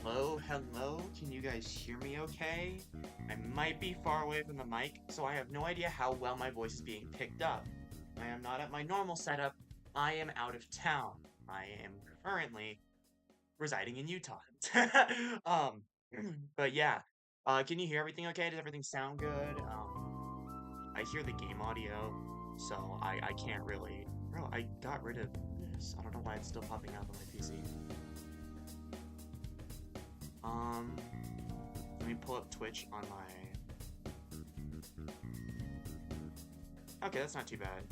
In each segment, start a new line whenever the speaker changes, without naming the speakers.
Hello, hello, can you guys hear me okay? I might be far away from the mic, so I have no idea how well my voice is being picked up. I am not at my normal setup, I am out of town. I am currently residing in Utah. um, but yeah, can you hear everything okay? Does everything sound good? I hear the game audio, so I can't really... Bro, I got rid of this. I don't know why it's still popping up on my PC. Let me pull up Twitch on my... Okay, that's not too bad.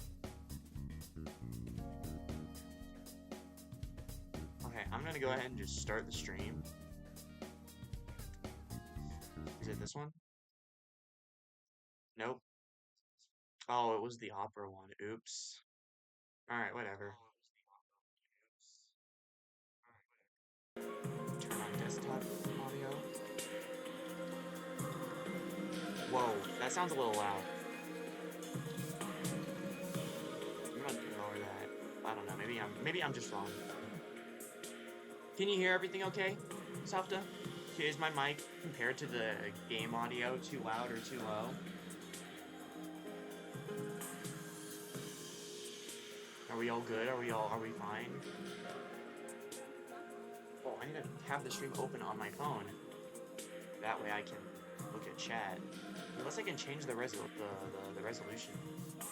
Okay, I'm gonna go ahead and just start the stream. Is it this one? Nope. Oh, it was the opera one. Oops. Alright, whatever. Turn on desktop audio. Whoa, that sounds a little loud. I'm gonna lower that. I don't know, maybe I'm just wrong. Can you hear everything okay, Softa? Is my mic compared to the game audio too loud or too low? Are we all good? Are we fine? Oh, I need to have the stream open on my phone. That way I can look at chat. Unless I can change the resolution.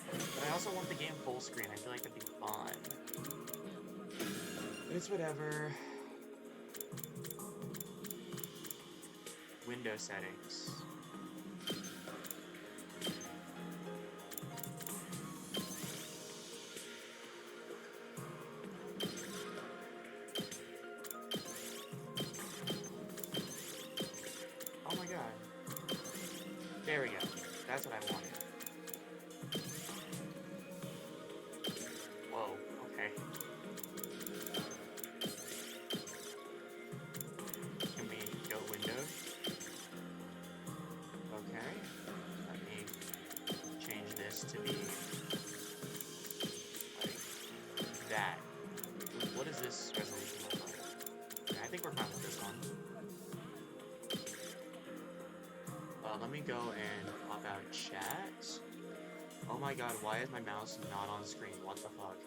But I also want the game full screen. I feel like that'd be fun. It's whatever. Window settings. Oh my god. There we go. That's what I wanted. Whoa, okay. Can we go windows? Okay. Let me change this to be like that. What does this resolution look like? Okay, I think we're fine with this one. Let me go and pop out chat. Oh my god, why is my mouse not on screen? What the fuck?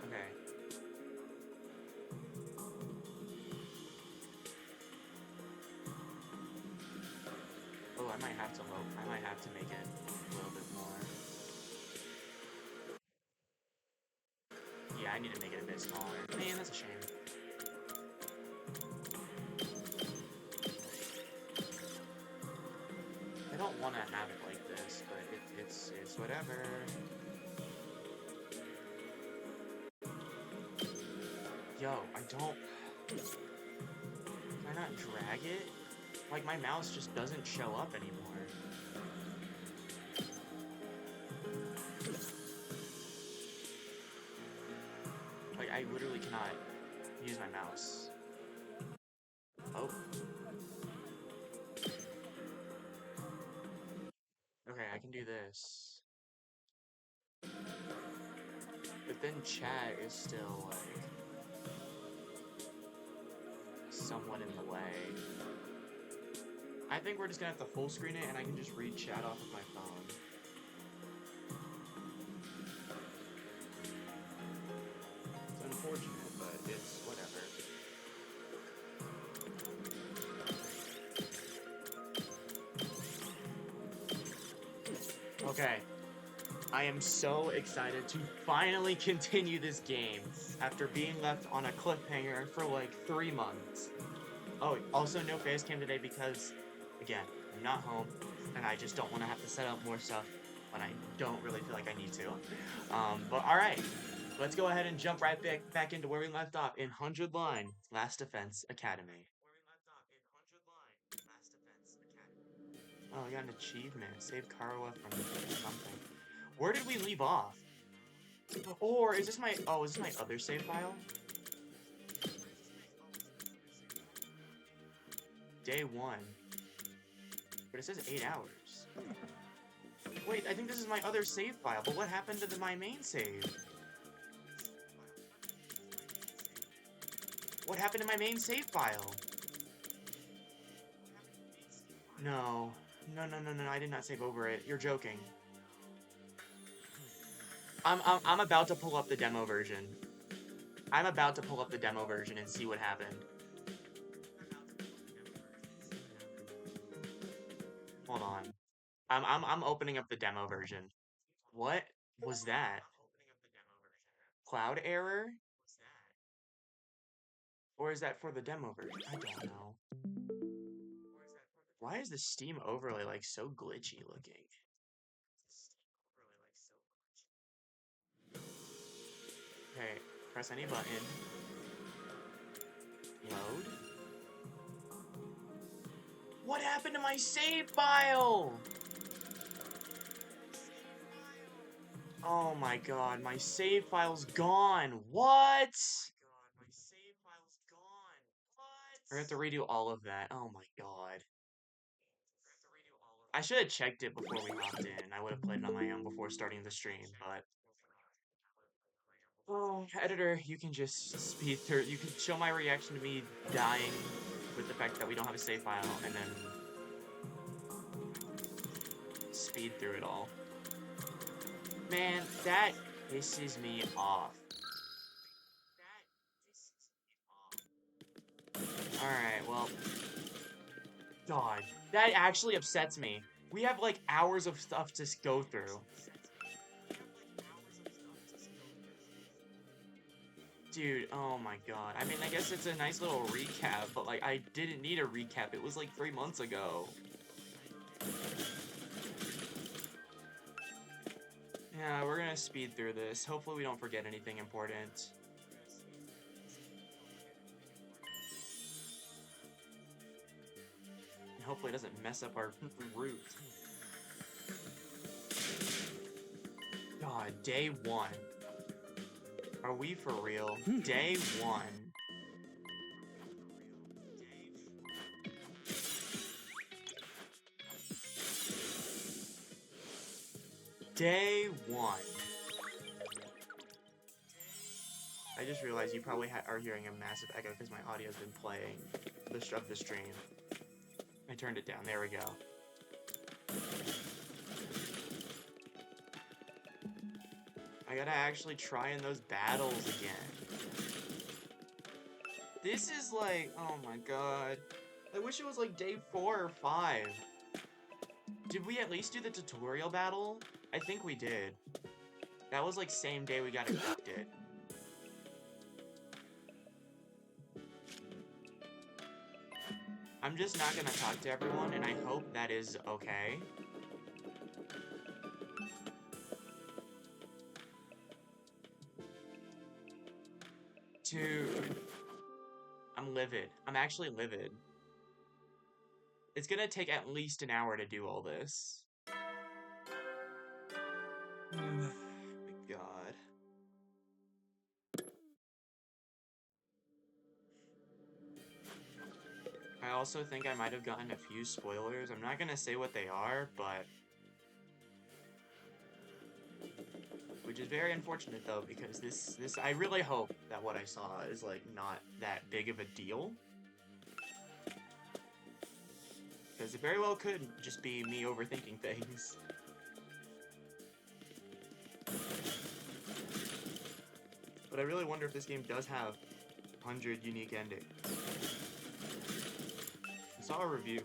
Okay. Oh, I might have to make it a little bit more. Yeah, I need to make it a bit smaller. Man, that's a shame. I don't want to have it like this, but it's whatever. Yo, I don't... Can I not drag it? Like, my mouse just doesn't show up anymore. Like, I literally cannot use my mouse. Oh. Okay, I can do this. But then chat is still, like, somewhat in the way. I think we're just gonna have to full screen it and I can just read chat off of my phone. It's unfortunate, but it's whatever. Okay. I am so excited to finally continue this game after being left on a cliffhanger for like 3 months. Oh, also no face cam today because, again, I'm not home and I just don't want to have to set up more stuff when I don't really feel like I need to. But alright, let's go ahead and jump right back into where we left off in 100 Line, Last Defense Academy. Oh, I got an achievement. Save Karwa from something. Where did we leave off? Or is this my... Oh, is this my other save file? Day 1. But it says 8 hours. Wait, I think this is my other save file, but what happened to my main save? What happened to my main save file? No. No, I did not save over it. You're joking. I'm about to pull up the demo version. I'm about to pull up the demo version and see what happened. Hold on. I'm opening up the demo version. What was that? Cloud error? Or is that for the demo version? I don't know. Why is the Steam overlay like so glitchy looking? Okay, press any button. Load. What happened to my save file? Oh my god, my save file's gone. What? I have to redo all of that. Oh my god. I should have checked it before we hopped in. I would have played it on my own before starting the stream, but... Oh, editor, you can just speed through. You can show my reaction to me dying with the fact that we don't have a save file, and then speed through it all. Man, that pisses me off. Alright, well... God, that actually upsets me. We have, like, hours of stuff to go through. Dude, oh my god. I mean, I guess it's a nice little recap, but like, I didn't need a recap. It was like 3 months ago. Yeah, we're gonna speed through this. Hopefully we don't forget anything important. And hopefully it doesn't mess up our route. God, day 1. Are we for real? Day 1. Day 1. I just realized you probably are hearing a massive echo because my audio's been playing the stream. I turned it down. There we go. I gotta actually try in those battles again. This is like, oh my god. I wish it was like day 4 or 5. Did we at least do the tutorial battle? I think we did. That was like same day we got inducted. I'm just not gonna talk to everyone, and I hope that is okay. Dude. I'm livid. I'm actually livid. It's gonna take at least an hour to do all this. Oh my god. I also think I might have gotten a few spoilers. I'm not gonna say what they are, but... Which is very unfortunate, though, because this I really hope that what I saw is, like, not that big of a deal. Because it very well could just be me overthinking things. But I really wonder if this game does have 100 unique endings. I saw a review.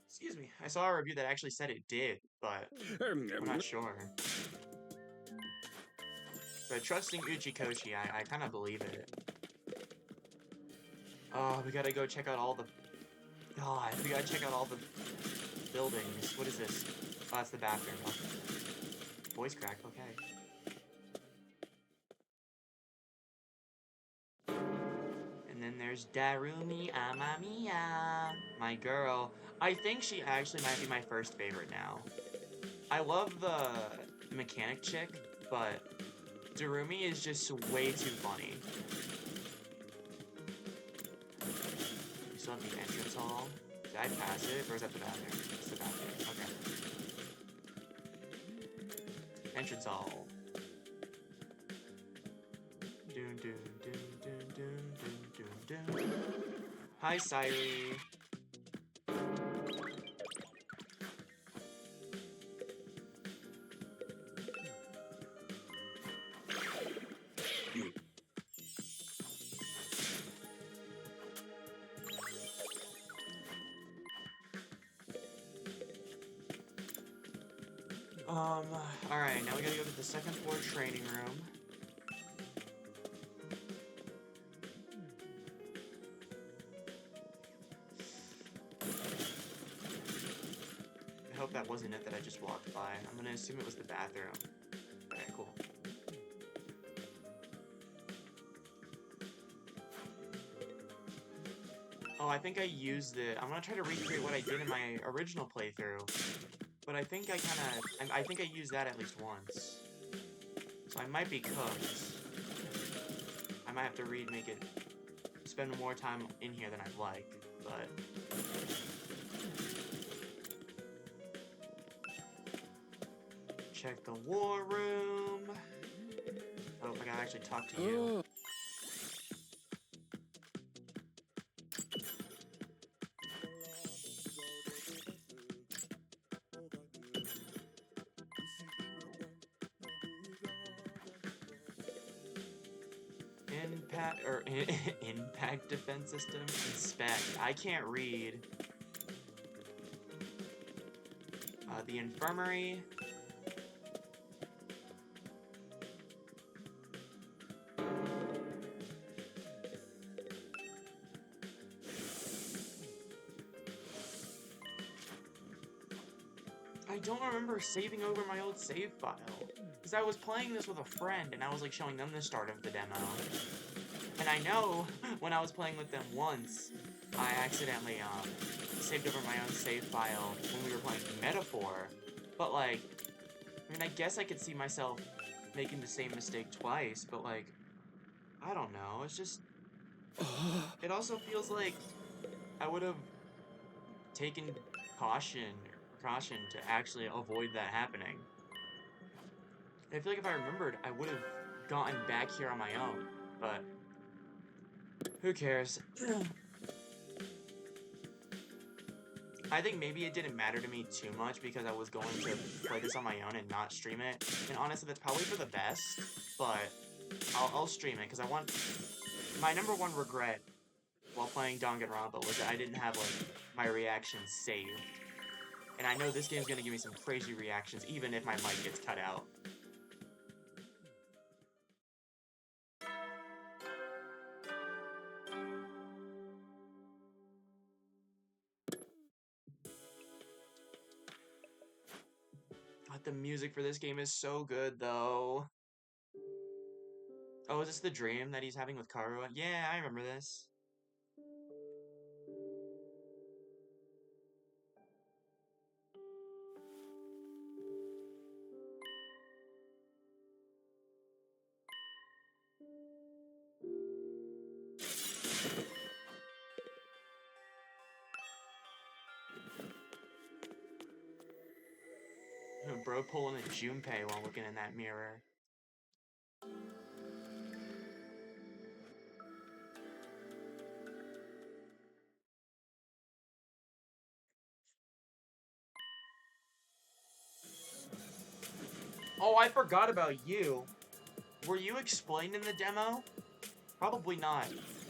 Excuse me. I saw a review that actually said it did, but I'm not sure. But trusting Uchikoshi, I kind of believe it. Oh, we gotta go check out all the... God, we gotta check out all the buildings. What is this? Oh, that's the bathroom. Okay. Voice crack, okay. And then there's Darumi Amamiya, my girl. I think she actually might be my first favorite now. I love the mechanic chick, but Darumi is just way too funny. We still have the entrance hall. Did I pass it, or is that the bathroom? It's the bathroom, okay. Entrance hall. Dun dun dun dun dun dun dun dun. Hi, Sairi. Alright, now we gotta go to the second floor training room. I hope that wasn't it that I just walked by. I'm gonna assume it was the bathroom. Okay, cool. Oh, I think I used it. I'm gonna try to recreate what I did in my original playthrough. But I think I think I used that at least once. So I might be cooked. I might have to spend more time in here than I'd like, but... Check the war room. Oh, I gotta actually talk to you. Impact defense system. Inspect. I can't read. The infirmary. I don't remember saving over my old save file. Because I was playing this with a friend, and I was, like, showing them the start of the demo. And I know, when I was playing with them once, I accidentally, saved over my own save file when we were playing Metaphor. But, like, I mean, I guess I could see myself making the same mistake twice, but, like, I don't know, it's just... It also feels like I would have taken precaution to actually avoid that happening. I feel like if I remembered, I would have gotten back here on my own, but who cares? I think maybe it didn't matter to me too much because I was going to play this on my own and not stream it. And honestly, that's probably for the best, but I'll stream it because I want... My number one regret while playing Danganronpa was that I didn't have, like, my reactions saved. And I know this game's gonna give me some crazy reactions, even if my mic gets cut out. But the music for this game is so good, though. Oh, is this the dream that he's having with Karu? Yeah, I remember this. Bro pulling a Junpei while looking in that mirror. Oh, I forgot about you. Were you explained in the demo? Probably not,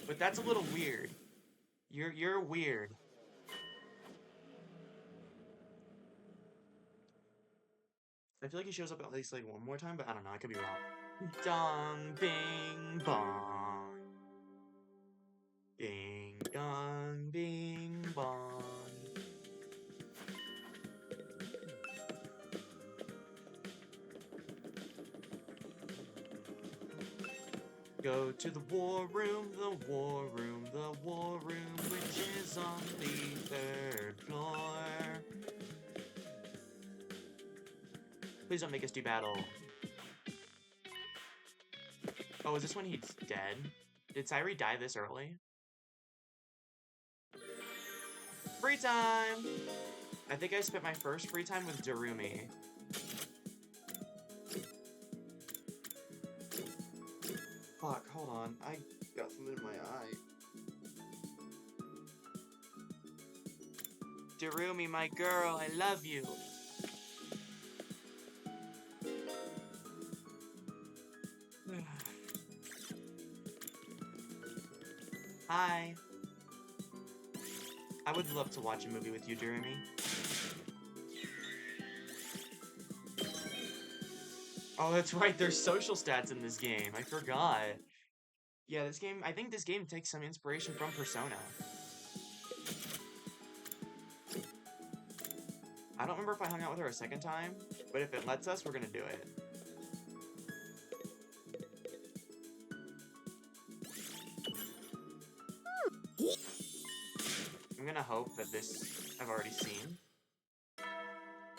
but that's a little weird. You're weird. I feel like he shows up at least like one more time, but I don't know, I could be wrong. Dong bing bong. Ding dong bing bong. Go to the war room, the war room, the war room, which is on the 3rd floor. Please don't make us do battle. Oh, is this when he's dead? Did Sairi die this early? Free time! I think I spent my first free time with Darumi. Fuck, hold on. I got something in my eye. Darumi, my girl, I love you. Hi. I would love to watch a movie with you, Darumi. Oh, that's right, there's social stats in this game. I forgot. Yeah, this game, I think this game takes some inspiration from Persona. I don't remember if I hung out with her a second time, but if it lets us, we're gonna do it. I'm gonna hope that this I've already seen.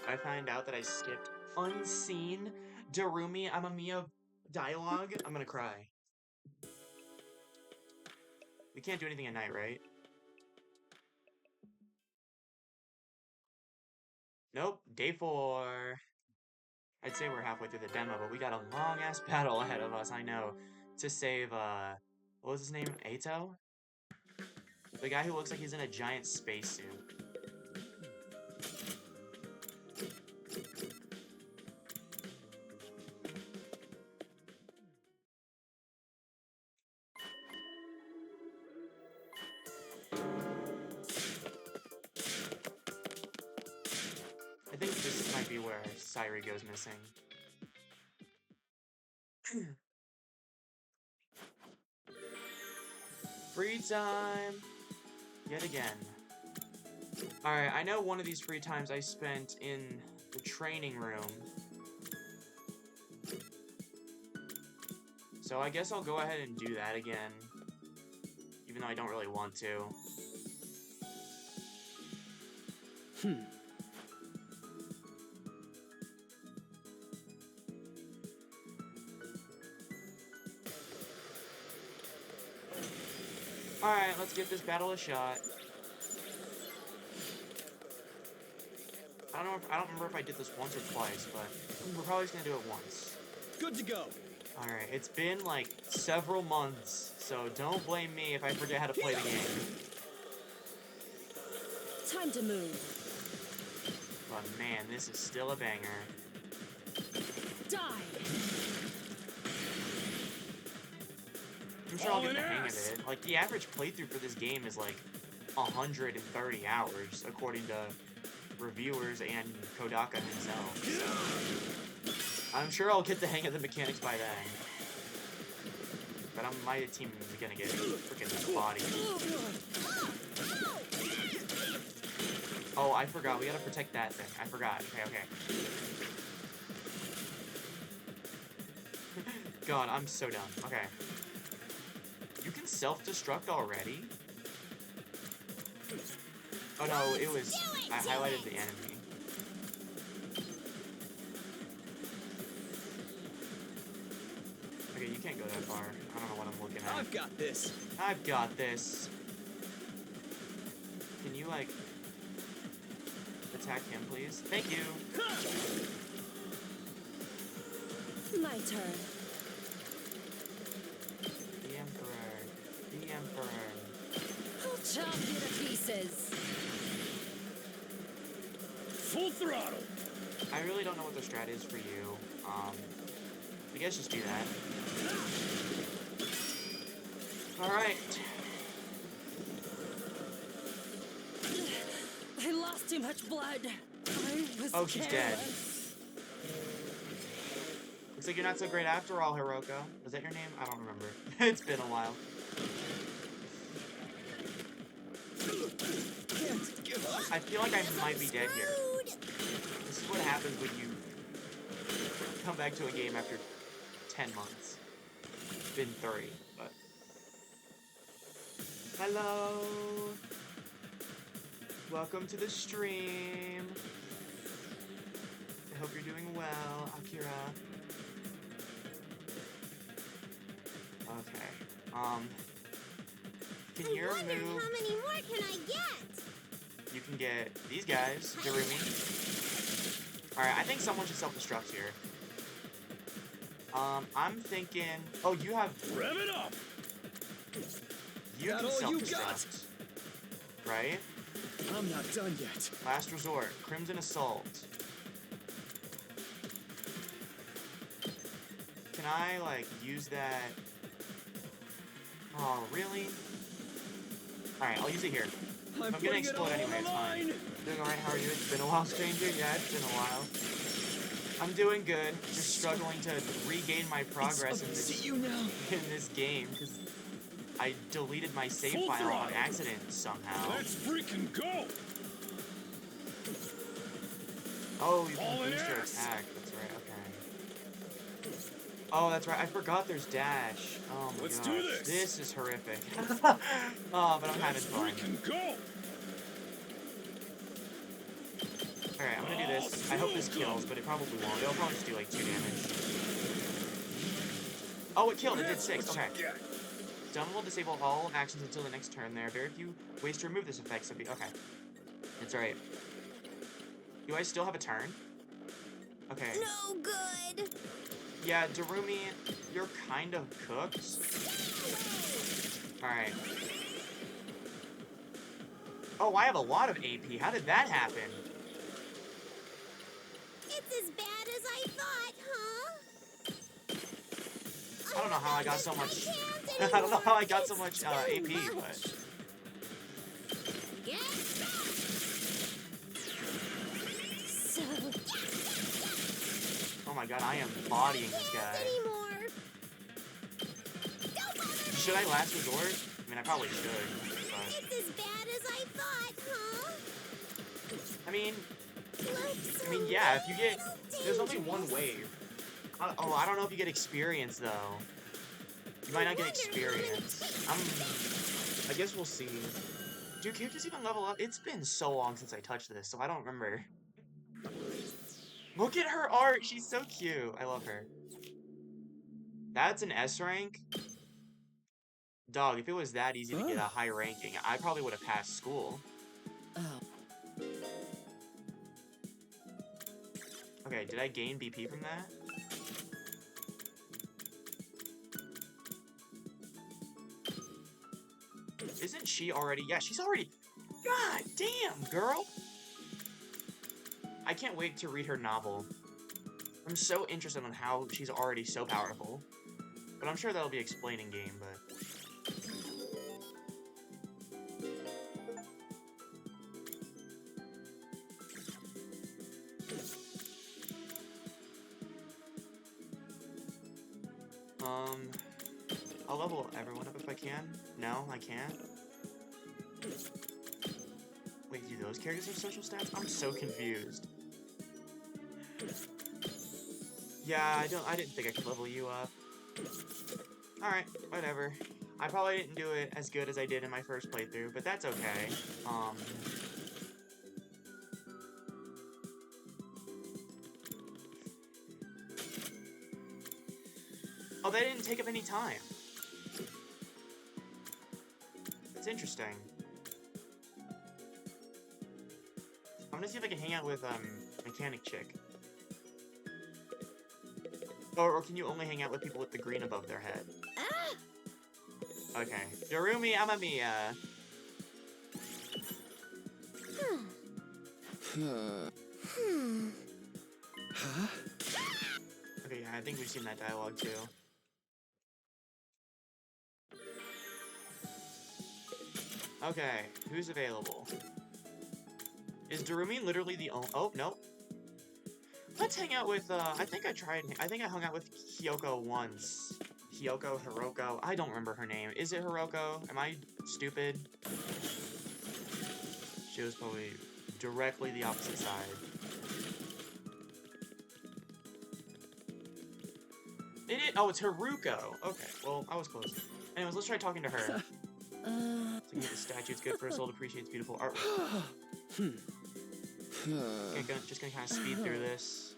I find out that I skipped unseen Darumi Amamiya dialogue. I'm gonna cry. We can't do anything at night, right? Nope, day 4. I'd say we're halfway through the demo, but we got a long-ass battle ahead of us, I know, to save, what was his name? Eito? The guy who looks like he's in a giant spacesuit. I think this might be where Sairi goes missing. Free time! Yet again. Alright, I know one of these free times I spent in The training room. So I guess I'll go ahead and do that again. Even though I don't really want to. Alright, let's give this battle a shot. I don't remember if I did this once or twice, but we're probably just gonna do it once.
Good to go.
Alright, it's been like several months, so don't blame me if I forget how to play the game.
Time to move.
But man, this is still a banger.
Die.
I'm sure I'll get the hang of it. Like, the average playthrough for this game is like 130 hours, according to reviewers and Kodaka himself. So I'm sure I'll get the hang of the mechanics by then. But my team is gonna get freaking bodied. Oh, I forgot. We gotta protect that thing. I forgot. Okay. God, I'm so dumb. Okay. You can self-destruct already? Oh no, it was... I highlighted the enemy. Okay, you can't go that far. I don't know what I'm looking at.
I've got this.
I've got this. Can you, like... attack him, please? Thank you!
My turn.
The Emperor. The Emperor.
I'll chop you to pieces.
Full throttle.
I really don't know what the strat is for you. I guess just do that. Alright.
I lost too much blood. I was
Oh, she's dead.
careless.
Looks like you're not so great after all, Hiroka. Was that your name? I don't remember. It's been a while. I feel like I might be dead here. This is what happens when you come back to a game after 10 months. It's been 3, but... Hello! Welcome to the stream. I hope you're doing well, Akira. Okay. Can you
wonder
move?
how many more can I get?
You can get these guys, Darumi. Alright, I think someone should self-destruct here. I'm thinking... Oh, you have...
Rev it up.
You
Got
can
all you got.
self-destruct. Right?
I'm not done yet.
Last resort. Crimson Assault. Can I, like, use that... Oh, really? Alright, I'll use it here.
I'm
gonna
putting it
explode
all
anyway,
on the
it's fine.
line.
Doing alright, how are you? It's been a while, stranger. Yeah, it's been a while. I'm doing good. Just struggling to regain my progress
It's up to
in
you now.
this game, because I deleted my save
Full
file on
throttle.
accident somehow.
Let's freaking go.
Oh, you can
All in
boost your
ass.
attack. That's right, okay. Oh, that's right. I forgot there's dash. Oh my
Let's
gosh.
do this.
This is horrific. Oh, but I'm having
Let's
fun.
freaking go.
Alright, I'm gonna do this. I hope this kills, but it probably won't. It'll probably just do like 2 damage. Oh, it killed. It did 6.
What
Okay.
you get.
Stun will disable all actions until the next turn there. Very few ways to remove this effect, so okay. It's alright. Do I still have a turn? Okay.
No good.
Yeah, Darumi, you're kind of cooked. Alright. Oh, I have a lot of AP. How did that happen?
It's as bad as I thought, huh?
I don't know how I got so much...
I
I don't know how I got so much AP, but...
Get
So,
Oh my god, I am bodying this guy.
anymore. Don't bother.
Should I last resort? I mean, I probably should, but...
It's as bad as I thought, huh?
I mean, I mean, yeah, if you get... There's only one wave. Oh, I don't know if you get experience, though. You might not get experience. I guess we'll see. Do characters even level up? It's been so long since I touched this, so I don't remember. Look at her art! She's so cute. I love her. That's an S rank? Dog, if it was that easy to get a high ranking, I probably would have passed school.
Oh.
Okay, did I gain BP from that? Isn't she already? Yeah, she's already... God damn, girl! I can't wait to read her novel. I'm so interested in how she's already so powerful. But I'm sure that'll be explained in game, but... I'll level everyone up if I can. No, I can't. Wait, do those characters have social stats? I'm so confused. Yeah, I didn't think I could level you up. Alright, whatever. I probably didn't do it as good as I did in my first playthrough, but that's okay. Oh, they didn't take up any time. That's interesting. I'm gonna see if I can hang out with, Mechanic Chick. Or can you only hang out with people with the green above their head?
Ah!
Okay. Darumi Amamiya. Okay, yeah, I think we've seen that dialogue too. Okay, who's available? Is Darumi literally the only— oh, no. Let's hang out with, I think I hung out with Hiyoko once. Hiyoko, Hiroko, I don't remember her name. Is it Hiroko? Am I stupid? She was probably directly the opposite side. Oh, it's Haruko. Okay, well, I was close. Anyways, let's try talking to her. Looking at the statue, it's good for a soul to appreciate its beautiful artwork. Okay, just gonna kind of speed through this.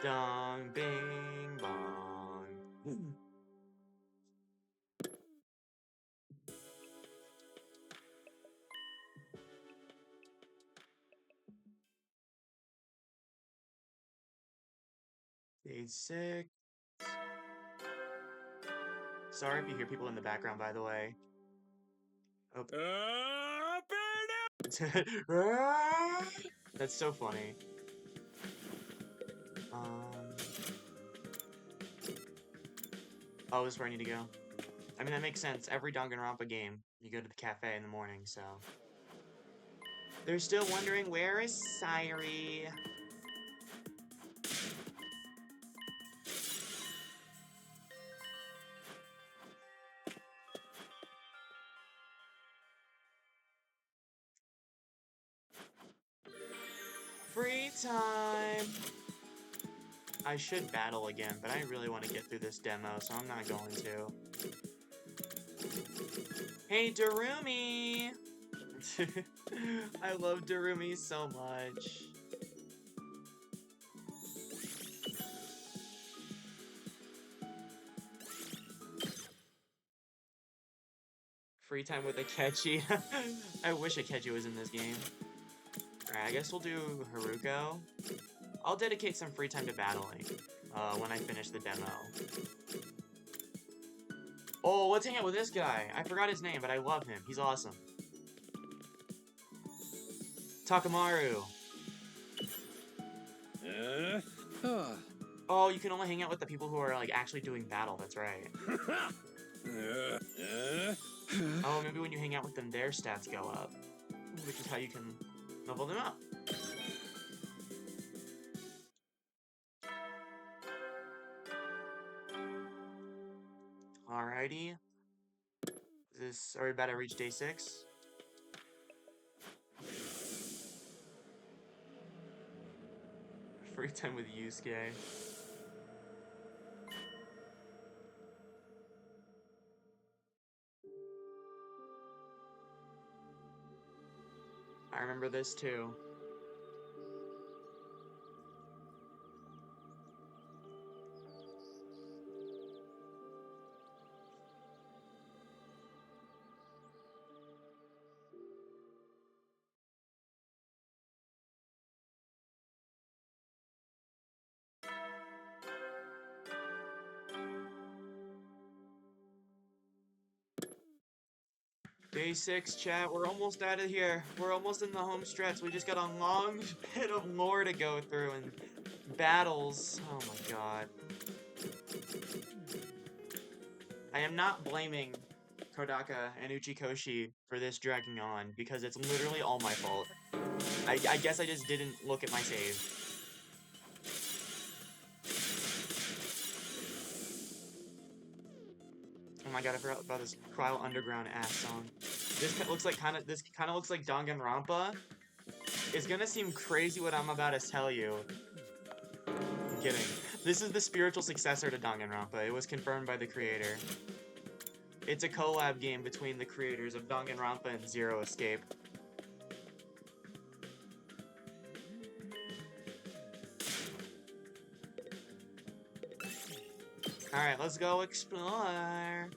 Dong, bing, bong. Stage 6. Sorry if you hear people in the background, by the way. Oh. That's so funny. Oh, this is where I need to go. I mean, that makes sense. Every Danganronpa game, you go to the cafe in the morning, so... They're still wondering, where is Sairi? Free time! I should battle again, but I really want to get through this demo, so I'm not going to. Hey, Darumi! I love Darumi so much. Free time with Akechi. I wish Akechi was in this game. Alright, I guess we'll do Haruko. I'll dedicate some free time to battling when I finish the demo. Oh, let's hang out with this guy. I forgot his name, but I love him. He's awesome. Takamaru. Oh, you can only hang out with the people who are like actually doing battle. That's right. Oh, maybe when you hang out with them, their stats go up, which is how you can level them up. Alrighty. Are we about to reach day 6? Free time with Yusuke. I remember this too. Day 6, chat. We're almost out of here. We're almost in the home stretch. We just got a long bit of lore to go through and battles. Oh my god. I am not blaming Kodaka and Uchikoshi for this dragging on, because it's literally all my fault. I guess I just didn't look at my save. Oh my god, I forgot about this Cryo Underground ass song. This looks like kind of looks like Danganronpa. It's gonna seem crazy what I'm about to tell you. I'm kidding. This is the spiritual successor to Danganronpa. It was confirmed by the creator. It's a collab game between the creators of Danganronpa and Zero Escape. Alright, let's go explore.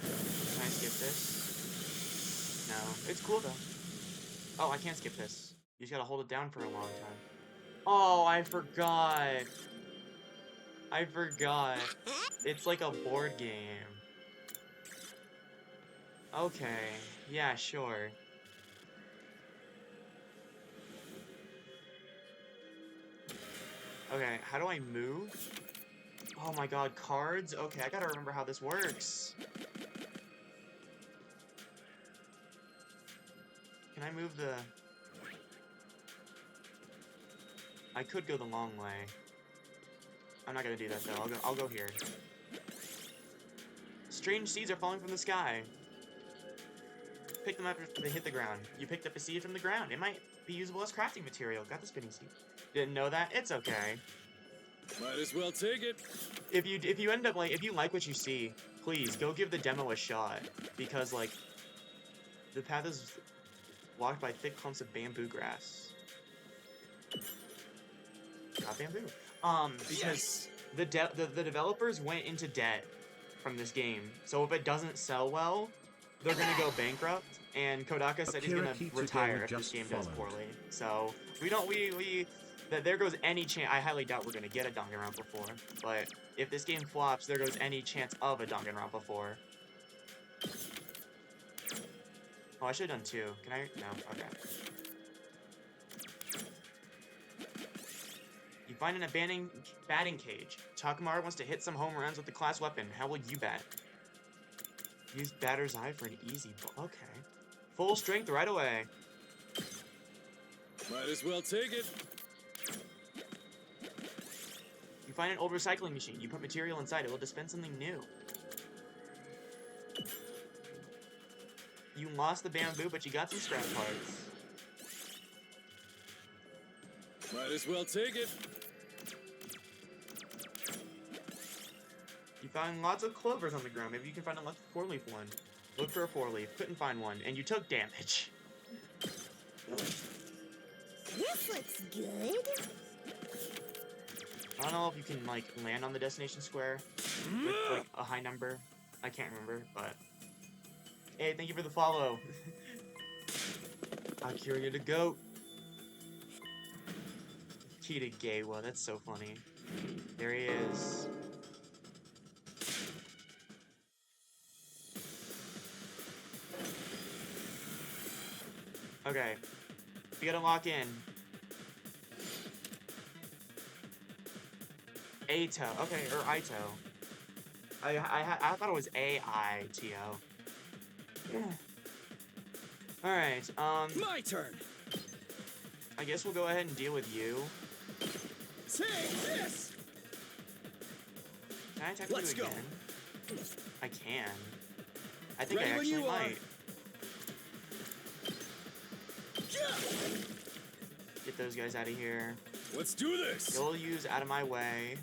Can I skip this? No. It's cool though. Oh, I can't skip this. You just gotta hold it down for a long time. Oh, I forgot. I forgot. It's like a board game. Okay. Yeah, sure. Okay, how do I move? Oh my god, cards? Okay, I gotta remember how this works. Can I move the... I could go the long way. I'm not gonna do that though, I'll go here. Strange seeds are falling from the sky. Pick them up if they hit the ground. You picked up a seed from the ground. It might be usable as crafting material. Got the spinning seed. Didn't know that? It's okay.
Might as well take it.
If you end up like, if you like what you see, please go give the demo a shot, because like the path is blocked by thick clumps of bamboo grass. Not bamboo. Because yes. the developers went into debt from this game, so if it doesn't sell well, they're gonna go bankrupt. And Kodaka said he's gonna retire if this game does poorly. So there goes any chance. I highly doubt we're gonna get a Danganronpa 4, but if this game flops, there goes any chance of a Danganronpa 4. Oh, I should have done 2. Can I? No. Okay. You find an abandoned batting cage. Takamaro wants to hit some home runs with the class weapon. How will you bat? Use batter's eye for an easy ball. Okay. Full strength right away.
Might as well take it.
You find an old recycling machine. You put material inside. It will dispense something new. You lost the bamboo, but you got some scrap parts.
Might as well take it.
You found lots of clovers on the ground. Maybe you can find a lucky 4-leaf one. Look for a 4-leaf. Couldn't find one. And you took damage.
This looks good.
I don't know if you can, like, land on the destination square with, like, a high number. I can't remember, but... Hey, thank you for the follow. Akira the goat. Kitagawa, that's so funny. There he is. Okay. We gotta lock in. Aito. Okay, or Aito. I thought it was A-I-T-O. Yeah. Alright,
My turn.
I guess we'll go ahead and deal with you.
Take this.
Can I attack
Let's
you
go.
again? I can. I think
Ready
I
when
actually
you are.
might. Get those guys out of here.
Let's do this.
You'll use out of my way.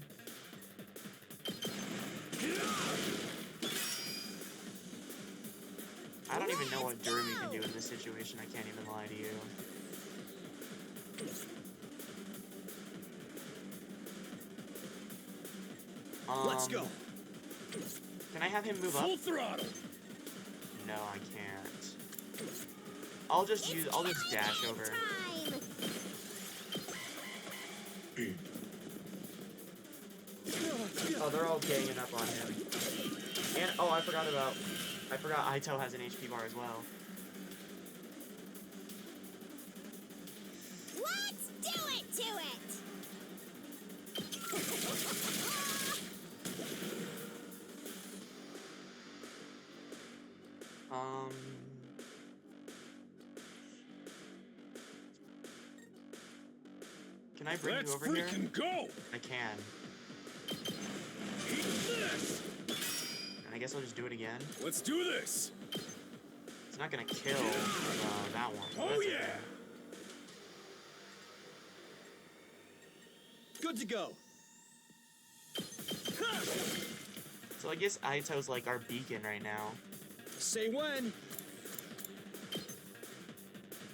I don't even know what Durumi can do in this situation. I can't even lie to you.
Let's go.
Can I have him move up?
Full throttle.
No, I can't. I'll just dash over.
Time.
Oh, they're all ganging up on him. And oh, I forgot Aito has an HP bar as well.
Let's do it to it.
Can I bring
Let's
you over here?
freaking go.
I can.
Eat this.
And I guess I'll just do it again.
Let's do this.
It's not gonna kill that one. but
Oh
that's
yeah.
okay.
Good to go.
So I guess Aito's like our beacon right now.
Say when.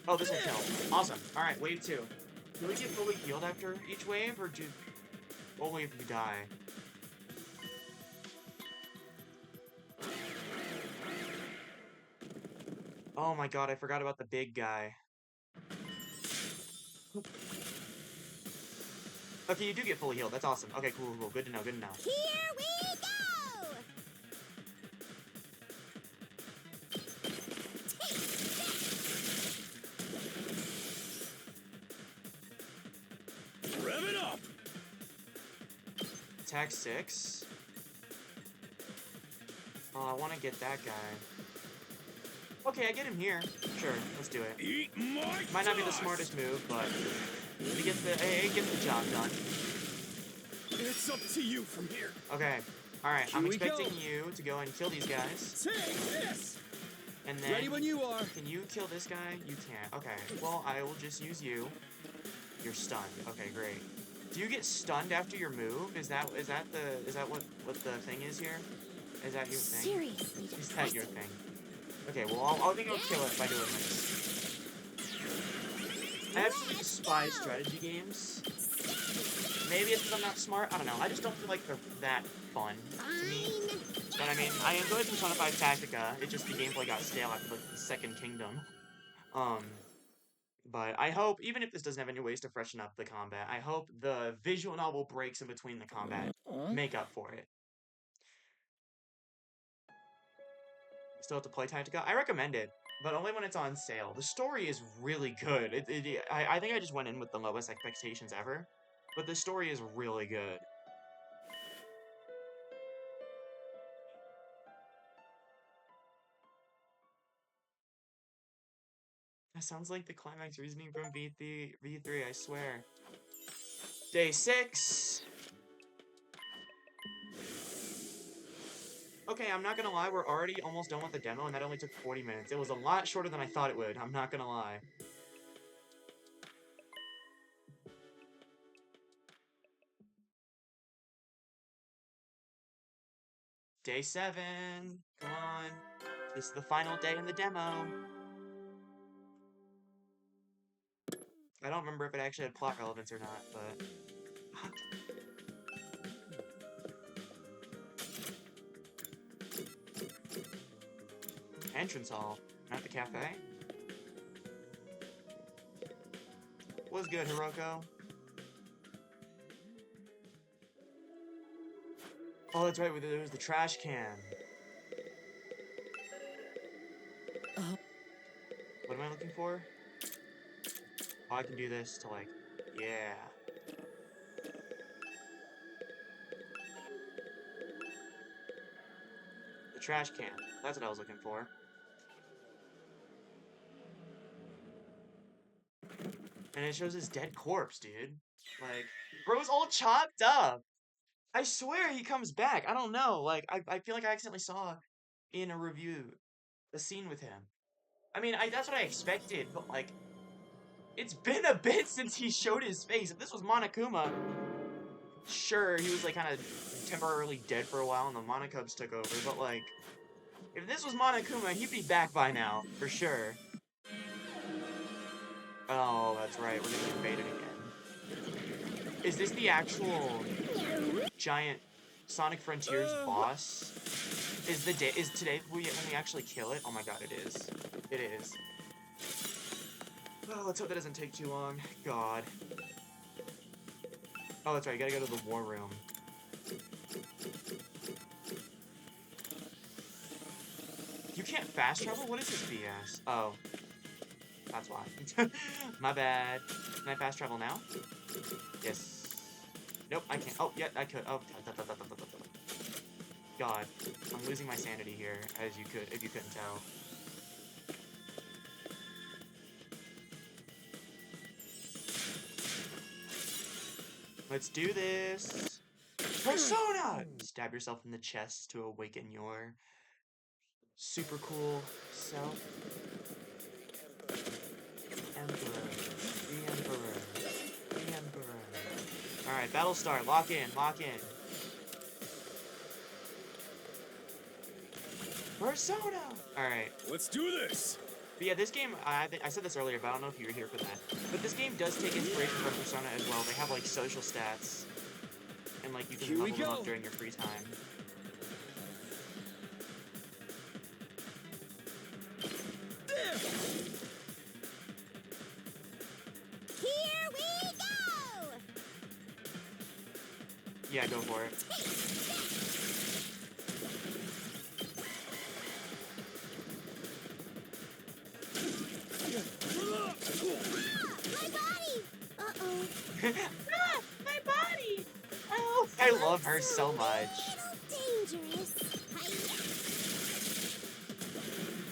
Oh, this will kill. Awesome. Alright, wave 2. Do we get fully healed after each wave, or do... only if we die? Oh my god, I forgot about the big guy. Okay, you do get fully healed. That's awesome. Okay, cool, cool. Good to know, good to know.
Here we go.
Rev it up.
Attack 6. Oh, I want to get that guy. Okay, I get him here. Sure, let's do it.
Eat my
Might not be the
dust.
smartest move, but it gets the job done.
It's up to you from here.
Okay. Alright,
Here
I'm
we
expecting
go.
you to go and kill these guys.
Take this.
And then...
Ready when you are.
Can you kill this guy? You can't. Okay. Well, I will just use you. You're stunned. Okay, great. Do you get stunned after your move? Is that what the thing is here? Is that your thing?
Seriously.
Is that your thing? Okay, well, I think I'll kill it by doing this. I absolutely despise strategy games. Maybe it's because I'm not smart. I don't know. I just don't feel like they're that fun to me.
Fine.
But I mean, I enjoyed Persona 5 Tactica. It just the gameplay got stale after like the second kingdom. But I hope, even if this doesn't have any ways to freshen up the combat, I hope the visual novel breaks in between the combat make up for it. Still have to play Tactica? I recommend it, but only when it's on sale. The story is really good. I think I just went in with the lowest expectations ever, but the story is really good. That sounds like the climax reasoning from V3, I swear. Day 6. Okay, I'm not gonna lie, we're already almost done with the demo, and that only took 40 minutes. It was a lot shorter than I thought it would, I'm not gonna lie. Day 7. Come on. This is the final day in the demo. I don't remember if it actually had plot relevance or not, but... Entrance hall, not the cafe. What's good, Hiroko? Oh, that's right, there was the trash can. What am I looking for? Oh, I can do this to like, yeah. The trash can, that's what I was looking for. And it shows his dead corpse, dude. Like, bro's all chopped up. I swear he comes back. I don't know. Like, I feel like I accidentally saw in a review a scene with him. I mean, that's what I expected, but like, it's been a bit since he showed his face. If this was Monokuma, sure, he was like kind of temporarily dead for a while and the Monokubs took over, but like, if this was Monokuma, he'd be back by now, for sure. Oh, that's right, we're gonna get baited again. Is this the actual giant Sonic Frontiers boss? Is today when we actually kill it? Oh my god, it is. It is. Oh, let's hope that doesn't take too long. God. Oh, that's right, you gotta go to the war room. You can't fast travel? What is this BS? Oh. That's why. My bad. Can I fast travel now? Yes. Nope, I can't. Oh, yeah, I could. Oh, God. I'm losing my sanity here, if you couldn't tell. Let's do this. Persona! Stab yourself in the chest to awaken your super cool self. Emperor. The Emperor. The Emperor. Alright, battle start. Lock in. Lock in. Persona! Alright.
Let's do this!
But yeah, this game, I said this earlier, but I don't know if you were here for that. But this game does take inspiration from Persona as well. They have, like, social stats. And, like, you can level them up during your free time.
Here we go!
Yeah, go for it.
My body! Uh-oh.
Ah, my body! Oh, I love her so much.
A little dangerous.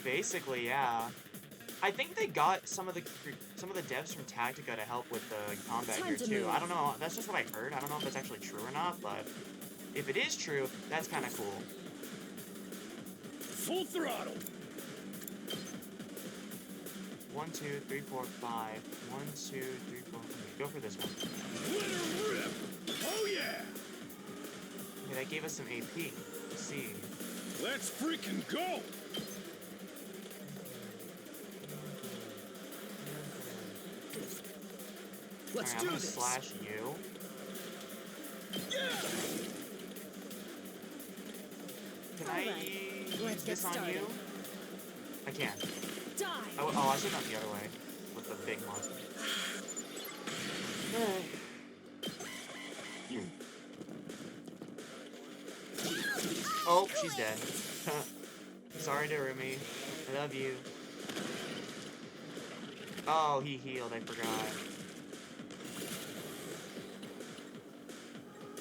Basically, yeah. I think they got some of the devs from Tactica to help with the combat here too. I don't know. That's just what I heard. I don't know if that's actually true or not, but if it is true, that's kind of cool.
Full throttle!
1, 2, 3, 4, 5. 1, 2, 3, 4. Okay, go for this one.
Let her rip! Oh yeah!
Okay, that gave us some AP. Let's see.
Let's freaking go! Let's
Alright,
do
I'm gonna
this!
slash you.
Yeah!
Can I use this on you? I can.
Die.
Oh, I should have gone the other way with the big monster. Oh, she's dead. Sorry, Darumi. I love you. Oh, he healed. I forgot.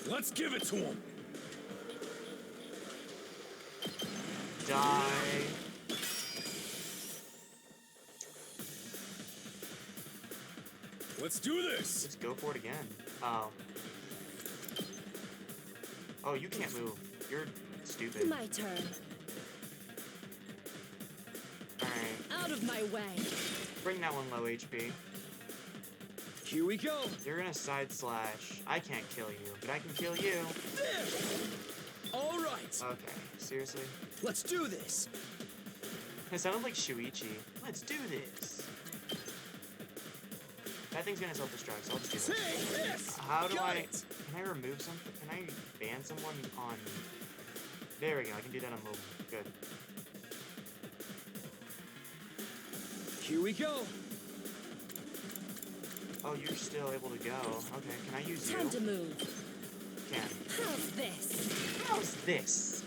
Let's give it to him!
Die.
Let's do this!
Let's go for it again. Oh. Oh, you can't move. You're stupid.
My turn.
Alright.
Out of my way.
Bring that one low HP.
Here we go!
You're gonna side slash. I can't kill you, but I can kill you.
Alright!
Okay, seriously?
Let's do this!
It sounded like Shuichi. Let's do this. That thing's gonna self-destruct, so let's do this.
Take this!
How do
Got
I...
it.
Can I remove something? Can I ban someone on... There we go, I can do that on mobile. Good.
Here we go!
Oh, you're still able to go. Okay, can I use you?
Time to move.
Can.
How's this?
How's this?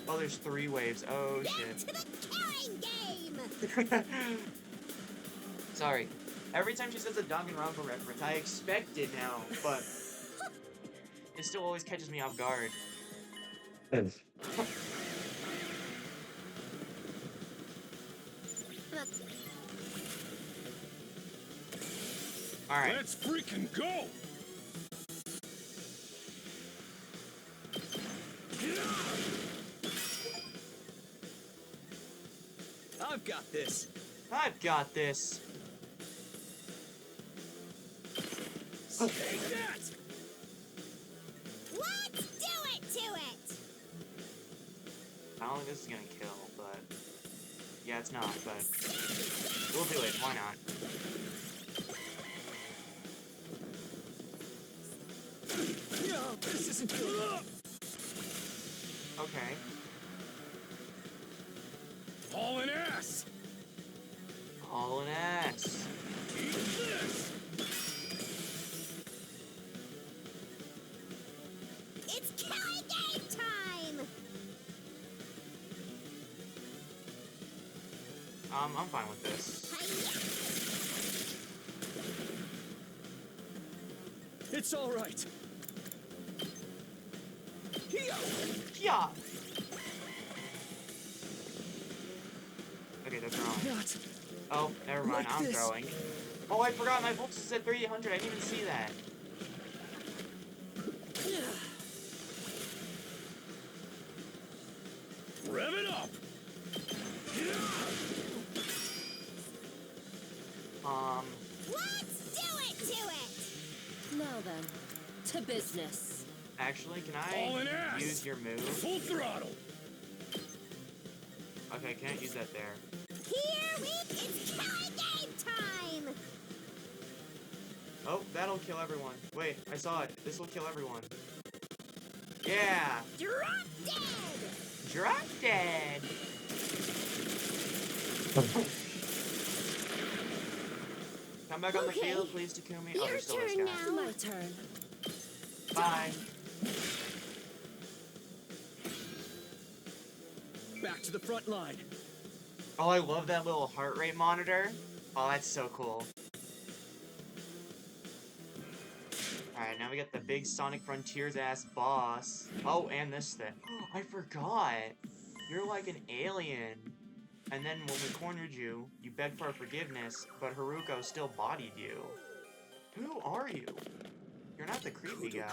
Oh, there's 3 waves. Oh,
Back
shit.
to the killing game!
Sorry. Every time she says a Danganronpa reference, I expect it now, but it still always catches me off guard. Alright.
Let's freaking go! I've got this.
I've got this.
Take that!
Let's do it to it!
I don't think this is gonna kill, but yeah, it's not. But we'll do it. Why not?
No, this isn't good.
Okay.
Hauling ass.
All an ass.
Eat this.
It's killing game time!
I'm fine with this.
Hiya!
It's all right. Here.
Yeah. Okay, they're throwing.
Not.
Oh, never mind.
Like
I'm
this.
throwing. Oh, I forgot my voltage is at 3800. I didn't even see that.
Rev it up.
Let's do it to it!
Now then, to business.
Actually, can
All in
I
ass.
use your move?
Full throttle.
Okay, I can't use that there.
Here it's killing game time!
Oh, that'll kill everyone. Wait, I saw it. This will kill everyone. Yeah!
Drop dead!
Drop dead! Come back on the
Okay.
field, please, Takumi. Oh,
Your
there's still this
turn
guy.
now.
My turn.
Bye.
Back to the front line.
Oh, I love that little heart rate monitor. Oh, that's so cool. Alright, now we got the big Sonic Frontiers ass boss. Oh, and this thing. I forgot. You're like an alien. And then when we cornered you, you begged for forgiveness, but Haruko still bodied you. Who are you? You're not the creepy guy.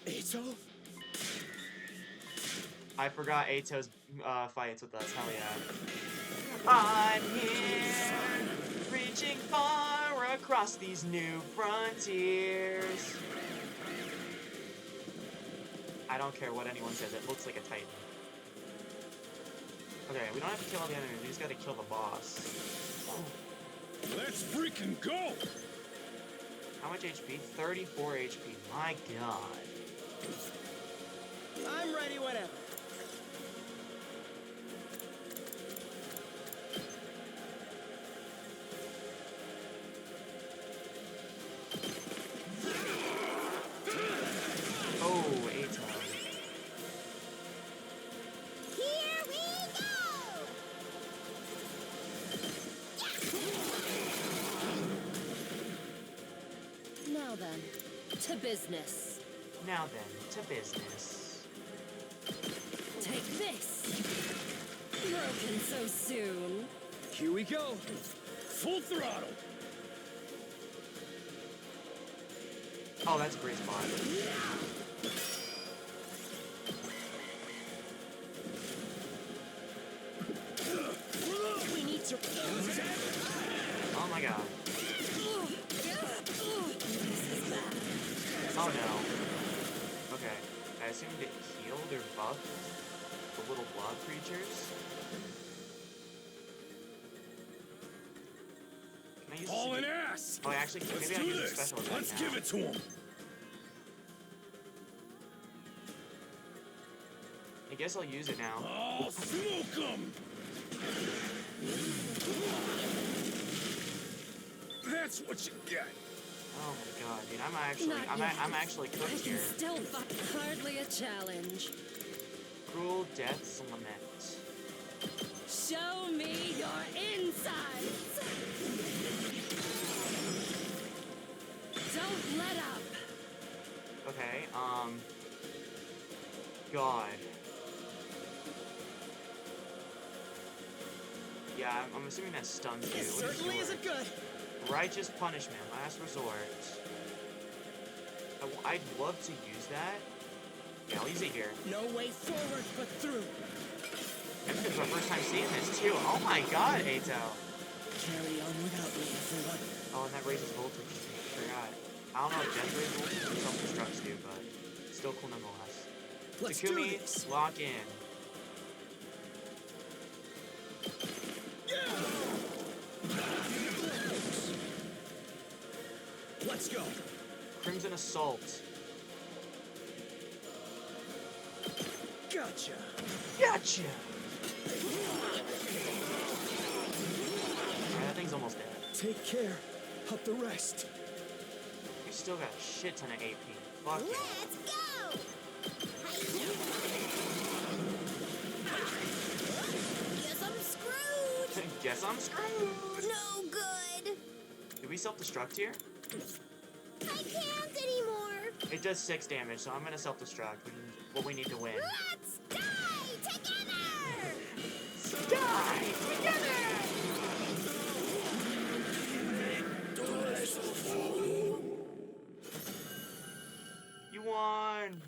Eito?
I forgot Ato's fights with us. Hell yeah. I'm here, reaching far across these new frontiers. I don't care what anyone says, it looks like a Titan. Okay, we don't have to kill all the enemies, we just gotta kill the boss.
Let's freaking go!
How much HP? 34 HP. My god.
I'm ready whenever.
Oh, Ato.
Here we go!
Now then, to business.
Now then, to business.
Take this. Broken so soon.
Here we go. Full throttle.
Oh, that's a great spot.
We need to.
Oh my god. Oh no. Okay. I assumed it healed or buffed the little blob creatures. Can I use
All
this
in
again?
ass.
Oh, actually,
Let's
maybe I
do
use a
this.
special attack
Let's
now.
give it to him.
I guess I'll use it now.
I'll smoke him. That's what you get.
Oh my god, dude,
Not yet.
I'm actually
I
cooked
can
here.
still fight. Hardly a challenge.
Cruel Death's Lament.
Show me your insides. Don't let up.
Okay, God. Yeah, I'm assuming that stuns you.
This
with a
certainly
sword.
isn't good.
Righteous punishment, last resort. I'd love to use that. Yeah, I'll use it here.
No way forward but through.
is our first time seeing this too. Oh my god, Ato.
Carry on without me, everyone.
Oh, and that raises voltage. I forgot. I don't know if Gens raise voltage or self-destructs do, but still cool nonetheless.
Let's do
Takumi,
this.
lock in.
Let's go.
Crimson Assault.
Gotcha.
Gotcha! Alright, that thing's almost dead.
Take care of the rest.
You still got a shit ton of AP. Fuck yeah.
Let's go! Guess I'm screwed!
Guess I'm screwed!
No good!
Did we self-destruct here?
I can't anymore!
It does 6 damage, so I'm gonna self-destruct. What we need to win.
Let's die together!
Die together! You won!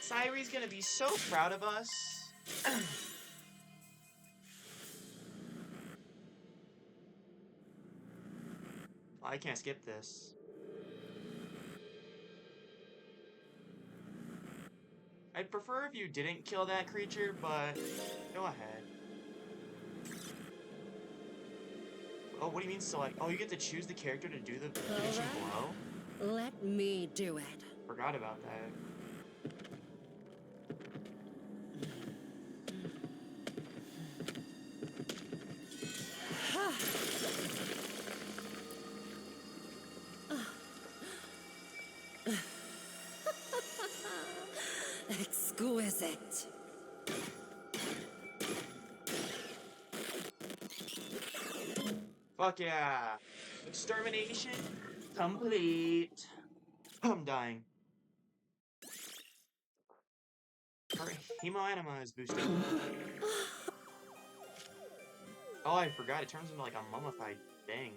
Sairi's gonna be so proud of us. I can't skip this. I'd prefer if you didn't kill that creature, but go ahead. Oh, what do you mean select? Oh, you get to choose the character to do the finishing blow?
Let me do it.
Forgot about that.
Exquisite.
Fuck yeah! Extermination complete. I'm dying. Her hemoanima is boosted. Oh, I forgot. It turns into like a mummified thing.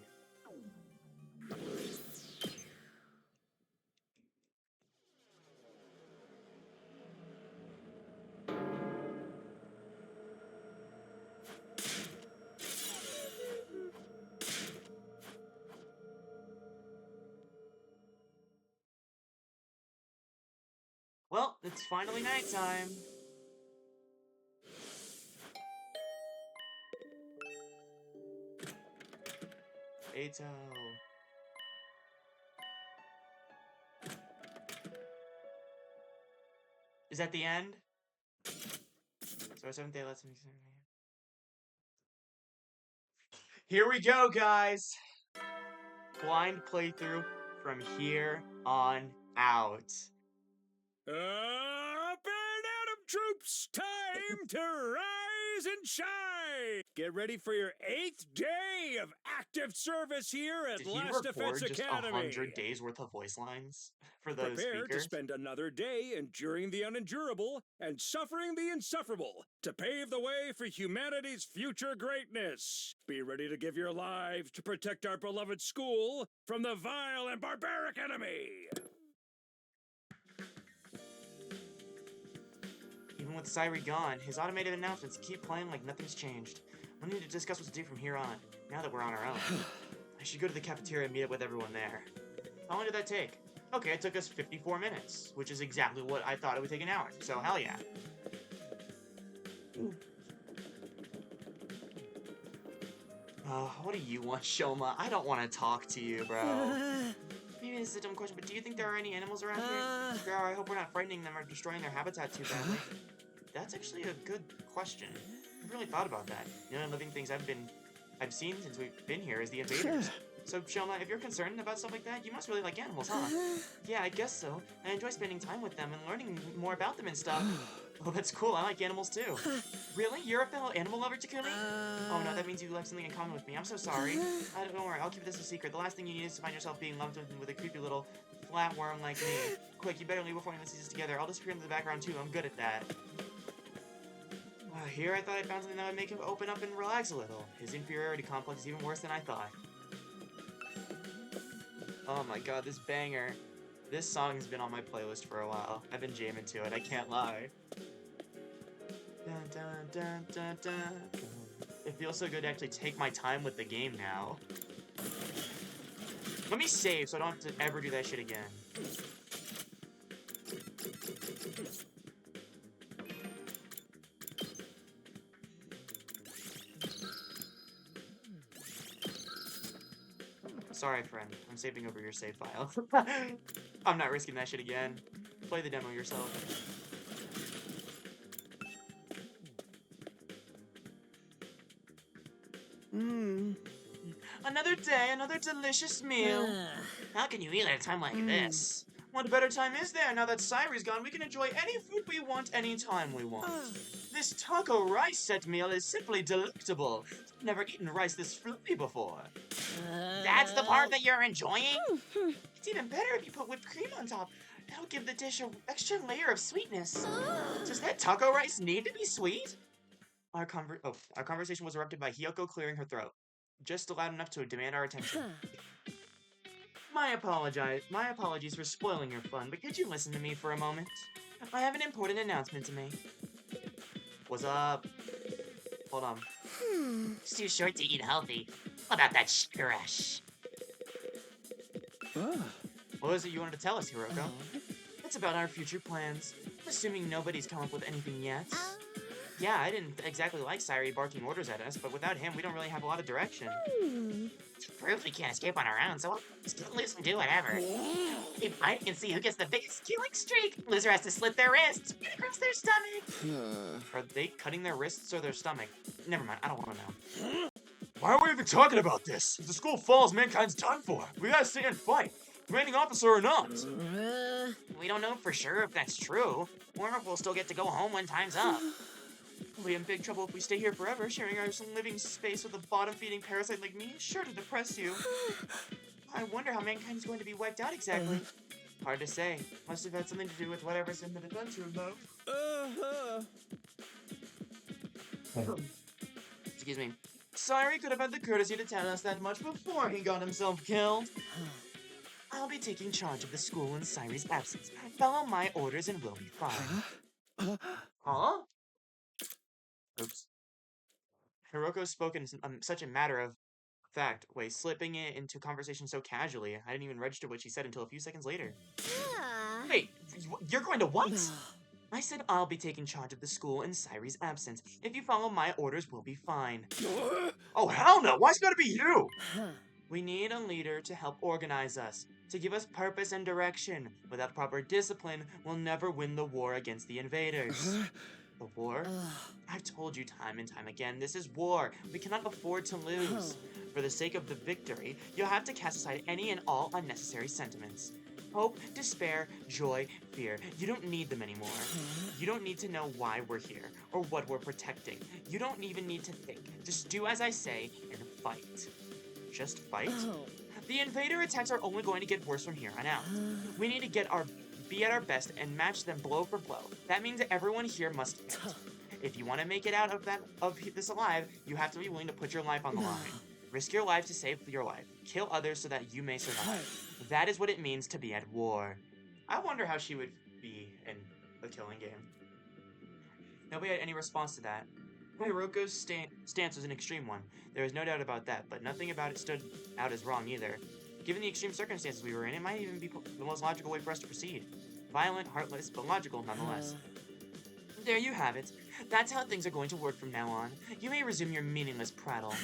Well, it's finally nighttime. Ato. Is that the end? So 7th day, let's Here we go, guys. Blind playthrough from here on out.
Up and Atom troops, time to rise and shine! Get ready for your 8th day of active service here at
Did he
Last Defense
record just
Academy.
100 days worth of voice lines for those
Prepare
speakers?
to spend another day enduring the unendurable and suffering the insufferable to pave the way for humanity's future greatness. Be ready to give your lives to protect our beloved school from the vile and barbaric enemy.
Even with Sairi gone, his automated announcements keep playing like nothing's changed. We need to discuss what to do from here on, now that we're on our own. I should go to the cafeteria and meet up with everyone there. How long did that take? Okay, it took us 54 minutes, which is exactly what I thought it would take an hour, so hell yeah. What do you want, Shoma? I don't want to talk to you, bro. Maybe this is a dumb question, but do you think there are any animals around here? If there are, I hope we're not frightening them or destroying their habitat too badly. That's actually a good question. I've really thought about that. The only living things I've seen since we've been here is the invaders. So, Shoma, if you're concerned about stuff like that, you must really like animals, huh? Yeah, I guess so. I enjoy spending time with them and learning more about them and stuff. Oh, that's cool. I like animals too. Really? You're a fellow animal lover, Takumi? Oh no, that means you have something in common with me. I'm so sorry. Don't worry, I'll keep this a secret. The last thing you need is to find yourself being loved with a creepy little flatworm like me. Quick, you better leave before anyone sees us together. I'll disappear into the background too. I'm good at that. Here I thought I found something that would make him open up and relax a little. His inferiority complex is even worse than I thought. Oh my god, this banger. This song's been on my playlist for a while. I've been jamming to it, I can't lie. Dun, dun, dun, dun, dun. It feels so good to actually take my time with the game now. Let me save so I don't have to ever do that shit again. Sorry, friend. I'm saving over your save file. I'm not risking that shit again. Play the demo yourself. Another day, another delicious meal. How can you eat at a time like this? What better time is there? Now that Sairi's gone, we can enjoy any food we want anytime we want. This taco rice set meal is simply delectable. I've never eaten rice this fluffy before. That's the part that you're enjoying? It's even better if you put whipped cream on top. It'll give the dish an extra layer of sweetness. Does that taco rice need to be sweet? Our conversation was interrupted by Hiyoko clearing her throat. Just loud enough to demand our attention. My apologies for spoiling your fun, but could you listen to me for a moment? I have an important announcement to make. What's up? Hold on.
It's too short to eat healthy. What about that sugar rush?
What is it you wanted to tell us, Hiroko? It's about our future plans. I'm assuming nobody's come up with anything yet. Yeah, I didn't exactly like Sairi barking orders at us, but without him, we don't really have a lot of direction.
To prove we can't escape on our own, so we'll just get loose and do whatever. We fight and see who gets the biggest killing streak. Loser has to slit their wrists, get across their stomach.
Are they cutting their wrists or their stomach? Never mind, I don't want to know. Why are we even talking about this? If the school falls, mankind's done for. We gotta stay and fight, commanding officer or not.
We don't know for sure if that's true, or if we'll still get to go home when time's up.
We'll be in big trouble if we stay here forever, sharing our living space with a bottom-feeding parasite like me. Sure to depress you. I wonder how mankind is going to be wiped out exactly. Hard to say. Must have had something to do with whatever's in the defense room, though. Excuse me. Sairi could have had the courtesy to tell us that much before he got himself killed. I'll be taking charge of the school in Sairi's absence. Follow my orders and we'll be fine. Huh? Oops. Hiroko spoke in such a matter-of-fact way, slipping it into conversation so casually. I didn't even register what she said until a few seconds later. Wait, you're going to what? I said I'll be taking charge of the school in Sairi's absence. If you follow my orders, we'll be fine. Oh, hell no! Why's it gotta be you? We need a leader to help organize us, to give us purpose and direction. Without proper discipline, we'll never win the war against the invaders. The war? I've told you time and time again, this is war. We cannot afford to lose. For the sake of the victory, you'll have to cast aside any and all unnecessary sentiments. Hope, despair, joy, fear. You don't need them anymore. You don't need to know why we're here, or what we're protecting. You don't even need to think. Just do as I say and fight. Just fight? The invader attacks are only going to get worse from here on out. We need to be at our best and match them blow for blow. That means that everyone here must fight. If you want to make it out of this alive, you have to be willing to put your life on the line. Risk your life to save your life. Kill others so that you may survive. That is what it means to be at war. I wonder how she would be in the killing game. Nobody had any response to that. Hiroko's stance was an extreme one. There was no doubt about that, but nothing about it stood out as wrong either. Given the extreme circumstances we were in, it might even be the most logical way for us to proceed. Violent, heartless, but logical nonetheless. There you have it. That's how things are going to work from now on. You may resume your meaningless prattle.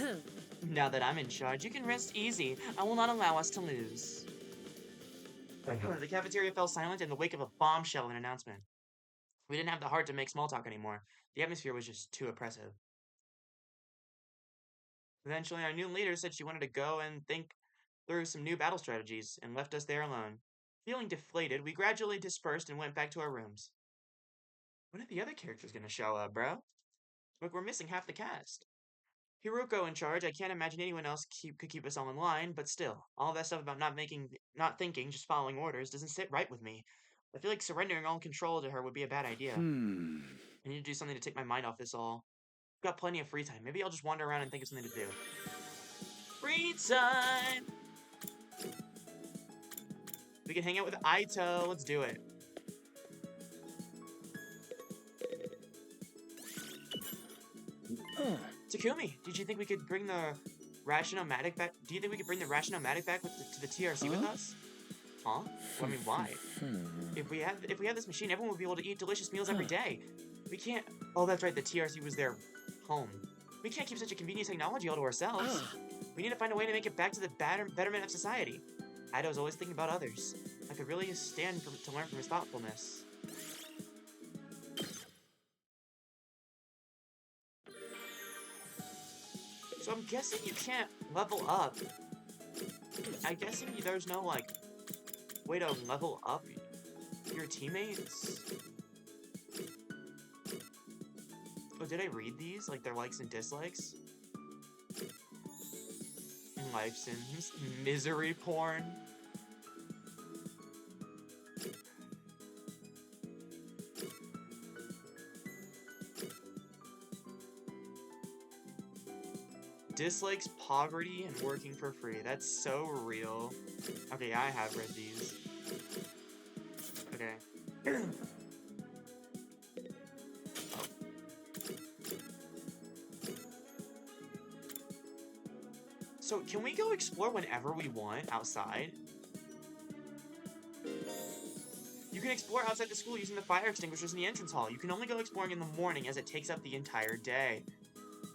Now that I'm in charge, you can rest easy. I will not allow us to lose. The cafeteria fell silent in the wake of a bombshell of an announcement. We didn't have the heart to make small talk anymore. The atmosphere was just too oppressive. Eventually, our new leader said she wanted to go and think through some new battle strategies and left us there alone. Feeling deflated, we gradually dispersed and went back to our rooms. When are the other characters gonna show up, bro? Look, we're missing half the cast. Hiroko in charge, I can't imagine anyone else could keep us all in line, but still, all that stuff about not thinking, just following orders doesn't sit right with me. I feel like surrendering all control to her would be a bad idea. I need to do something to take my mind off this all. I've got plenty of free time. Maybe I'll just wander around and think of something to do. Free time! We can hang out with Aito. Let's do it. Takumi, did you think we could bring the Rashinomatic back? Do you think we could bring the Rashinomatic back to the TRC with us? Huh? Well, I mean, why? If we had this machine, everyone would be able to eat delicious meals every day. We can't. Oh, that's right. The TRC was their home. We can't keep such a convenient technology all to ourselves. We need to find a way to make it back to the betterment of society. Aito's always thinking about others. I could really stand to learn from his thoughtfulness. So I'm guessing you can't level up. I'm guessing there's no, like, way to level up your teammates. Oh, did I read these? Like, their likes and dislikes? Life Sims. Misery porn. Dislikes poverty and working for free. That's so real. Okay, I have read these. Okay. Oh. So, can we go explore whenever we want outside? You can explore outside the school using the fire extinguishers in the entrance hall. You can only go exploring in the morning as it takes up the entire day.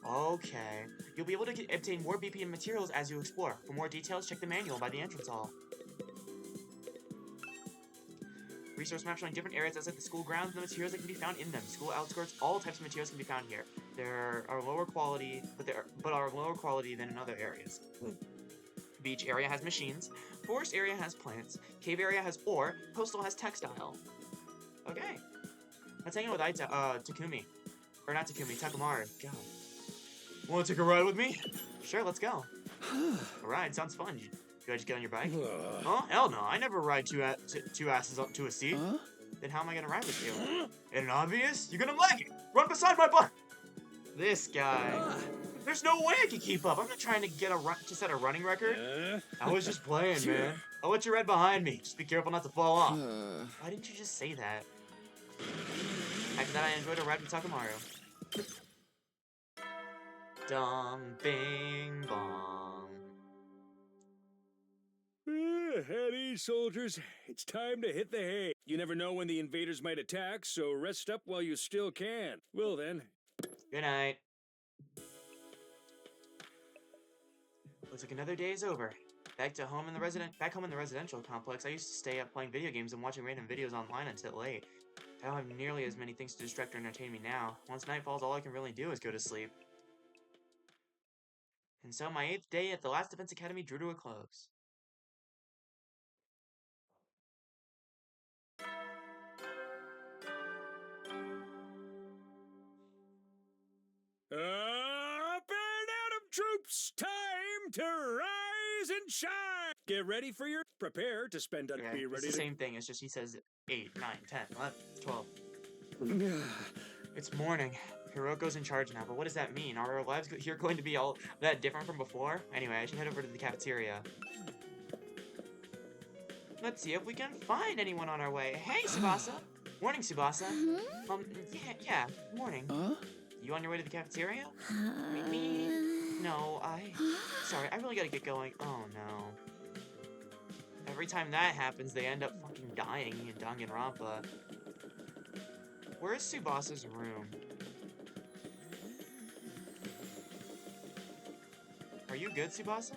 Okay. You'll be able to obtain more BPM materials as you explore. For more details, check the manual by the entrance hall. Resource map showing different areas outside the school grounds and the materials that can be found in them. School outskirts, all types of materials can be found here. There are lower quality, but are lower quality than in other areas. Beach area has machines. Forest area has plants. Cave area has ore. Coastal has textile. Okay. Let's hang out with Takumi. Or not Takumi, Takamaru. God. Want to take a ride with me? Sure, let's go. A ride sounds fun. You guys just get on your bike? Oh, hell no. I never ride two asses up to a seat. Then how am I gonna ride with you? Ain't it obvious? You're gonna like it. Run beside my bike. This guy. There's no way I can keep up. I'm not trying to set a running record. I was just playing, man. I'll let you ride behind me. Just be careful not to fall off. Why didn't you just say that? After that, I enjoyed a ride with Takamaru. Dong, bing, bong.
At ease, soldiers. It's time to hit the hay. You never know when the invaders might attack, so rest up while you still can. Well then.
Good night. Looks like another day is over. Back home in the residential complex, I used to stay up playing video games and watching random videos online until late. I don't have nearly as many things to distract or entertain me now. Once night falls, all I can really do is go to sleep. And so my 8th day at the Last Defense Academy drew to a close.
Up and Atom troops! Time to rise and shine! Get ready for your... Prepare to spend...
Okay,
be
it's
ready
the
to...
same thing, it's just he says 8, 9, 10, 11, 12. It's morning. Hiroko's in charge now, but what does that mean? Are our lives here going to be all that different from before? Anyway, I should head over to the cafeteria. Let's see if we can find anyone on our way. Hey, Tsubasa! Morning, Tsubasa. Yeah, morning. You on your way to the cafeteria? Me? No, Sorry, I really gotta get going. Oh, no. Every time that happens, they end up fucking dying in Danganronpa. Where is Tsubasa's room? Are you good, Tsubasa?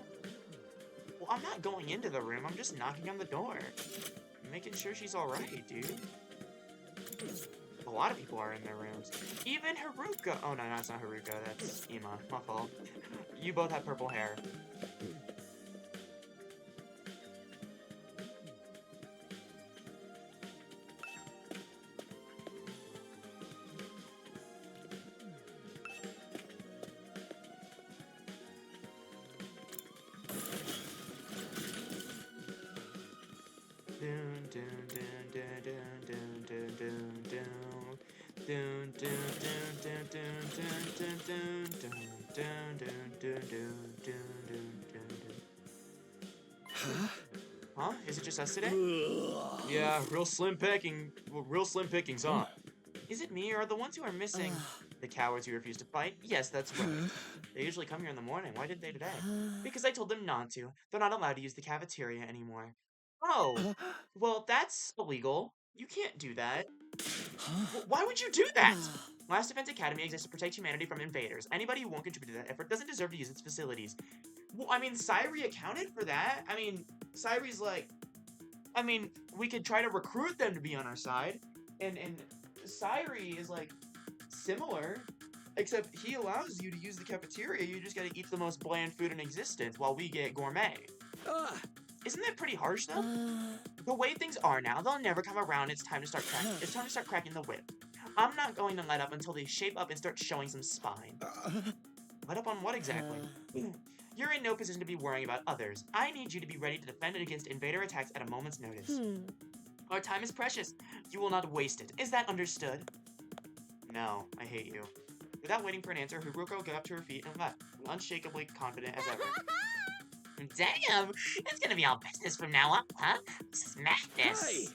Well, I'm not going into the room. I'm just knocking on the door. Making sure she's alright, dude. A lot of people are in their rooms. Even Haruka. Oh, no, that's not Haruka. That's Ima. My fault. You both have purple hair. Huh? huh? Is it just us today? Yeah, real slim pickings, huh? Is it me, or are the ones who are missing the cowards who refuse to fight? Yes, that's right. They usually come here in the morning. Why did they today? Because I told them not to. They're not allowed to use the cafeteria anymore. Oh, well, that's illegal. You can't do that. Why would you do that? Last Defense Academy exists to protect humanity from invaders. Anybody who won't contribute to that effort doesn't deserve to use its facilities. Well, I mean, Sairi accounted for that. I mean, Sairi's like, I mean, we could try to recruit them to be on our side. And Sairi is like similar, except he allows you to use the cafeteria. You just gotta eat the most bland food in existence while we get gourmet. Isn't that pretty harsh though? The way things are now, they'll never come around. It's time to start cracking the whip. I'm not going to let up until they shape up and start showing some spine. Let up on what exactly? You're in no position to be worrying about others. I need you to be ready to defend against invader attacks at a moment's notice. Our time is precious. You will not waste it. Is that understood? No, I hate you. Without waiting for an answer, Haruko got up to her feet and left, unshakably confident as ever.
Damn, it's gonna be all business from now on, huh? This is madness.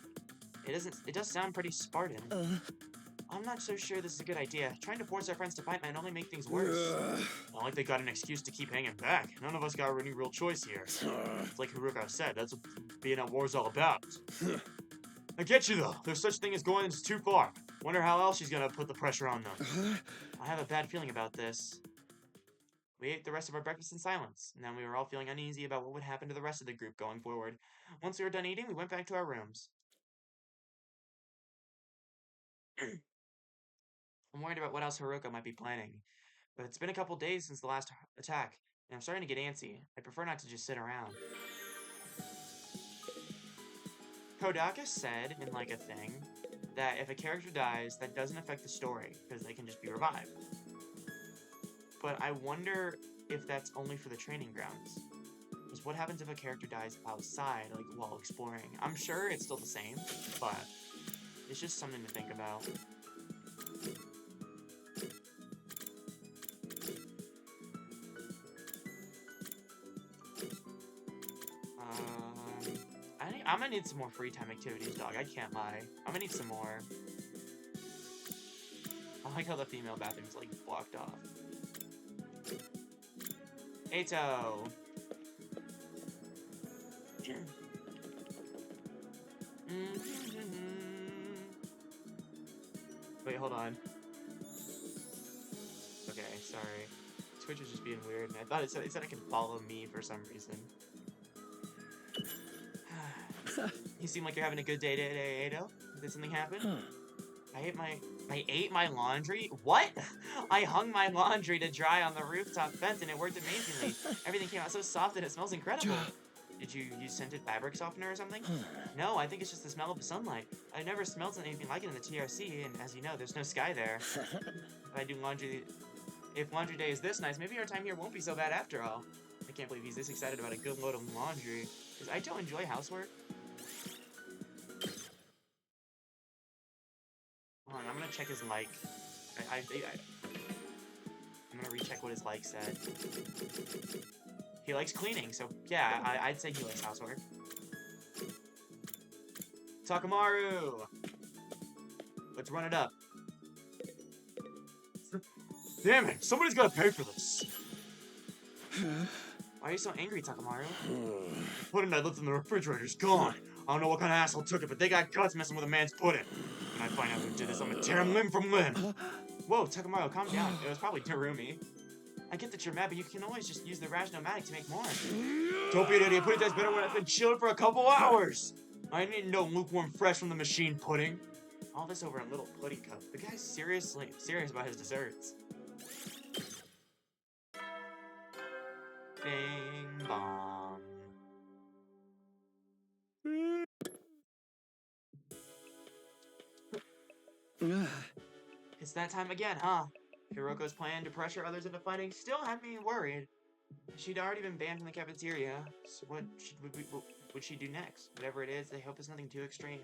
It does sound pretty Spartan. I'm not so sure this is a good idea. Trying to force our friends to fight might only make things worse. Not like they got an excuse to keep hanging back. None of us got any real choice here. It's like Haruko said, that's what being at war is all about. I get you though. There's such thing as going too far. Wonder how else she's gonna put the pressure on them. I have a bad feeling about this. We ate the rest of our breakfast in silence, and then we were all feeling uneasy about what would happen to the rest of the group going forward. Once we were done eating, we went back to our rooms. I'm worried about what else Haruko might be planning, but it's been a couple days since the last attack, and I'm starting to get antsy. I prefer not to just sit around. Kodaka said in like a thing that if a character dies, that doesn't affect the story, because they can just be revived. But I wonder if that's only for the training grounds. Because what happens if a character dies outside, like while exploring? I'm sure it's still the same, but it's just something to think about. I'm gonna need some more free time activities, dog. I can't lie. I'm gonna need some more. I like how the female bathroom's like blocked off. Eito! Wait, hold on. Okay, sorry. Twitch is just being weird, and I thought it said it could follow me for some reason. You seem like you're having a good day today, Eito. Did something happen? I ate my laundry? What? I hung my laundry to dry on the rooftop fence and it worked amazingly. Everything came out so soft and it smells incredible. Did you use scented fabric softener or something? No, I think it's just the smell of the sunlight. I've never smelled anything like it in the TRC, and as you know, there's no sky there. If laundry day is this nice, maybe our time here won't be so bad after all. I can't believe he's this excited about a good load of laundry. Does Aito enjoy housework? Hold on, I'm gonna check his like. I'm gonna recheck what his like said. He likes cleaning, so yeah, I'd say he likes housework. Takamaru! Let's run it up. Damn it, somebody's gotta pay for this. Why are you so angry, Takamaru? The pudding I left in the refrigerator's gone. I don't know what kind of asshole took it, but they got guts messing with a man's pudding. When I find out who did this, I'm gonna tear him limb from limb. Whoa, Takamaru, calm down. It was probably Terumi. I get that you're mad, but you can always just use the Rajnomatic to make more. Don't be an idiot. Pudding tastes better when it's been chilled for a couple hours. I need no lukewarm fresh from the machine pudding. All this over a little pudding cup. The guy's serious about his desserts. Bing bong. It's that time again, huh? Hiroko's plan to pressure others into fighting still had me worried. She'd already been banned from the cafeteria, so what would she do next? Whatever it is, I hope it's nothing too extreme.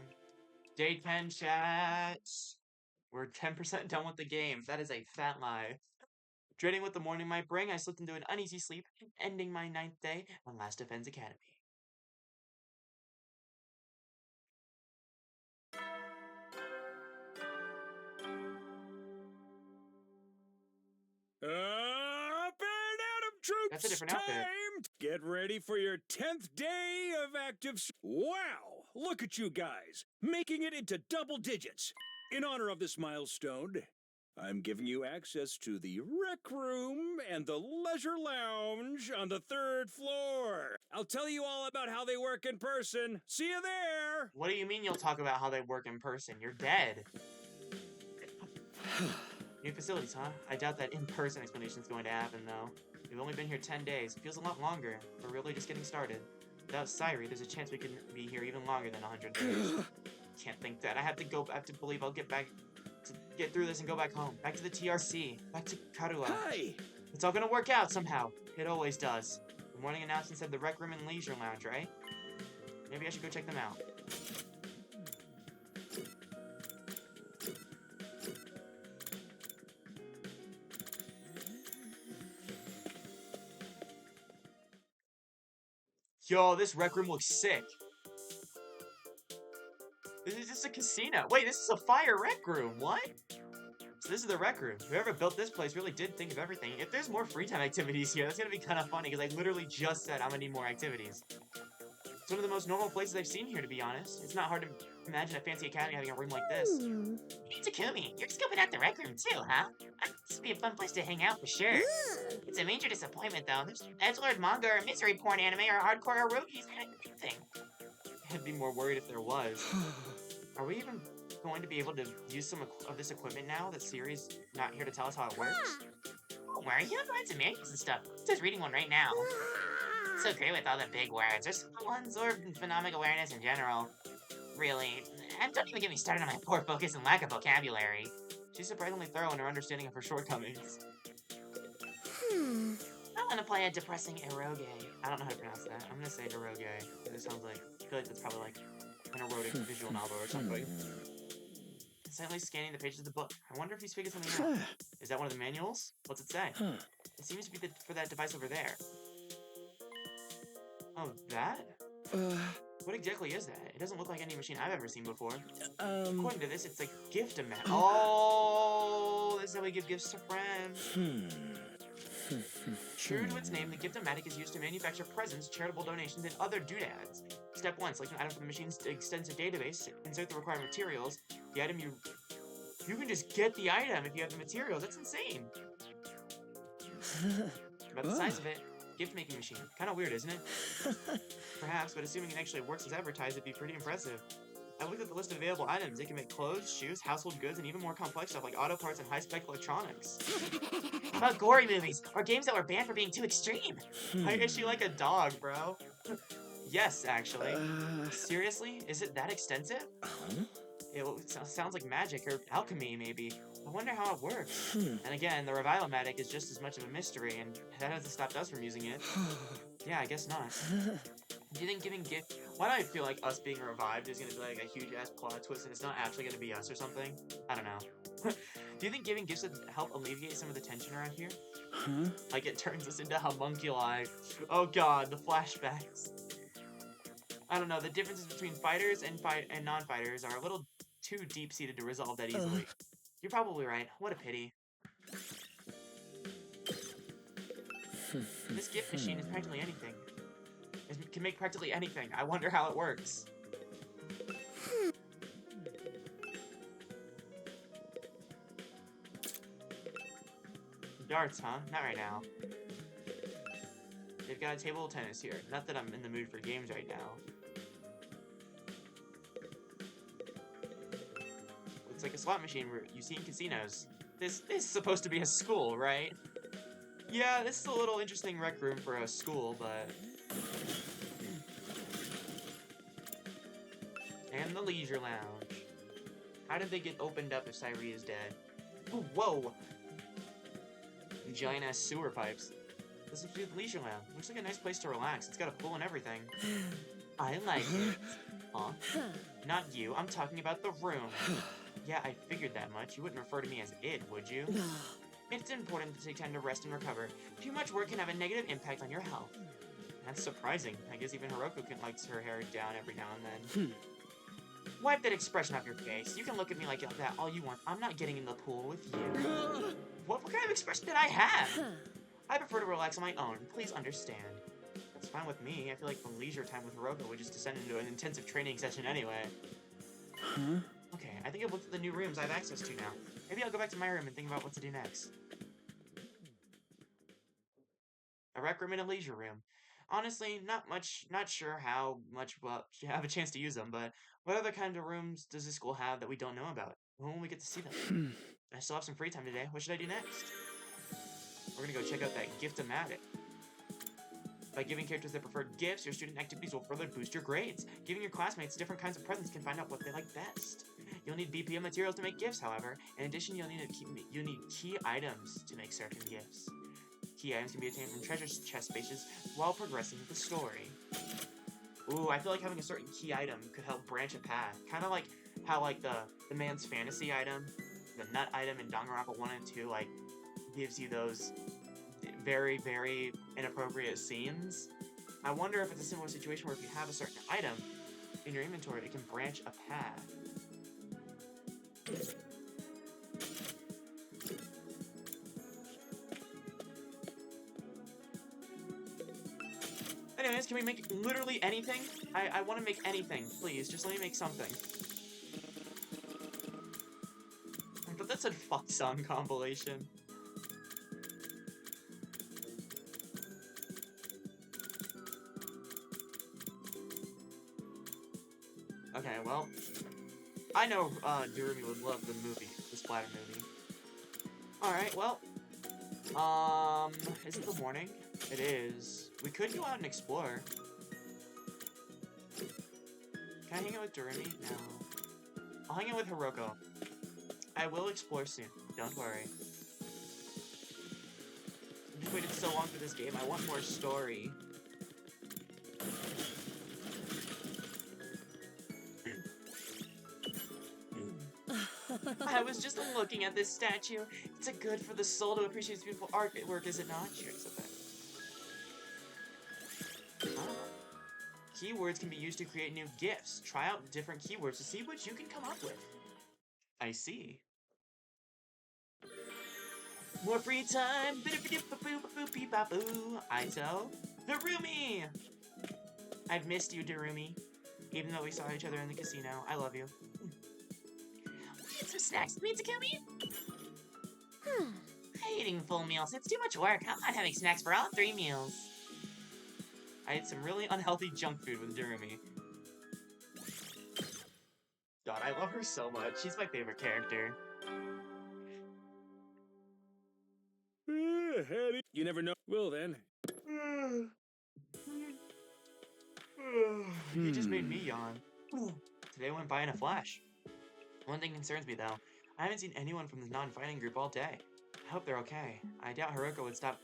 Day 10 chat! We're 10% done with the game. That is a fat lie. Dreading what the morning might bring, I slipped into an uneasy sleep, ending my 9th day on Last Defense Academy.
troops,
That's a different outfit.
time! Get ready for your 10th day of Wow! Look at you guys, making it into double digits. In honor of this milestone, I'm giving you access to the rec room and the leisure lounge on the 3rd floor. I'll tell you all about how they work in person. See you there!
What do you mean you'll talk about how they work in person? You're dead. New facilities, huh? I doubt that in-person explanation is going to happen, though. We've only been here 10 days. Feels a lot longer. We're really just getting started. Without Sairi, there's a chance we could be here even longer than 100 days. Can't think that. I have to believe I'll get through this and go back home. Back to the TRC. Back to Karua.
Hi!
It's all gonna work out somehow. It always does. The morning announcement said the rec room and leisure lounge, right? Maybe I should go check them out. Yo, this rec room looks sick. This is just a casino. Wait, this is a fire rec room. What? So this is the rec room. Whoever built this place really did think of everything. If there's more free time activities here, that's gonna be kind of funny, because I literally just said I'm gonna need more activities. It's one of the most normal places I've seen here, to be honest. It's not hard to imagine a fancy academy having a room like this.
Hey, Takumi, you're scoping out the rec room too, huh? This would be a fun place to hang out for sure. It's a major disappointment, though. There's edgelord manga or misery porn anime or hardcore erotics kind of thing.
I'd be more worried if there was. Are we even going to be able to use some of this equipment now that Siri's not here to tell us how it works?
Don't worry, you'll find some manuals and stuff. I'm just reading one right now. So great with all the big words, or simple ones, or phenomenal awareness in general. Really. And don't even get me started on my poor focus and lack of vocabulary.
She's surprisingly thorough in her understanding of her shortcomings.
I want to play a depressing eroge.
I don't know how to pronounce that. I'm gonna say eroge. It sounds like, I feel like that's probably like an erotic visual novel or something. Silently scanning the pages of the book. I wonder if he's figured something out. Is that one of the manuals? What's it say? It seems to be for that device over there. Oh, that? What exactly is that? It doesn't look like any machine I've ever seen before. According to this, it's a gift-o-mat. Oh, this is how we give gifts to friends. True to its name, the gift-o-matic is used to manufacture presents, charitable donations, and other doodads. Step 1, select an item from the machine's extensive database, insert the required materials. The item you can just get the item if you have the materials. That's insane. About the size of it, gift-making machine. Kind of weird, isn't it? Perhaps, but assuming it actually works as advertised, it'd be pretty impressive. I looked at the list of available items. It can make clothes, shoes, household goods, and even more complex stuff like auto parts and high-spec electronics.
How about gory movies, or games that were banned for being too extreme?
I guess you like a dog, bro. Yes, actually. Seriously? Is it that extensive? It sounds like magic or alchemy, maybe. I wonder how it works. And again, the Revilomatic is just as much of a mystery, and that hasn't stopped us from using it. Yeah, I guess not. Do you think giving gift... Why do I feel like us being revived is gonna be like a huge-ass plot twist and it's not actually gonna be us or something? I don't know. Do you think giving gifts would help alleviate some of the tension around here? Like it turns us into homunculi. Oh god, the flashbacks. I don't know, the differences between fighters and non-fighters are a little too deep-seated to resolve that easily. You're probably right. What a pity. This gift machine is practically anything. It can make practically anything. I wonder how it works. Darts, huh? Not right now. They've got a table of tennis here. Not that I'm in the mood for games right now. Looks like a slot machine you see in casinos. This is supposed to be a school, right? Yeah, this is a little interesting rec room for a school, but... And the leisure lounge. How did they get opened up if Sairi is dead? Ooh, whoa! Giant-ass sewer pipes. This is the leisure lounge. Looks like a nice place to relax. It's got a pool and everything. I like it. Huh? Not you. I'm talking about the room. Yeah, I figured that much. You wouldn't refer to me as it, would you? It's important to take time to rest and recover. Too much work can have a negative impact on your health. That's surprising. I guess even Hiroko likes her hair down every now and then. Wipe that expression off your face. You can look at me like that all you want. I'm not getting in the pool with you. What kind of expression did I have? I prefer to relax on my own. Please understand. That's fine with me. I feel like the leisure time with Hiroko would just descend into an intensive training session anyway.
Huh?
Okay, I think I've looked at the new rooms I have access to now. Maybe I'll go back to my room and think about what to do next. A rec room and a leisure room. Honestly, not sure how much we'll have a chance to use them, but what other kind of rooms does this school have that we don't know about? When will we get to see them? I still have some free time today. What should I do next? We're gonna go check out that Gift-O-Matic. By giving characters their preferred gifts, your student activities will further boost your grades. Giving your classmates different kinds of presents can find out what they like best. You'll need BPM materials to make gifts, however. In addition, you'll need key items to make certain gifts. Key items can be obtained from treasure chest spaces while progressing the story. Ooh, I feel like having a certain key item could help branch a path. Kind of like how like the man's fantasy item, the nut item in Danganronpa 1 and 2, like, gives you those very, very inappropriate scenes. I wonder if it's a similar situation where if you have a certain item in your inventory, it can branch a path. Anyways, can we make literally anything? I want to make anything, please. Just let me make something. I thought that said fuck song compilation. Okay, well, I know Durumi would love the movie, the Splatter movie. Alright, well, is it the morning? It is. We could go out and explore. Can I hang out with Durumi? No. I'll hang out with Hiroko. I will explore soon, don't worry. I've just waited so long for this game, I want more story. I was just looking at this statue. It's a good for the soul to appreciate its beautiful artwork, is it not? Sure, it's okay. Keywords can be used to create new gifts. Try out different keywords to see what you can come up with. I see. More free time. Aito. Durumi! I've missed you, Durumi. Even though we saw each other in the casino. I love you.
Get some snacks with me, Takumi? Eating full meals, it's too much work. I'm not having snacks for all 3 meals.
I ate some really unhealthy junk food with Durumi. God, I love her so much. She's my favorite character.
You never know. Well then.
You just made me yawn. Today went by in a flash. One thing concerns me, though. I haven't seen anyone from the non-fighting group all day. I hope they're okay. I doubt Hiroko would stop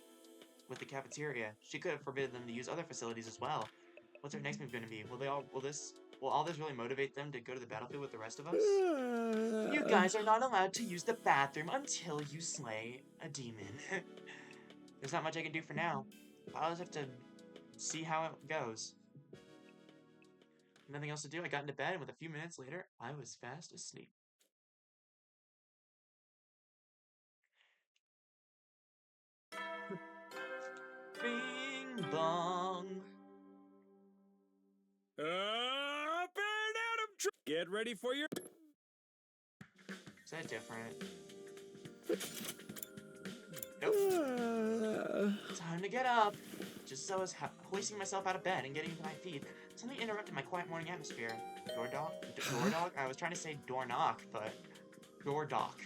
with the cafeteria. She could have forbidden them to use other facilities as well. What's our next move going to be? Will all this really motivate them to go to the battlefield with the rest of us? You guys are not allowed to use the bathroom until you slay a demon. There's not much I can do for now. I'll just have to see how it goes. Nothing else to do. I got into bed, and with a few minutes later, I was fast asleep. Bing bong.
Up and out of Get ready for your.
Is that different? Nope. Time to get up. Just as I was hoisting myself out of bed and getting to my feet, something interrupted my quiet morning atmosphere. Door dog? I was trying to say door knock, but door dock.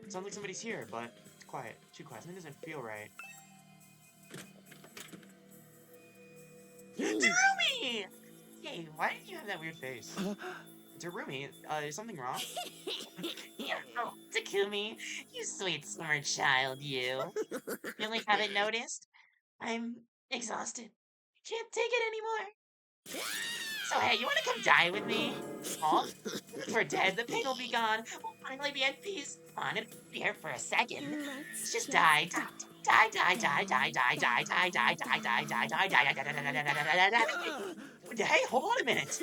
It sounds like somebody's here, but it's quiet. Too quiet. Something doesn't feel right. Durumi! Hey, why did you have that weird face? Durumi, is something wrong?
Oh, Takumi, you sweet smart child, you. Really haven't noticed? I'm exhausted. Can't take it anymore. So hey, you wanna come die with me? Oh, we're dead, the pain will be gone. We'll finally be at peace. Come on, it'll be here for a second. Let's just die. Die, die, die, die, die, die, die, die, die, die, die, die, die, die, die. Hey, hold on a minute.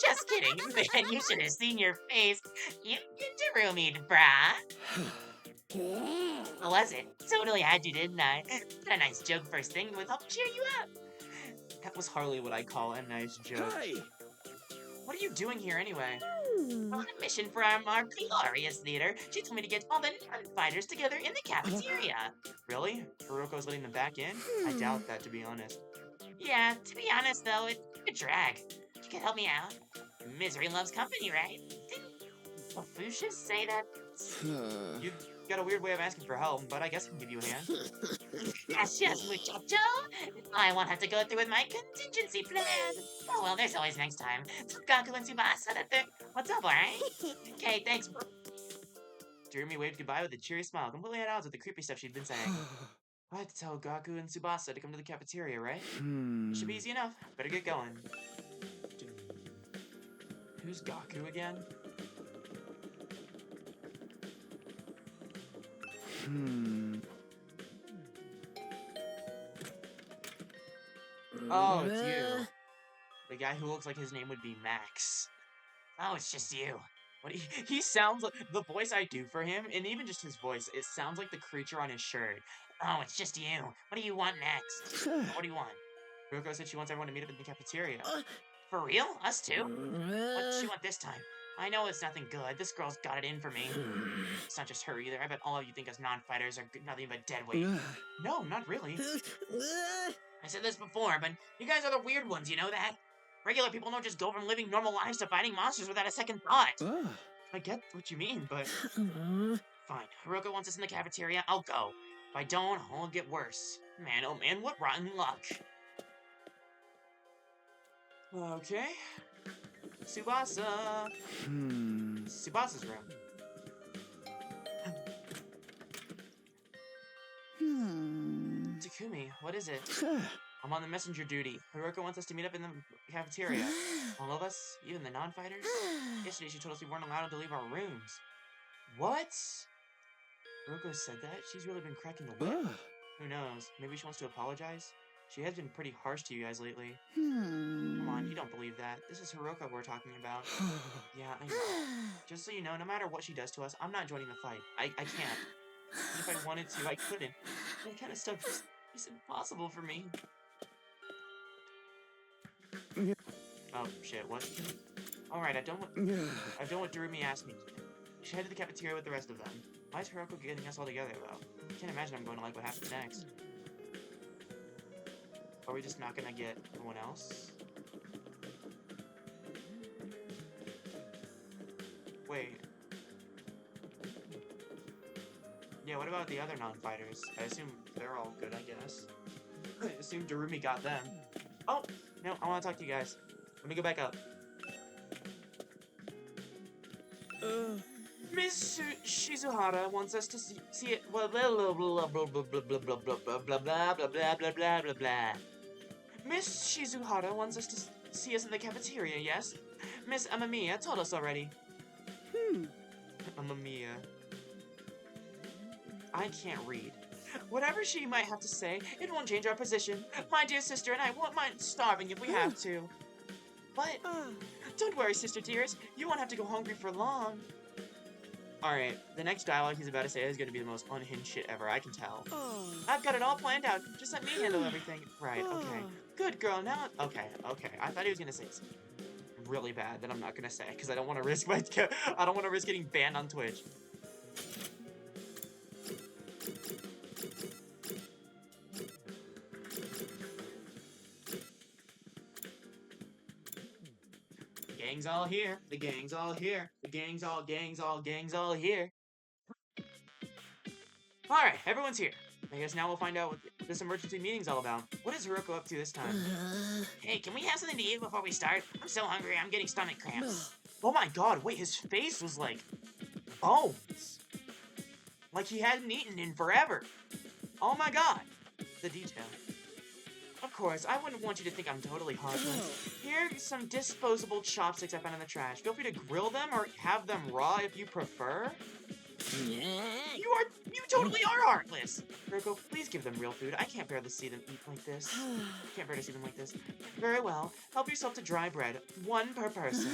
Just kidding, man. You should have seen your face. You Durumi, brah. What was it? Totally had you, didn't I? What a nice joke first thing with help cheer you up.
That was hardly what I call a nice joke.
Hi!
What are you doing here anyway?
On a mission for our glorious leader. She told me to get all the non-fighters together in the cafeteria.
Really? Hiroko's letting them back in? I doubt that, to be honest.
Yeah, to be honest though, it's a drag. You could help me out. Misery loves company, right? Didn't Confucius say that?
You've got a weird way of asking for help, but I guess I can give you a hand.
Gracias, muchacho. I won't have to go through with my contingency plan. Oh well, there's always next time. Gaku and Tsubasa, what's up, alright? Okay, thanks.
Jeremy waved goodbye with a cheery smile, completely at odds with the creepy stuff she'd been saying. I had to tell Gaku and Tsubasa to come to the cafeteria, right? It should be easy enough. Better get going. Who's Gaku again? Oh, it's you. The guy who looks like his name would be Max.
Oh, it's just you.
What he sounds like the voice I do for him, and even just his voice, it sounds like the creature on his shirt.
Oh, it's just you. What do you want next?
What do you want? Hiroko said she wants everyone to meet up in the cafeteria.
For real? Us too? What does she want this time? I know it's nothing good. This girl's got it in for me. It's not just her either. I bet all of you think us non-fighters are nothing but dead weight.
No, not really.
I said this before, but you guys are the weird ones, you know that? Regular people don't just go from living normal lives to fighting monsters without a second thought.
I get what you mean, but
Fine. Hiroko wants us in the cafeteria. I'll go. If I don't, it'll get worse. Man, oh man, what rotten luck.
okay. Tsubasa. Tsubasa's room. Takumi, what is it? I'm on the messenger duty. Hiroko wants us to meet up in the cafeteria. All of us, even the non-fighters. Yesterday she told us we weren't allowed to leave our rooms. What? Hiroko said that? She's really been cracking the whip. Who knows? Maybe she wants to apologize? She has been pretty harsh to you guys lately. Come on, you don't believe that. This is Hiroko we're talking about. Yeah, I know. Just so you know, no matter what she does to us, I'm not joining the fight. I can't. And if I wanted to, I couldn't. That kind of stuff just is impossible for me. Oh, shit, what? Alright, I've done what Durumi asked me to do. We should head to the cafeteria with the rest of them. Why is Hiroko getting us all together, though? I can't imagine I'm going to like what happens next. Are we just not gonna get anyone else? Wait. Yeah, what about the other non-fighters? I assume they're all good, I guess. I assume Durumi got them. Oh! No, I want to talk to you guys. Let me go back up. Miss Shizuhara wants us to see it. Blah blah blah blah blah blah blah blah blah blah blah blah blah blah blah blah blah blah. Miss Shizuhara wants us to see us in the cafeteria. Yes, Miss Amamiya told us already. Amamiya. I can't read. Whatever she might have to say, it won't change our position. My dear sister and I won't mind starving if we have to. But don't worry, sister dearest. You won't have to go hungry for long. Alright, the next dialogue he's about to say is going to be the most unhinged shit ever, I can tell. I've got it all planned out. Just let me handle everything. Right, okay. Good girl, now... Okay. I thought he was going to say something really bad that I'm not going to say, because I don't want to risk I don't want to risk getting banned on Twitch. Gang's all here. The gang's all here. The gang's all here. Alright, everyone's here. I guess now we'll find out what this emergency meeting's all about. What is Hiroko up to this time?
Hey, can we have something to eat before we start? I'm so hungry, I'm getting stomach cramps.
Oh my god, wait, his face was like bones. Like he hadn't eaten in forever. Oh my god. The detail. Of course, I wouldn't want you to think I'm totally heartless. Here's some disposable chopsticks I found in the trash. Feel free to grill them or have them raw if you prefer. You totally are heartless! Virgo, please give them real food. I can't bear to see them eat like this. Can't bear to see them like this. Very well. Help yourself to dry bread. 1 per person.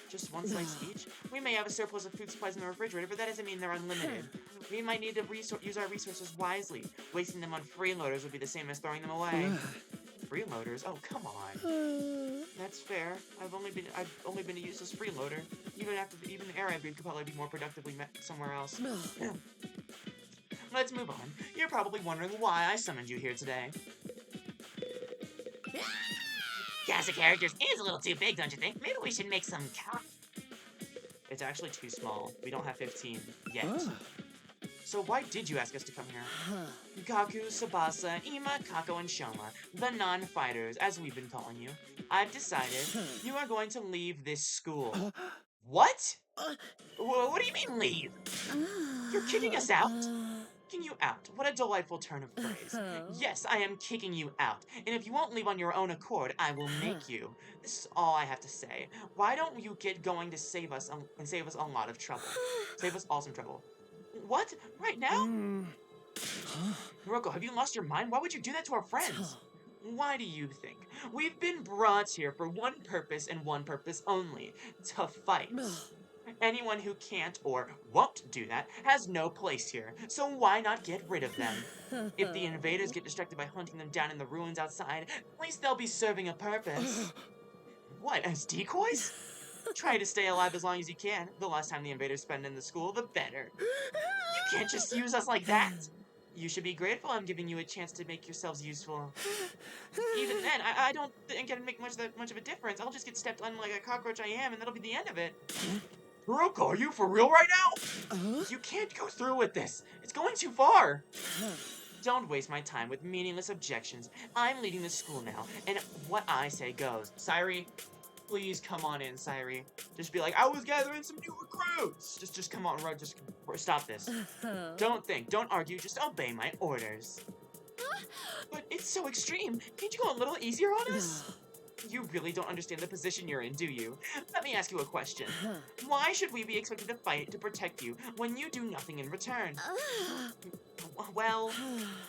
Just 1 slice each? We may have a surplus of food supplies in the refrigerator, but that doesn't mean they're unlimited. We might need to use our resources wisely. Wasting them on freeloaders would be the same as throwing them away. Freeloaders? Oh, come on. That's fair. I've only been a useless freeloader. Even the air I breathe could probably be more productively met somewhere else. Let's move on. You're probably wondering why I summoned you here today.
Cast of characters is a little too big, don't you think? Maybe we should make some
It's actually too small. We don't have 15 yet. So why did you ask us to come here? Gaku, Tsubasa, Ima, Kako, and Shoma, the non-fighters, as we've been calling you. I've decided you are going to leave this school. What? What do you mean leave? You're kicking us out? Kicking you out. What a delightful turn of phrase. Yes, I am kicking you out. And if you won't leave on your own accord, I will make you. This is all I have to say. Why don't you get going to save us and save us a lot of trouble? Save us all some trouble. What? Right now? Hiroko, have you lost your mind? Why would you do that to our friends? Why do you think? We've been brought here for one purpose and one purpose only. To fight. Anyone who can't or won't do that has no place here, so why not get rid of them? If the invaders get distracted by hunting them down in the ruins outside, at least they'll be serving a purpose. What, as decoys? Try to stay alive as long as you can. The less time the invaders spend in the school, the better. You can't just use us like that. You should be grateful I'm giving you a chance to make yourselves useful. Even then, I don't think it'd make much of a difference. I'll just get stepped on like a cockroach I am, and that'll be the end of it. Hiroko, are you for real right now? You can't go through with this. It's going too far. Don't waste my time with meaningless objections. I'm leading the school now, and what I say goes. Sairi, please come on in, Sairi. Just be like, I was gathering some new recruits. Just come on, just stop this. Don't think, don't argue, just obey my orders. But it's so extreme. Can't you go a little easier on us? You really don't understand the position you're in, do you? Let me ask you a question. Why should we be expected to fight to protect you when you do nothing in return? Well,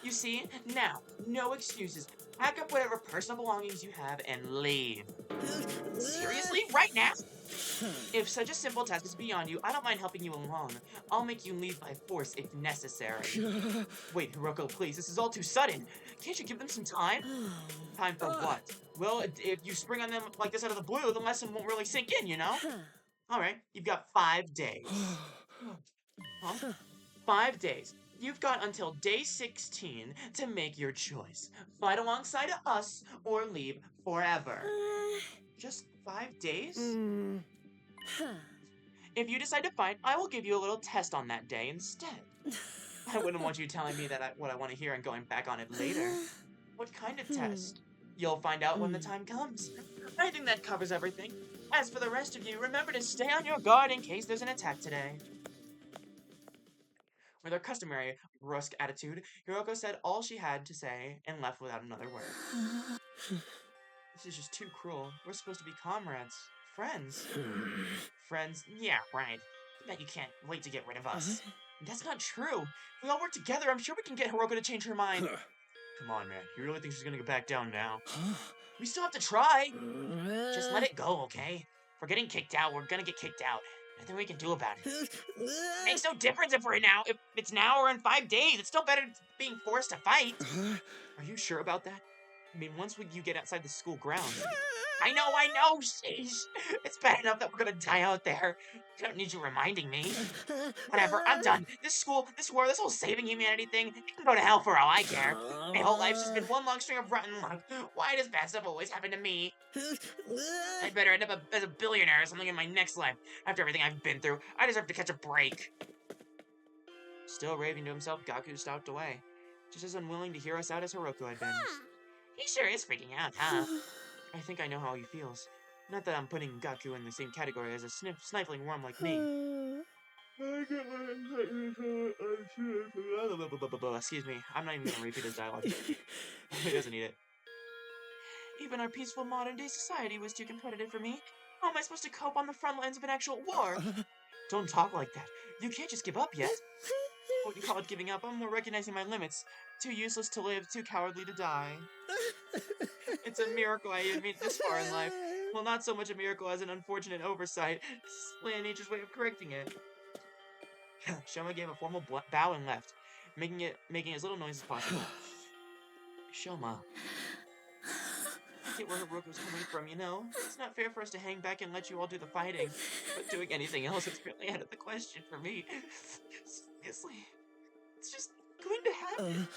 you see, now, no excuses. Pack up whatever personal belongings you have and leave. Seriously? Right now? If such a simple task is beyond you, I don't mind helping you along. I'll make you leave by force if necessary. Wait, Hiroko, please, this is all too sudden. Can't you give them some time? Time for what? Well, if you spring on them like this out of the blue, the lesson won't really sink in, you know? Alright, you've got 5 days. Huh? 5 days. You've got until day 16 to make your choice. Fight alongside us or leave forever. Just 5 days? If you decide to fight, I will give you a little test on that day instead. I wouldn't want you telling me what I want to hear and going back on it later. What kind of test? You'll find out when the time comes. I think that covers everything. As for the rest of you, remember to stay on your guard in case there's an attack today. With her customary brusque attitude, Hiroko said all she had to say and left without another word. This is just too cruel. We're supposed to be comrades. Friends. Friends? Yeah, right. I bet you can't wait to get rid of us. That's not true. If we all work together, I'm sure we can get Hiroko to change her mind. Come on, man. You really think she's gonna go back down now? We still have to try. Just let it go, okay? If we're getting kicked out, we're gonna get kicked out. Nothing we can do about it. Makes no difference if it's now or in 5 days. It's still better than being forced to fight. Are you sure about that? I mean, once you get outside the school grounds. I know, sheesh. It's bad enough that we're gonna die out there. I don't need you reminding me. Whatever, I'm done. This school, this war, this whole saving humanity thing, it can go to hell for all I care. My whole life's just been one long string of rotten luck. Why does bad stuff always happen to me? I'd better end up as a billionaire or something in my next life. After everything I've been through, I deserve to catch a break. Still raving to himself, Gaku stalked away. Just as unwilling to hear us out as Hiroko had been.
He sure is freaking out, huh?
I think I know how he feels. Not that I'm putting Gaku in the same category as a sniveling worm like me. Excuse me, I'm not even gonna repeat his dialogue. He doesn't need it. Even our peaceful modern-day society was too competitive for me. How am I supposed to cope on the front lines of an actual war? Don't talk like that. You can't just give up yet. What do you call it giving up? I'm more recognizing my limits. Too useless to live, too cowardly to die. It's a miracle I even made it this far in life. Well, not so much a miracle as an unfortunate oversight. It's nature's way of correcting it. Shoma gave a formal bow and left, making as little noise as possible. Shoma. I get where Haruko's coming from, you know? It's not fair for us to hang back and let you all do the fighting. But doing anything else is really out of the question for me. Seriously. It's just going to happen.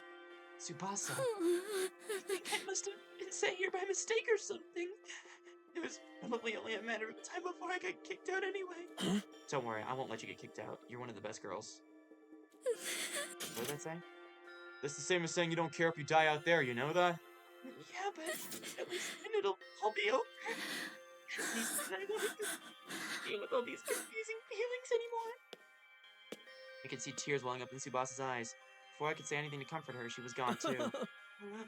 Tsubasa. I think I must have been sent here by mistake or something. It was probably only a matter of time before I got kicked out anyway. Don't worry, I won't let you get kicked out. You're one of the best girls. What did that say? That's the same as saying you don't care if you die out there, you know that? Yeah, but at least then it'll all be over. At least then I won't have to deal with all these confusing feelings anymore. I could see tears welling up in Tsubasa's eyes. Before I could say anything to comfort her, she was gone too.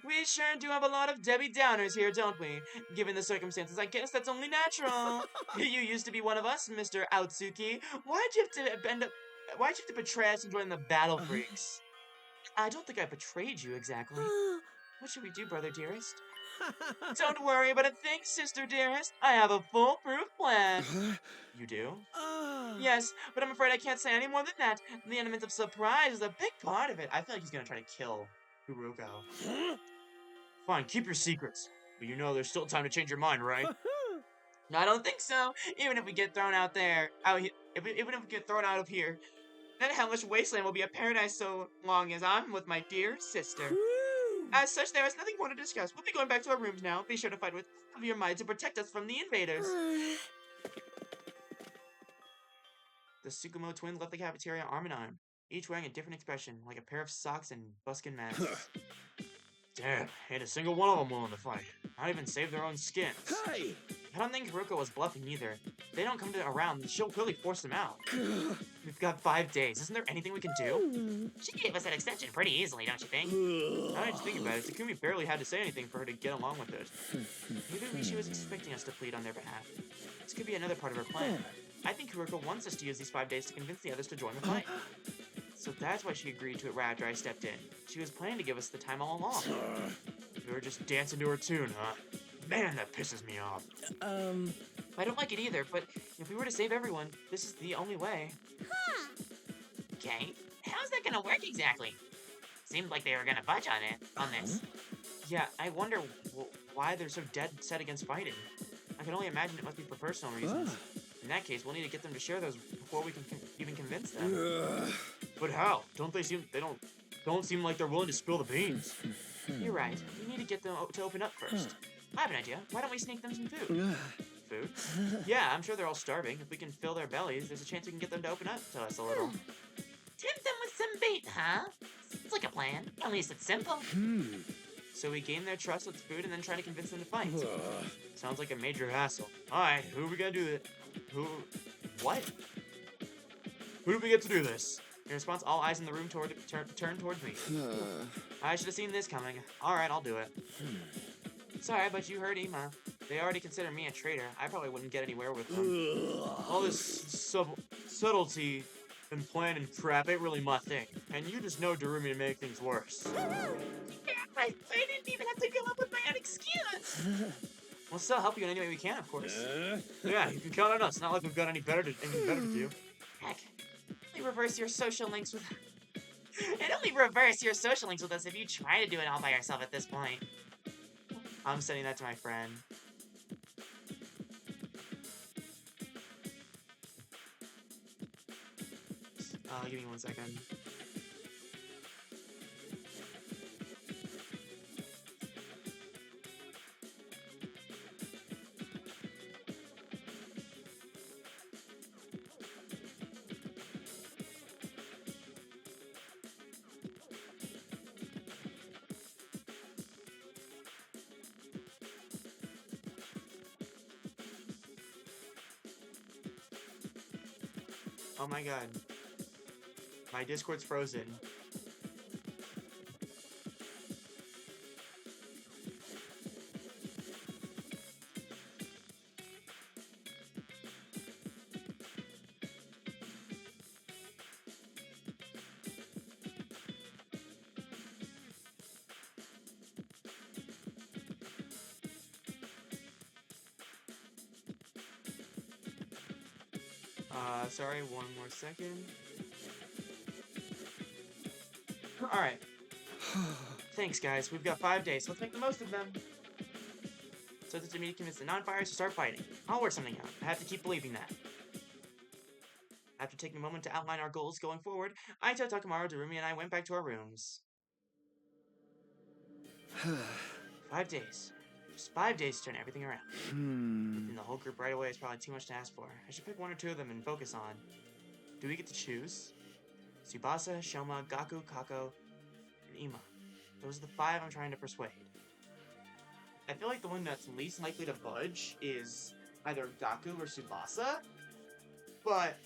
We sure do have a lot of Debbie Downers here, don't we? Given the circumstances, I guess that's only natural. You used to be one of us, Mr. Outsuki. Why'd you have to betray us and join the Battle Freaks? I don't think I betrayed you exactly. What should we do, brother dearest? Don't worry about a thing, sister dearest. I have a foolproof plan. You do? Yes, but I'm afraid I can't say any more than that. The element of surprise is a big part of it. I feel like he's gonna try to kill Haruko. Fine, keep your secrets. But you know there's still time to change your mind, right? No, I don't think so. Even if we get thrown out there, even if we get thrown out of here, that hellish wasteland will be a paradise so long as I'm with my dear sister. As such, there is nothing more to discuss. We'll be going back to our rooms now. Be sure to fight with all of your might to protect us from the invaders. The Tsukumo twins left the cafeteria arm in arm, each wearing a different expression, like a pair of socks and buskin masks. Damn, ain't a single one of them willing to fight. Not even save their own skins.
Hey!
I don't think Haruko was bluffing either. If they don't come around, she'll clearly force them out. We've got 5 days. Isn't there anything we can do?
She gave us that extension pretty easily, don't you think?
Now that you think about it, Takumi barely had to say anything for her to get along with it. Maybe she was expecting us to plead on their behalf. This could be another part of her plan. I think Haruko wants us to use these 5 days to convince the others to join the fight. So that's why she agreed to it right after I stepped in. She was planning to give us the time all along. We were just dancing to her tune, huh? Man, that pisses me off. I don't like it either, but if we were to save everyone, this is the only way.
Okay, how's that gonna work exactly? Seemed like they were gonna budge on this.
Yeah, I wonder why they're so dead set against fighting. I can only imagine it must be for personal reasons. In that case, we'll need to get them to share those before we can even convince them. But how? They don't seem like they're willing to spill the beans. You're right. We need to get them to open up first. I have an idea. Why don't we sneak them some food? Food? Yeah, I'm sure they're all starving. If we can fill their bellies, there's a chance we can get them to open up to us a little.
Tempt them with some bait, huh? It's like a plan. At least it's simple.
So we gain their trust with food and then try to convince them to fight. Sounds like a major hassle. Alright, who are we gonna do it? What? Who do we get to do this? In response, all eyes in the room turn towards me. I should have seen this coming. Alright, I'll do it. Sorry, but you heard Ima. They already consider me a traitor. I probably wouldn't get anywhere with them. All this subtlety and plan and crap ain't really my thing. And you just know Darumi to make things worse.
I didn't even have to come up with my own excuse.
We'll still help you in any way we can, of course. Yeah, you can count on us. Not like we've got anything better to do.
Heck, only reverse your social links with... And only reverse your social links with us if you try to do it all by yourself at this point.
I'm sending that to my friend. Give me 1 second. Oh my god. My Discord's frozen. Sorry, one more second. Alright. Thanks, guys. We've got 5 days. Let's make the most of them. So that to me to convince the non-fires to start fighting. I'll work something out. I have to keep believing that. After taking a moment to outline our goals going forward, Aito, Takamaru, Darumi, and I went back to our rooms. 5 days. Just 5 days to turn everything around. And the whole group right away is probably too much to ask for. I should pick 1 or 2 of them and focus on. Do we get to choose? Tsubasa, Shoma, Gaku, Kako, and Ima. Those are the 5 I'm trying to persuade. I feel like the one that's least likely to budge is either Gaku or Tsubasa. But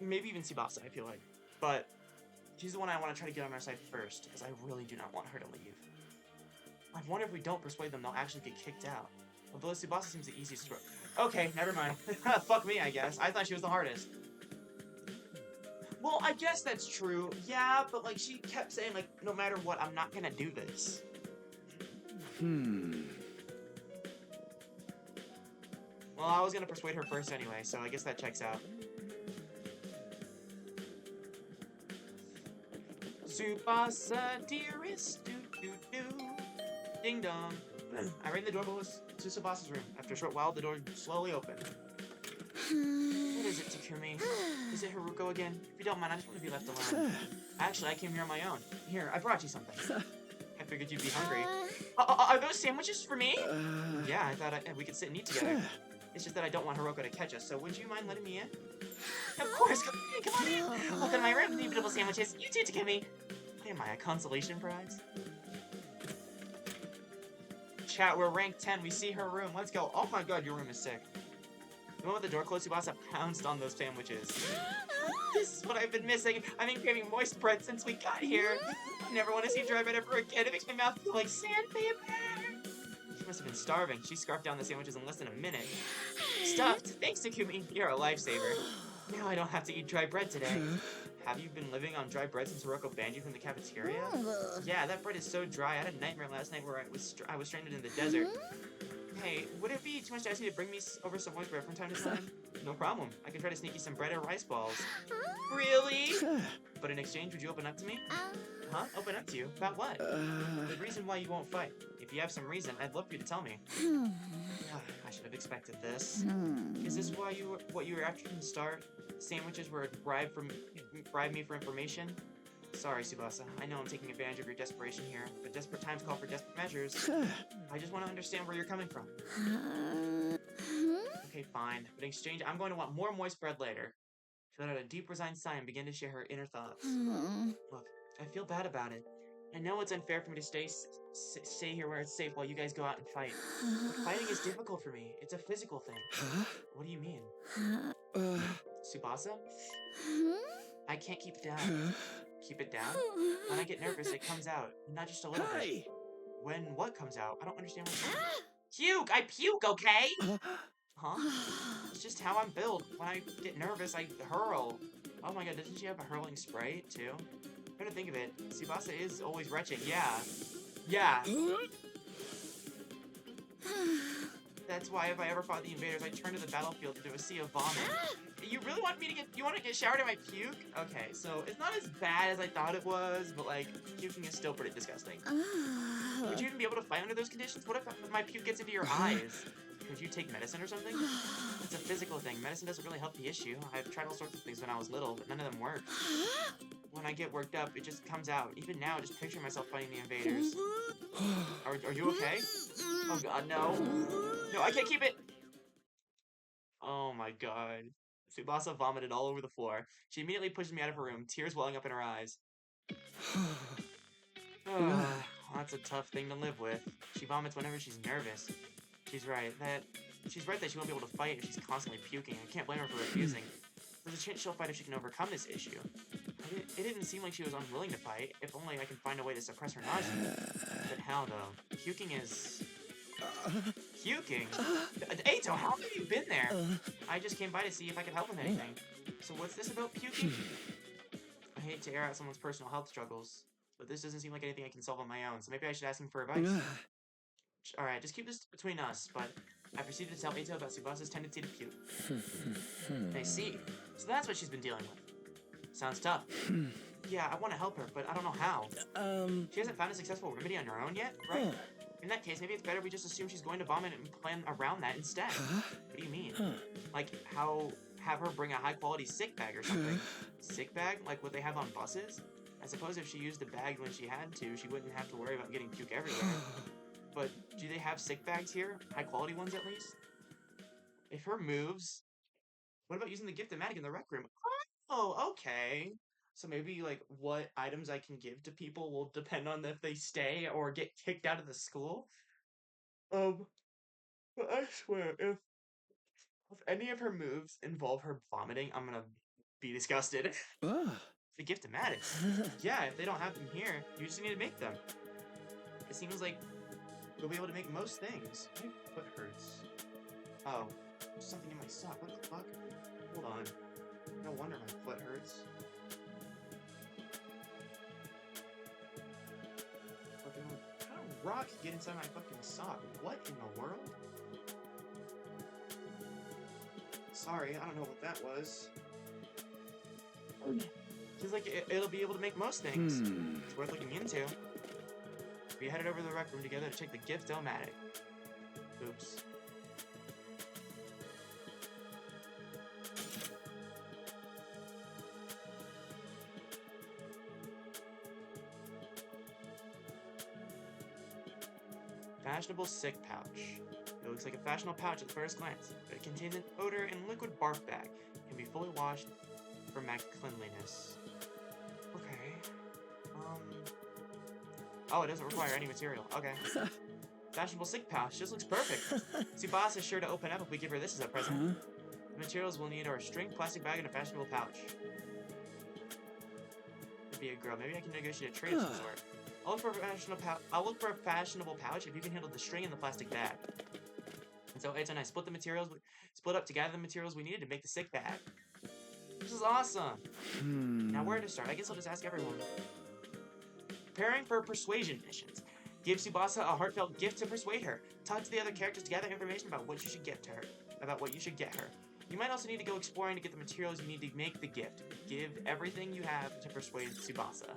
maybe even Tsubasa, I feel like. But she's the one I want to try to get on our side first, because I really do not want her to leave. I wonder if we don't persuade them, they'll actually get kicked out. Although Tsubasa seems the easiest to... Okay, never mind. Fuck me, I guess. I thought she was the hardest. Well, I guess that's true. Yeah, but like she kept saying like, no matter what, I'm not gonna do this. Well, I was gonna persuade her first anyway, so I guess that checks out. Tsubasa, dearest, do. Ding dong. I rang the doorbell to Tsubasa's room. After a short while, the door slowly opened. What is it, Takumi? Is it Haruko again? If you don't mind, I just want to be left alone. Actually, I came here on my own. Here, I brought you something. I figured you'd be hungry. Are those sandwiches for me? Yeah, I thought we could sit and eat together. It's just that I don't want Hiroko to catch us, so would you mind letting me in? Of course, come on in. Welcome to my room, the beautiful sandwiches. You too, Takumi. Am I a consolation prize? Chat, we're rank 10. We see her room. Let's go. Oh my god, your room is sick. The moment the door closed, Tsubasa pounced on those sandwiches. This is what I've been missing. I've been craving moist bread since we got here. I never want to see dry bread ever again. It makes my mouth feel like sandpaper. She must have been starving. She scarfed down the sandwiches in less than a minute. Stuffed. Thanks, Takumi. You're a lifesaver. Now I don't have to eat dry bread today. Have you been living on dry bread since Hiroko banned you from the cafeteria? Yeah, that bread is so dry. I had a nightmare last night where I was stranded in the desert. Hey, would it be too much to ask you to bring me over some moist bread from time to time? No problem. I can try to sneak you some bread or rice balls. Really? But in exchange, would you open up to me? Huh? Open up to you? About what? The reason why you won't fight. If you have some reason, I'd love for you to tell me. I should have expected this. Is this what you were after from the start? Sandwiches were a bribe me for information? Sorry, Tsubasa. I know I'm taking advantage of your desperation here, but desperate times call for desperate measures. I just want to understand where you're coming from. Okay, fine. But in exchange, I'm going to want more moist bread later. She let out a deep, resigned sigh and began to share her inner thoughts. Look, I feel bad about it. I know it's unfair for me to stay here where it's safe while you guys go out and fight. But fighting is difficult for me. It's a physical thing. What do you mean? Tsubasa? I can't keep it down. Keep it down? When I get nervous, it comes out. Not just a little bit. When what comes out? I don't understand what you're saying. Puke! I puke, okay? Huh? It's just how I'm built. When I get nervous, I hurl. Oh my god, doesn't she have a hurling spray, too? Try to think of it. Tsubasa is always retching. Yeah. Yeah. That's why if I ever fought the invaders, I'd turn to the battlefield into a sea of vomit. You really want me to you want to get showered in my puke? Okay, so it's not as bad as I thought it was, but like, puking is still pretty disgusting. Would you even be able to fight under those conditions? What if my puke gets into your eyes? Could you take medicine or something? It's a physical thing. Medicine doesn't really help the issue. I've tried all sorts of things when I was little, but none of them work. When I get worked up, it just comes out. Even now, just picture myself fighting the invaders. Are you okay? Oh god, no. No, I can't keep it! Oh my god. Tsubasa vomited all over the floor. She immediately pushed me out of her room, tears welling up in her eyes. That's a tough thing to live with. She vomits whenever she's nervous. She's right that she won't be able to fight if she's constantly puking. I can't blame her for refusing. There's a chance she'll fight if she can overcome this issue. It didn't seem like she was unwilling to fight. If only I can find a way to suppress her nausea. But how, though? Puking is... Puking? Aito, how have you been there? I just came by to see if I could help with anything. So what's this about puking? I hate to air out someone's personal health struggles, but this doesn't seem like anything I can solve on my own, so maybe I should ask him for advice. Alright, just keep this between us, but I proceeded to tell Aito about Tsubasa's tendency to puke. I see. So that's what she's been dealing with. Sounds tough. Yeah, I want to help her, but I don't know how. She hasn't found a successful remedy on her own yet, right?
Huh.
In that case, maybe it's better we just assume she's going to vomit and plan around that instead. What do you mean? Like, have her bring a high-quality sick bag or something. Sick bag? Like what they have on buses? I suppose if she used the bag when she had to, she wouldn't have to worry about getting puke everywhere. But do they have sick bags here? High-quality ones, at least? If her moves... What about using the gift-o-matic in the rec room? Oh, okay. So maybe, like, what items I can give to people will depend on if they stay or get kicked out of the school? But I swear, if any of her moves involve her vomiting, I'm gonna be disgusted. The gift-o-matic. Yeah, if they don't have them here, you just need to make them. It seems like we'll be able to make most things. My foot hurts. Oh, there's something in my sock. What the fuck? Hold on. No wonder my foot hurts. Fucking, how did a rock get inside my fucking sock? What in the world? Sorry, I don't know what that was. Seems like it'll be able to make most things. It's worth looking into. We headed over to the rec room together to check the gift-o-matic. Oops. Fashionable sick pouch. It looks like a fashionable pouch at first glance, but it contains an odor and liquid barf bag. It can be fully washed for max cleanliness. Okay. Oh, it doesn't require any material. Okay. Fashionable sick pouch. Just looks perfect. Tsubasa is sure to open up if we give her this as a present. The materials we'll need are a string, plastic bag, and a fashionable pouch. Could be a girl. Maybe I can negotiate a trade of some sort. I'll look for a fashionable pouch if you can handle the string and the plastic bag. And so Eito and I split up to gather the materials we needed to make the sick bag. This is awesome. Now where to start? I guess I'll just ask everyone. Preparing for persuasion missions. Give Tsubasa a heartfelt gift to persuade her. Talk to the other characters to gather information about what you should get her. You might also need to go exploring to get the materials you need to make the gift. Give everything you have to persuade Tsubasa.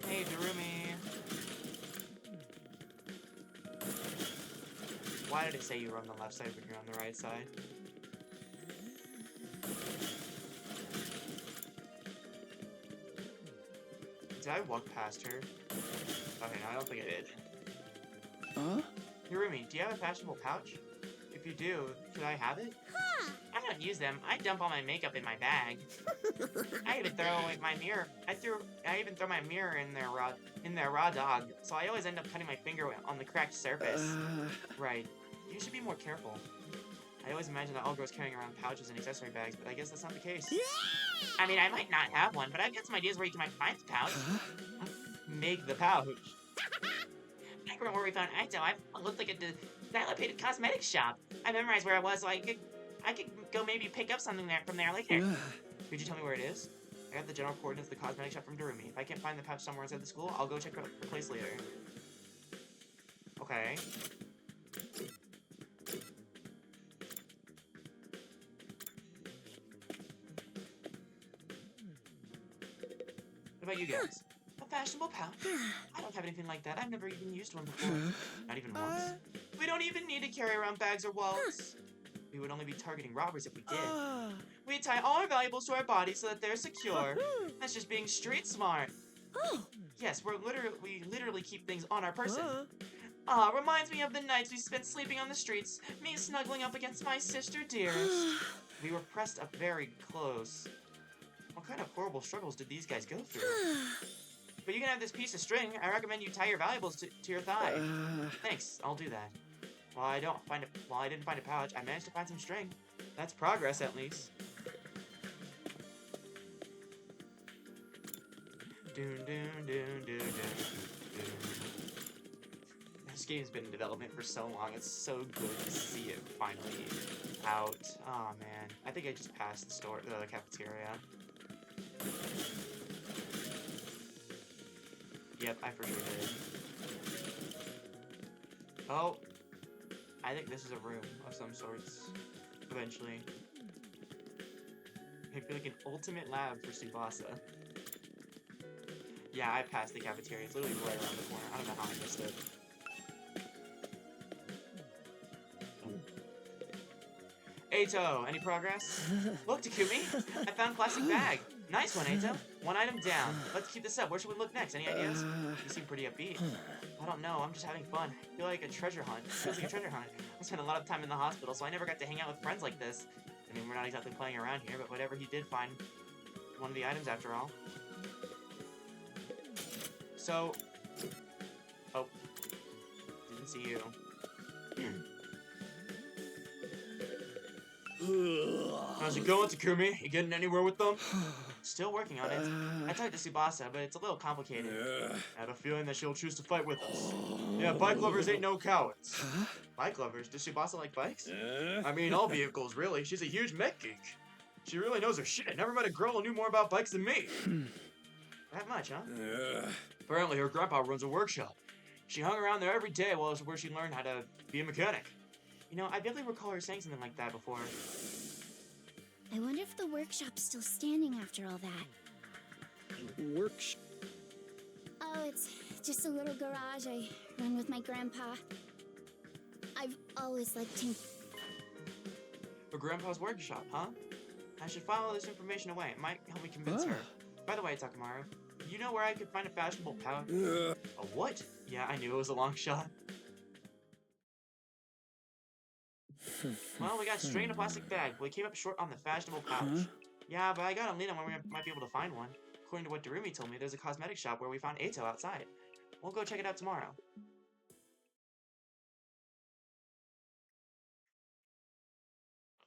Hey, Darumi. Why did it say you were on the left side but you're on the right side? Did I walk past her? Okay, no, I don't think I did. Hirumi, do you have a fashionable pouch? If you do, could I have it?
Huh.
I don't use them. I dump all my makeup in my bag. I even throw away my mirror. I even throw my mirror in their raw dog. So I always end up cutting my finger on the cracked surface. Right. You should be more careful. I always imagine that all girls carrying around pouches and accessory bags, but I guess that's not the case.
Yeah!
I mean, I might not have one, but I've got some ideas where you might find the pouch. Make the pouch. Back from where we found Eito, I looked like a dilapidated cosmetics shop. I memorized where I was, so I could go maybe pick up something from there later. Could you tell me where it is? I got the general coordinates of the cosmetic shop from Darumi. If I can't find the pouch somewhere inside the school, I'll go check out the place later. Okay. What about you guys? A fashionable pouch? I don't have anything like that. I've never even used one before. Not even once. We don't even need to carry around bags or wallets. We would only be targeting robbers if we did. We tie all our valuables to our bodies so that they're secure. That's just being street smart. Yes, we literally keep things on our person. Reminds me of the nights we spent sleeping on the streets, me snuggling up against my sister dearest. We were pressed up very close. What kind of horrible struggles did these guys go through? But you can have this piece of string. I recommend you tie your valuables to your thigh. Thanks, I'll do that. While I didn't find a pouch, I managed to find some string. That's progress, at least. This game's been in development for so long. It's so good to see it finally out. Oh man, I think I just passed the cafeteria. Yep, I for sure did. Oh,
I think this is a room of some sorts. Eventually. Maybe like an ultimate lab for Tsubasa. Yeah, I passed the cafeteria. It's literally right around the corner. I don't know how I missed it. Eito, any progress? Look, Takumi! I found classic bag. Nice one, Eito. One item down. Let's keep this up. Where should we look next? Any ideas? You seem pretty upbeat. I don't know. I'm just having fun. I feel like a treasure hunt. Feels like a treasure hunt. I spent a lot of time in the hospital, so I never got to hang out with friends like this. I mean, we're not exactly playing around here, but whatever, he did find one of the items after all. So... Oh. Didn't see you. How's it going, Takumi? You getting anywhere with them? Still working on it. I talked to Tsubasa, but it's a little complicated. I have a feeling that she'll choose to fight with us. Yeah, bike lovers ain't no cowards. Bike lovers? Does Tsubasa like bikes? I mean, all vehicles, really. She's a huge mech geek. She really knows her shit. Never met a girl who knew more about bikes than me. That much, huh? Apparently, her grandpa runs a workshop. She hung around there every day while it was where she learned how to be a mechanic. You know, I barely recall her saying something like that before.
I wonder if the workshop's still standing after all that.
Workshop?
Oh, it's just a little garage I run with my grandpa. I've always liked him.
Her grandpa's workshop, huh? I should file this information away. It might help me convince her. By the way, Takamaru, you know where I could find a fashionable pouch? A what? Yeah, I knew it was a long shot. Well, we got straight in a plastic bag, but we came up short on the fashionable pouch. Yeah, but I got a lead on when we might be able to find one. According to what Darumi told me, there's a cosmetic shop where we found Eito outside. We'll go check it out tomorrow.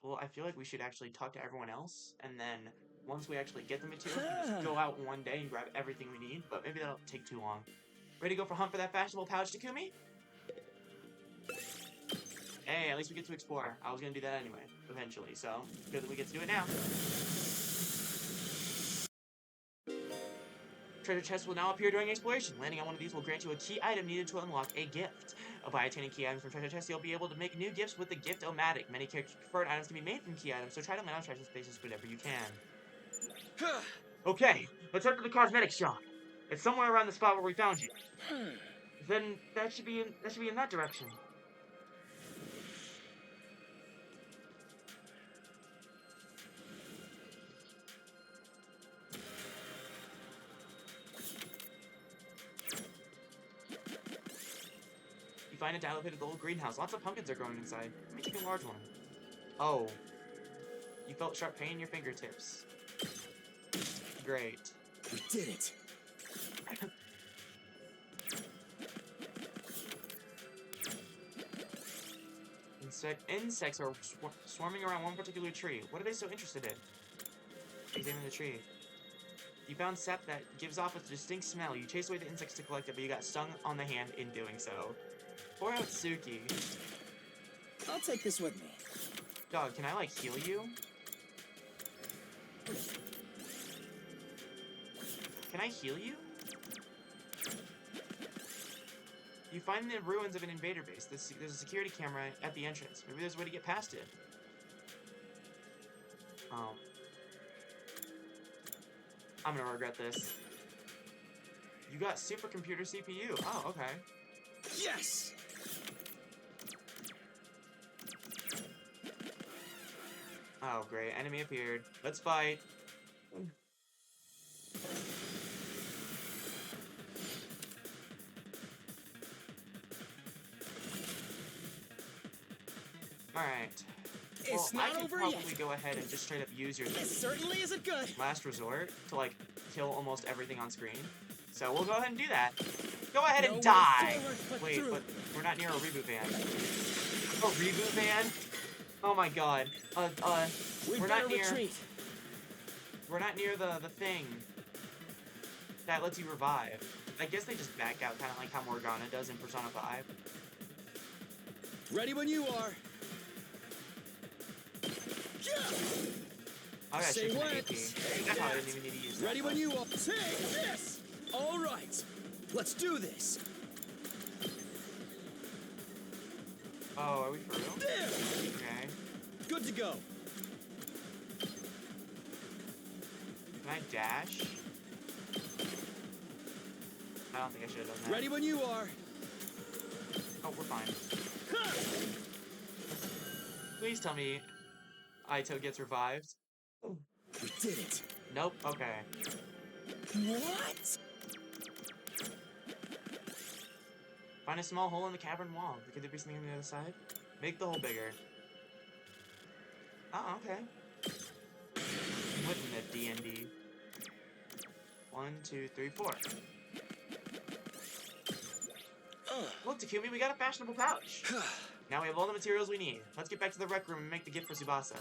Well, I feel like we should actually talk to everyone else, and then once we actually get the material, we can just go out one day and grab everything we need, but maybe that'll take too long. Ready to go for a hunt for that fashionable pouch, Takumi? Hey, at least we get to explore. I was gonna do that anyway, eventually, so good that we get to do it now. Treasure chests will now appear during exploration. Landing on one of these will grant you a key item needed to unlock a gift. By attaining key items from treasure chests, you'll be able to make new gifts with the Gift-O-Matic. Many characters' preferred items can be made from key items, so try to land on treasure spaces whenever you can. Okay, let's head to the cosmetic shop. It's somewhere around the spot where we found you. Then that should be in that direction. You find a dilapidated old greenhouse. Lots of pumpkins are growing inside. Let me take a large one. Oh. You felt sharp pain in your fingertips. Great.
We did it.
Insects are swarming around one particular tree. What are they so interested in? Examine the tree. You found sap that gives off a distinct smell. You chased away the insects to collect it, but you got stung on the hand in doing so. Poor Otsuki.
I'll take this with me.
Dog, can I, like, heal you? Can I heal you? You find the ruins of an invader base. There's a security camera at the entrance. Maybe there's a way to get past it. I'm gonna regret this. You got supercomputer CPU. Oh, okay.
Yes!
Oh, great. Enemy appeared. Let's fight. Alright.
It's
Well, I
not
could
over
probably
yet.
go ahead and just straight up use your
It certainly isn't good.
last resort to, like, kill almost everything on screen. So we'll go ahead and do that. Go ahead and
No way
die!
forward, but
Wait,
through.
but we're not near a reboot van. A reboot van? Oh my god.
We
we're
better
not near...
retreat.
We're not near the thing that lets you revive. I guess they just back out, kind of like how Morgana does in Persona 5.
Ready when you are. Yeah.
I got
Say
shit from
what?
the AP.
Say
That's how I
that.
didn't even need to use that.
Ready when you are. Take this. All right. Let's do this.
Oh, are we for real?
There!
Okay.
Good to go.
Can I dash? I don't think I should have done that.
Ready when you are.
Oh, we're fine.
Ha!
Please tell me Aito gets revived.
We did it.
Nope. Okay.
What?
Find a small hole in the cavern wall. Could there be something on the other side? Make the hole bigger. Oh, okay. What in the D&D? 1, 2, 3, 4. Look, Takumi, we got a fashionable pouch. Now we have all the materials we need. Let's get back to the rec room and make the gift for Tsubasa.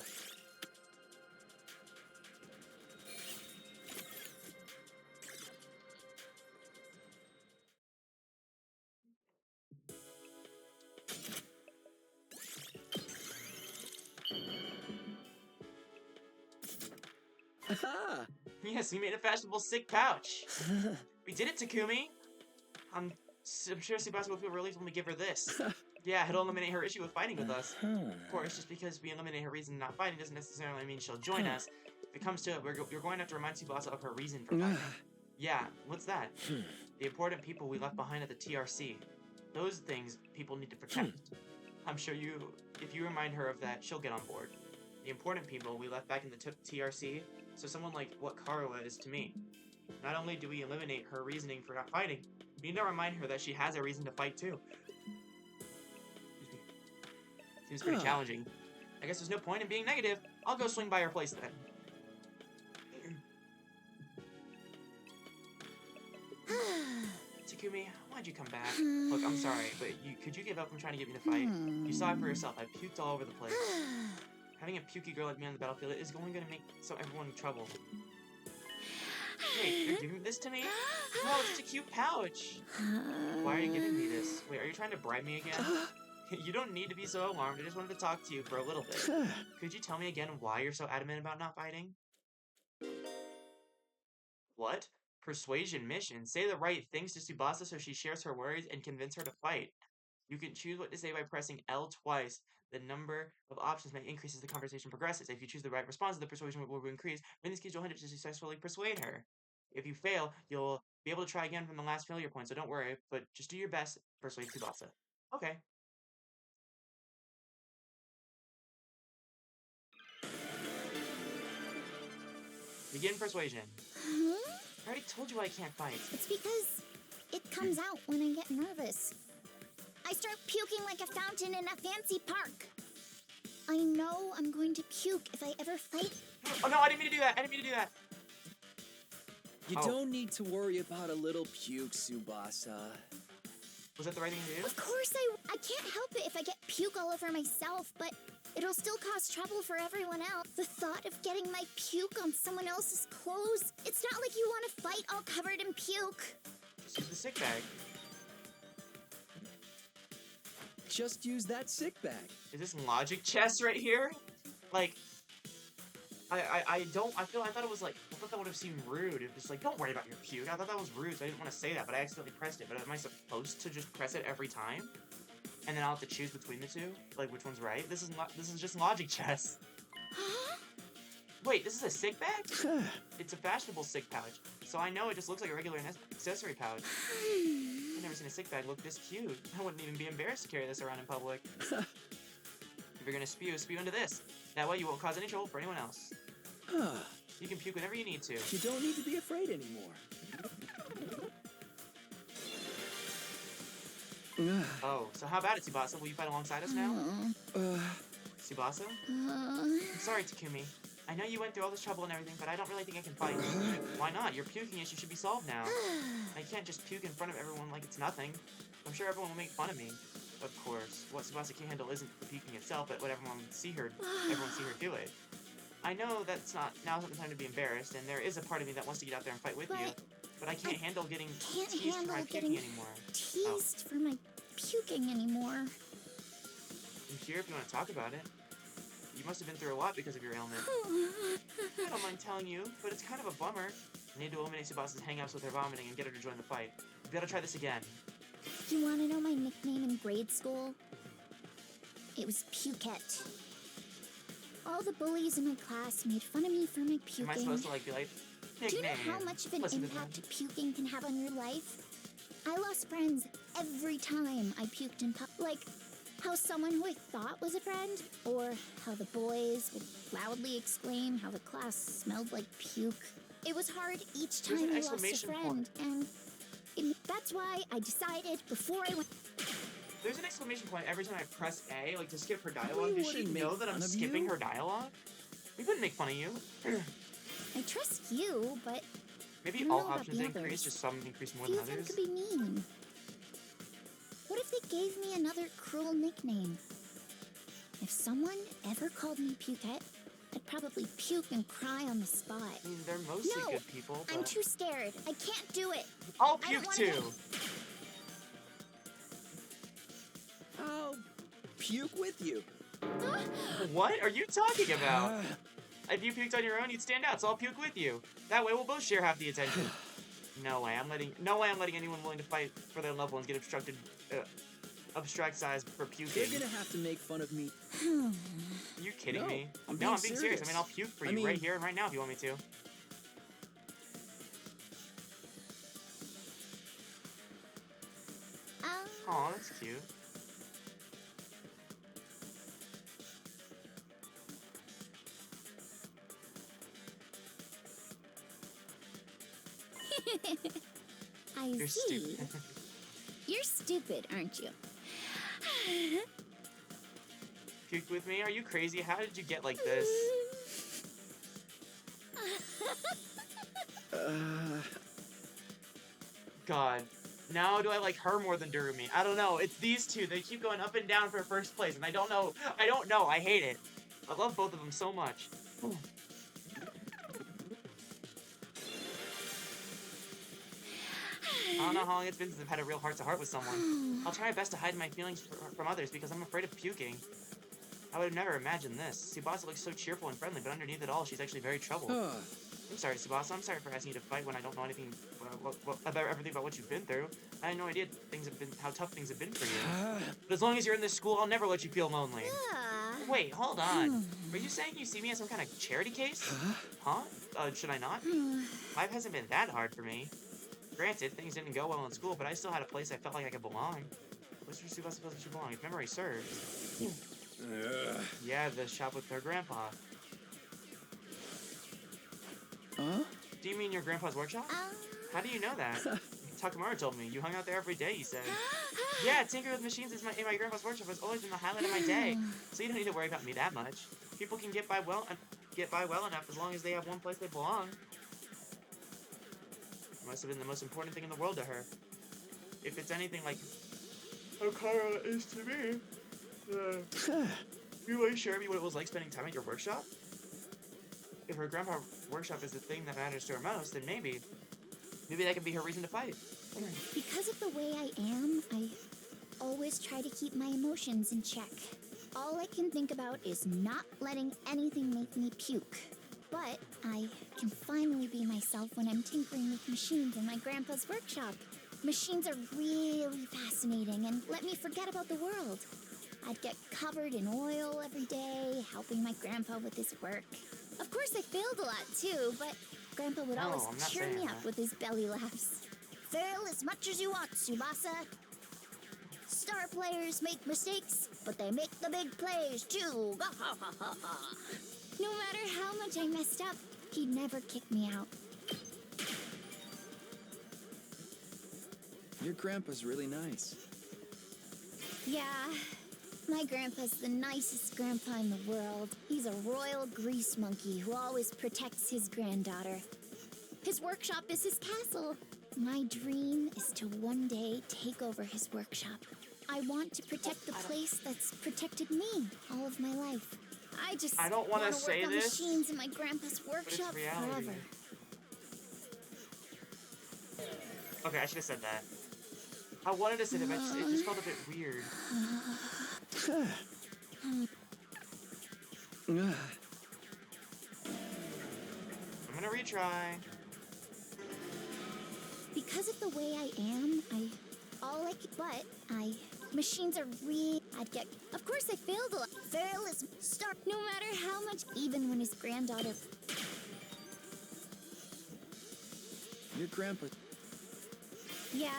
Aha!
Yes, we made a fashionable sick pouch. We did it, Takumi. I'm sure Tsubasa will feel relieved when we give her this. Yeah, it'll eliminate her issue with fighting with us. Of course, just because we eliminate her reason not fighting doesn't necessarily mean she'll join us. If it comes to it, you're going to have to remind Tsubasa of her reason for fighting. Yeah, what's that? The important people we left behind at the TRC. Those things people need to protect. I'm sure if you remind her of that, she'll get on board. The important people we left back in the TRC, so someone like what Karuha is to me. Not only do we eliminate her reasoning for not fighting, we need to remind her that she has a reason to fight too. Seems pretty challenging. I guess there's no point in being negative. I'll go swing by her place then. Takumi, why'd you come back? Look, I'm sorry, but could you give up on trying to get me to fight? You saw it for yourself. I puked all over the place. Having a pukey girl like me on the battlefield is only going to make everyone in trouble. Wait, you're giving this to me? Oh, it's just a cute pouch. Why are you giving me this? Wait, are you trying to bribe me again? You don't need to be so alarmed. I just wanted to talk to you for a little bit. Could you tell me again why you're so adamant about not fighting? What? Persuasion mission. Say the right things to Tsubasa so she shares her worries and convince her to fight. You can choose what to say by pressing L twice. The number of options may increase as the conversation progresses. If you choose the right response, the persuasion will increase. In this case, you'll have to successfully persuade her. If you fail, you'll be able to try again from the last failure point, so don't worry, but just do your best. Persuade Tsubasa. Okay. Begin persuasion. I already told you I can't fight.
It's because it comes out when I get nervous. I start puking like a fountain in a fancy park. I know I'm going to puke if I ever fight.
Oh no, I didn't mean to do that. I didn't mean to do that.
You don't need to worry about a little puke, Tsubasa.
Was that the right thing to do?
Of course I can't help it if I get puke all over myself, but it'll still cause trouble for everyone else. The thought of getting my puke on someone else's clothes, it's not like you want to fight all covered in puke.
Just use the sick bag.
Just use that sick bag.
Is this logic chess right here? Like, I thought it was like, I thought that would have seemed rude. If it's like, don't worry about your puke. I thought that was rude, so I didn't want to say that, but I accidentally pressed it. But am I supposed to just press it every time? And then I'll have to choose between the two? Like, which one's right? This is just logic chess. Wait, this is a sick bag? It's a fashionable sick pouch. So I know it just looks like a regular accessory pouch. I've never seen a sick bag look this cute. I wouldn't even be embarrassed to carry this around in public. If you're gonna spew into this. That way you won't cause any trouble for anyone else. You can puke whenever you need to.
You don't need to be afraid anymore.
Oh, so how about it, Tsubasa? Will you fight alongside us now? Tsubasa? I'm sorry, Takumi. I know you went through all this trouble and everything, but I don't really think I can fight. Why not? Your puking issue should be solved now. I can't just puke in front of everyone like it's nothing. I'm sure everyone will make fun of me. Of course, what Tsubasa can't handle isn't the puking itself, but what everyone see her do it. I know now's not the time to be embarrassed, and there is a part of me that wants to get out there and fight with you, but I can't handle getting teased for my puking anymore.
Teased for my puking anymore.
I'm here if you want to talk about it. You must have been through a lot because of your ailment. I don't mind telling you, but it's kind of a bummer. I need to eliminate Tsubasa's hang-ups with her vomiting and get her to join the fight. We've got to try this again.
You want to know my nickname in grade school? It was Pukette. All the bullies in my class made fun of me for my puking.
Am I supposed to like be like,
Do you know
nickname?
how much of an
Listen to
impact puking can have on your life? I lost friends every time I puked in public. Like how someone who I thought was a friend, or how the boys would loudly exclaim how the class smelled like puke. It was hard each
There's
time
an
I lost a
exclamation
friend, and that's why I decided before I went.
There's an exclamation point every time I press A, like to skip her dialogue.
We
Does she
wouldn't
know
make
that I'm
fun of
skipping
you.
her dialogue? We wouldn't make fun of you.
I trust you, but
Maybe
I don't
all
know about
options
the
increase,
others.
just some increase more
few
than
of them
others.
could be mean. What if they gave me another cruel nickname? If someone ever called me Pukette, I'd probably puke and cry on the spot.
I mean, they're mostly
No,
good people,
I'm
but
too scared. I can't do it.
I'll
I don't
puke
wanna
too.
I'll puke with you.
What are you talking about? If you puked on your own, you'd stand out, so I'll puke with you. That way, we'll both share half the attention. No way I'm letting anyone willing to fight for their loved ones get ostracized for puking.
You're gonna have to make fun of me.
You kidding
No,
me?
I'm
No,
being
I'm being serious. I
serious.
mean, I'll puke for
I
you right
mean-
here and right now if you want me to. Aw, that's cute.
I
You're
see.
stupid.
You're stupid, aren't you?
Puked with me? Are you crazy? How did you get like this? God. Now do I like her more than Durumi? I don't know. It's these two. They keep going up and down for first place, and I don't know. I hate it. I love both of them so much. I don't know how long it's been since I've had a real heart-to-heart with someone. I'll try my best to hide my feelings from others because I'm afraid of puking. I would have never imagined this. Tsubasa looks so cheerful and friendly, but underneath it all, she's actually very troubled. I'm sorry, Tsubasa. I'm sorry for asking you to fight when I don't know anything about everything about what you've been through. I had no idea how tough things have been for you. But as long as you're in this school, I'll never let you feel lonely. Wait, hold on. Are you saying you see me as some kind of charity case? Huh? Should I not? Life hasn't been that hard for me. Granted, things didn't go well in school, but I still had a place I felt like I could belong. Where's Tsubasa supposed to belong? If memory serves. Yeah, the shop with her grandpa.
Huh?
Do you mean your grandpa's workshop? How do you know that? Takamura told me. You hung out there every day, he said. Yeah, tinkering with machines in my grandpa's workshop has always been the highlight of my day. So you don't need to worry about me that much. People can get by well enough as long as they have one place they belong. It must have been the most important thing in the world to her. If it's anything like how Kara is to me, you really share me what it was like spending time at your workshop? If her grandpa workshop is the thing that matters to her most, then maybe that could be her reason to fight.
Because of the way I am, I always try to keep my emotions in check. All I can think about is not letting anything make me puke. But I can finally be myself when I'm tinkering with machines in my grandpa's workshop. Machines are really fascinating and let me forget about the world. I'd get covered in oil every day, helping my grandpa with his work. Of course, I failed a lot too, but Grandpa would always
I'm not
cheer me
saying
up
that.
with his belly laughs. Fail as much as you want, Tsubasa. Star players make mistakes, but they make the big plays too. No matter how much I messed up, he'd never kick me out.
Your grandpa's really nice.
Yeah, my grandpa's the nicest grandpa in the world. He's a royal grease monkey who always protects his granddaughter. His workshop is his castle. My dream is to one day take over his workshop. I want to protect the place that's protected me all of my life.
I don't wanna
wanna
say
work on
this,
machines in my grandpa's workshop
reality.
forever.
Okay, I should have said that. I wanted to say that, but it just felt a bit weird. I'm gonna retry.
Because of the way I am, Machines are real. I'd get. Of course, I failed a lot. Fail is start. No matter how much, even when his granddaughter.
Your grandpa.
Yeah,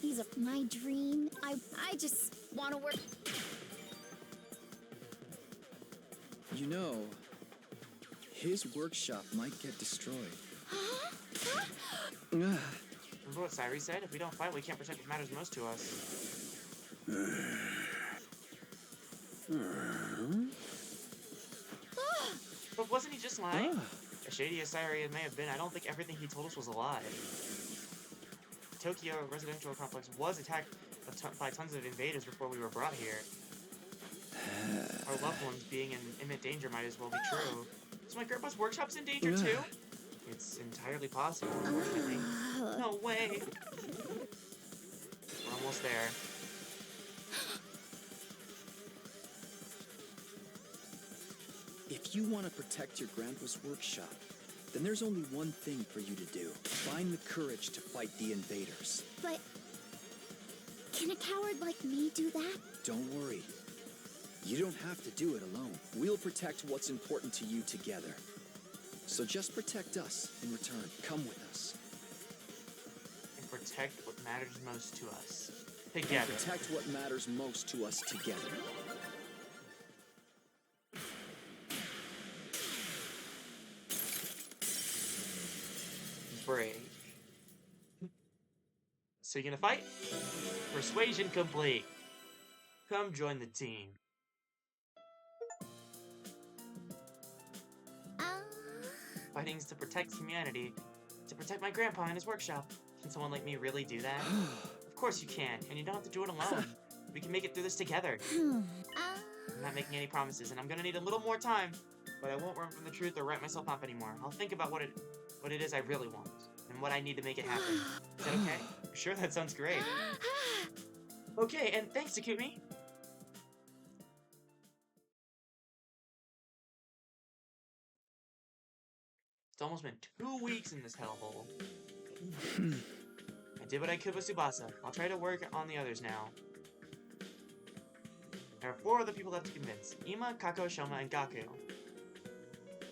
he's my dream. I just want to work.
You know, his workshop might get destroyed.
Remember what Cyree said? If we don't fight, we can't protect what matters most to us. But wasn't he just lying? As shady as Cyree may have been, I don't think everything he told us was a lie. The Tokyo residential complex was attacked by tons of invaders before we were brought here. Our loved ones being in imminent danger might as well be true. So my grandpa's workshop's in danger too? It's entirely possible, unfortunately. No way! We're almost there.
If you want to protect your grandpa's workshop, then there's only one thing for you to do. Find the courage to fight the invaders.
But can a coward like me do that?
Don't worry. You don't have to do it alone. We'll protect what's important to you together. So just protect us in return. Come with us.
And protect what matters most to us.
And
Together.
protect what matters most to us together.
Brave. So you gonna fight? Persuasion complete. Come join the team. Fighting's to protect humanity. To protect my grandpa and his workshop. Can someone like me really do that? Of course you can, and you don't have to do it alone. We can make it through this together. I'm not making any promises, and I'm gonna need a little more time. But I won't run from the truth or write myself up anymore. I'll think about what it is I really want, and what I need to make it happen. Is that okay? Sure, that sounds great. Okay, and thanks, Takumi. It's almost been 2 weeks in this hellhole. I did what I could with Tsubasa. I'll try to work on the others now. There are 4 other people left to convince. Ima, Kako, Shoma, and Gaku.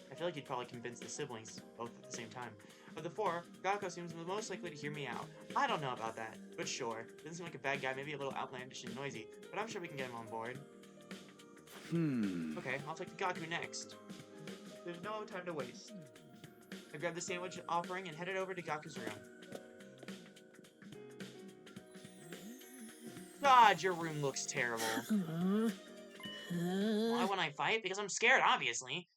I feel like you'd probably convince the siblings, both at the same time. Of the 4, Gaku seems the most likely to hear me out. I don't know about that, but sure. Doesn't seem like a bad guy, maybe a little outlandish and noisy, but I'm sure we can get him on board. Okay, I'll take the Gaku next. There's no time to waste. I grabbed the sandwich offering and headed over to Gaku's room. God, your room looks terrible. Why wouldn't I fight? Because I'm scared, obviously.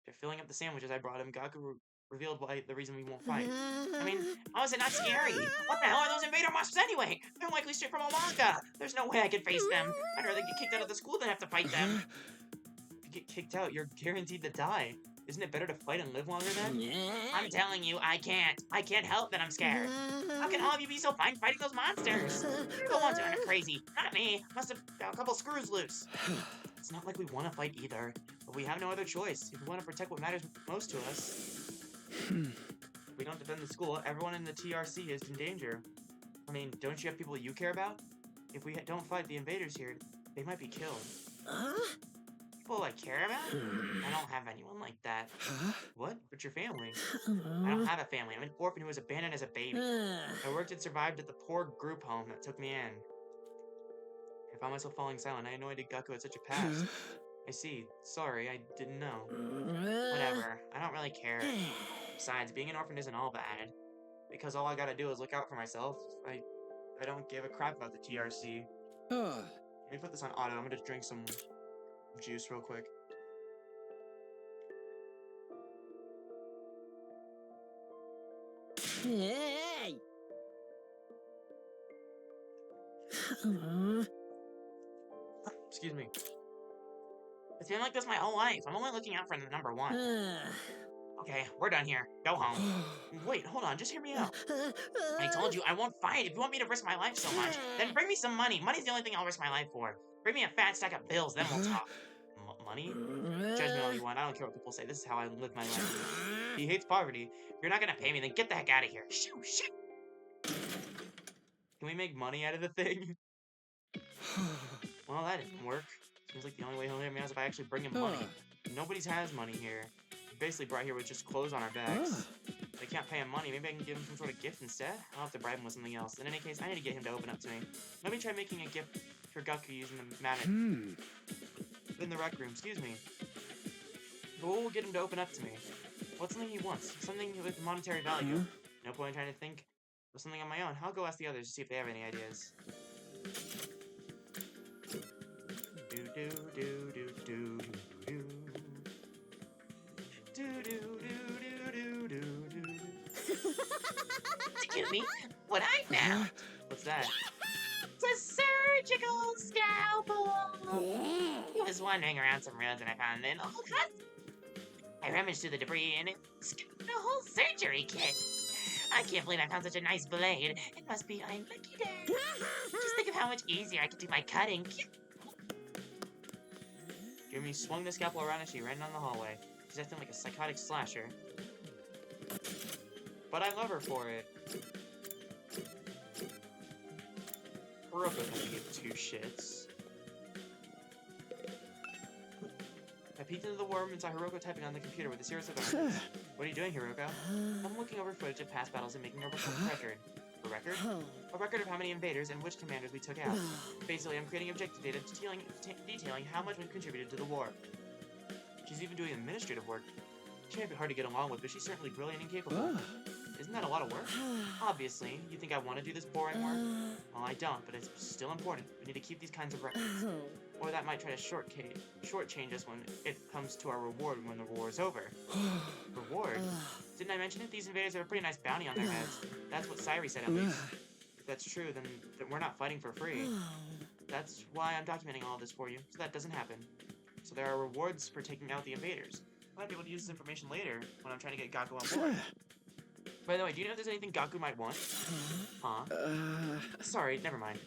After filling up the sandwiches I brought him, Gaku revealed why the reason we won't fight. I mean, how is it not scary? What the hell are those invader monsters anyway? They're likely straight from a manga. There's no way I can face them. I'd rather get kicked out of the school than have to fight them. If you get kicked out, you're guaranteed to die. Isn't it better to fight and live longer then? I'm telling you, I can't. I can't help that I'm scared. How can all of you be so fine fighting those monsters? You're the ones who are crazy, not me. Must have got a couple screws loose. It's not like we want to fight either, but we have no other choice. If we want to protect what matters most to us. If we don't defend the school, everyone in the TRC is in danger. I mean, don't you have people you care about? If we don't fight the invaders here, they might be killed. People I care about? I don't have anyone like that. What? But your family? I don't have a family. I'm an orphan who was abandoned as a baby. I worked and survived at the poor group home that took me in. I found myself falling silent. I had no idea Gaku had such a past. I see. Sorry, I didn't know. Whatever. I don't really care. Besides, being an orphan isn't all bad. Because all I gotta do is look out for myself. I don't give a crap about the TRC. Let me put this on auto. I'm gonna drink some juice real quick.
Hey!
Excuse me. It's been like this my whole life. I'm only looking out for the number 1. Okay, we're done here. Go home. Wait, hold on. Just hear me out. I told you I won't fight. If you want me to risk my life so much, then bring me some money. Money's the only thing I'll risk my life for. Bring me a fat stack of bills, then we'll talk. Money? Judge me all you want. I don't care what people say. This is how I live my life. He hates poverty. If you're not gonna pay me, then get the heck out of here. Shoo, shoo. Can we make money out of the thing? Well, that didn't work. Seems like the only way he'll hear me is if I actually bring him money. Nobody's has money here. Basically brought here with just clothes on our backs. They can't pay him money. Maybe I can give him some sort of gift instead? I'll have to bribe him with something else. In any case, I need to get him to open up to me. Let me try making a gift for Gaku using the magic in the rec room. Excuse me. But what will get him to open up to me? What's something he wants? Something with monetary value. No point in trying to think of something on my own. I'll go ask the others to see if they have any ideas. Do do do do do do. Do do do do do do do.
Excuse me, what I found
What's that?
is a surgical scalpel. I was wandering around some roads and I found an old hut. I rummaged through the debris and it's got a whole surgery kit. I can't believe I found such a nice blade. It must be my lucky day. Just think of how much easier I could do my cutting.
Jimmy swung the scalpel around as she ran down the hallway. She's acting like a psychotic slasher. But I love her for it. Hiroko doesn't give two shits. I peeked into the war room and saw Hiroko typing on the computer with a series of numbers. What are you doing, Hiroko? I'm looking over footage of past battles and making a record. A record? A record of how many invaders and which commanders we took out. Basically, I'm creating objective data detailing how much we've contributed to the war. She's even doing administrative work. She might be hard to get along with, but she's certainly brilliant and capable. Isn't that a lot of work? Obviously. You think I want to do this boring work? Well, I don't, but it's still important. We need to keep these kinds of records. Or that might try to shortchange us when it comes to our reward when the war is over. Reward? Didn't I mention it? These invaders have a pretty nice bounty on their heads. That's what Sairi said, at least. If that's true, then we're not fighting for free. That's why I'm documenting all of this for you, so that doesn't happen. So there are rewards for taking out the invaders. I might be able to use this information later when I'm trying to get Gaku on board. By the way, do you know if there's anything Gaku might want? Huh? Sorry, never mind.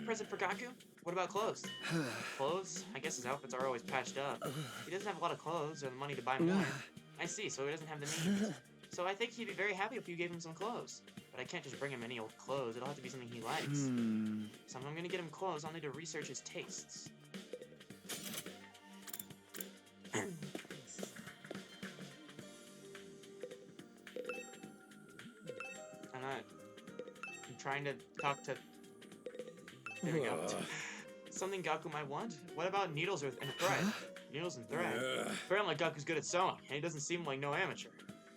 Present for Gaku? What about clothes? Clothes? I guess his outfits are always patched up. He doesn't have a lot of clothes or the money to buy more. I see, so he doesn't have the means. So I think he'd be very happy if you gave him some clothes. But I can't just bring him any old clothes. It'll have to be something he likes. So if I'm gonna get him clothes, I'll need to research his tastes. I'm trying to talk to... There we go. Something Gaku might want? What about needles and thread? Needles and thread? Apparently Gaku's good at sewing, and he doesn't seem like no amateur.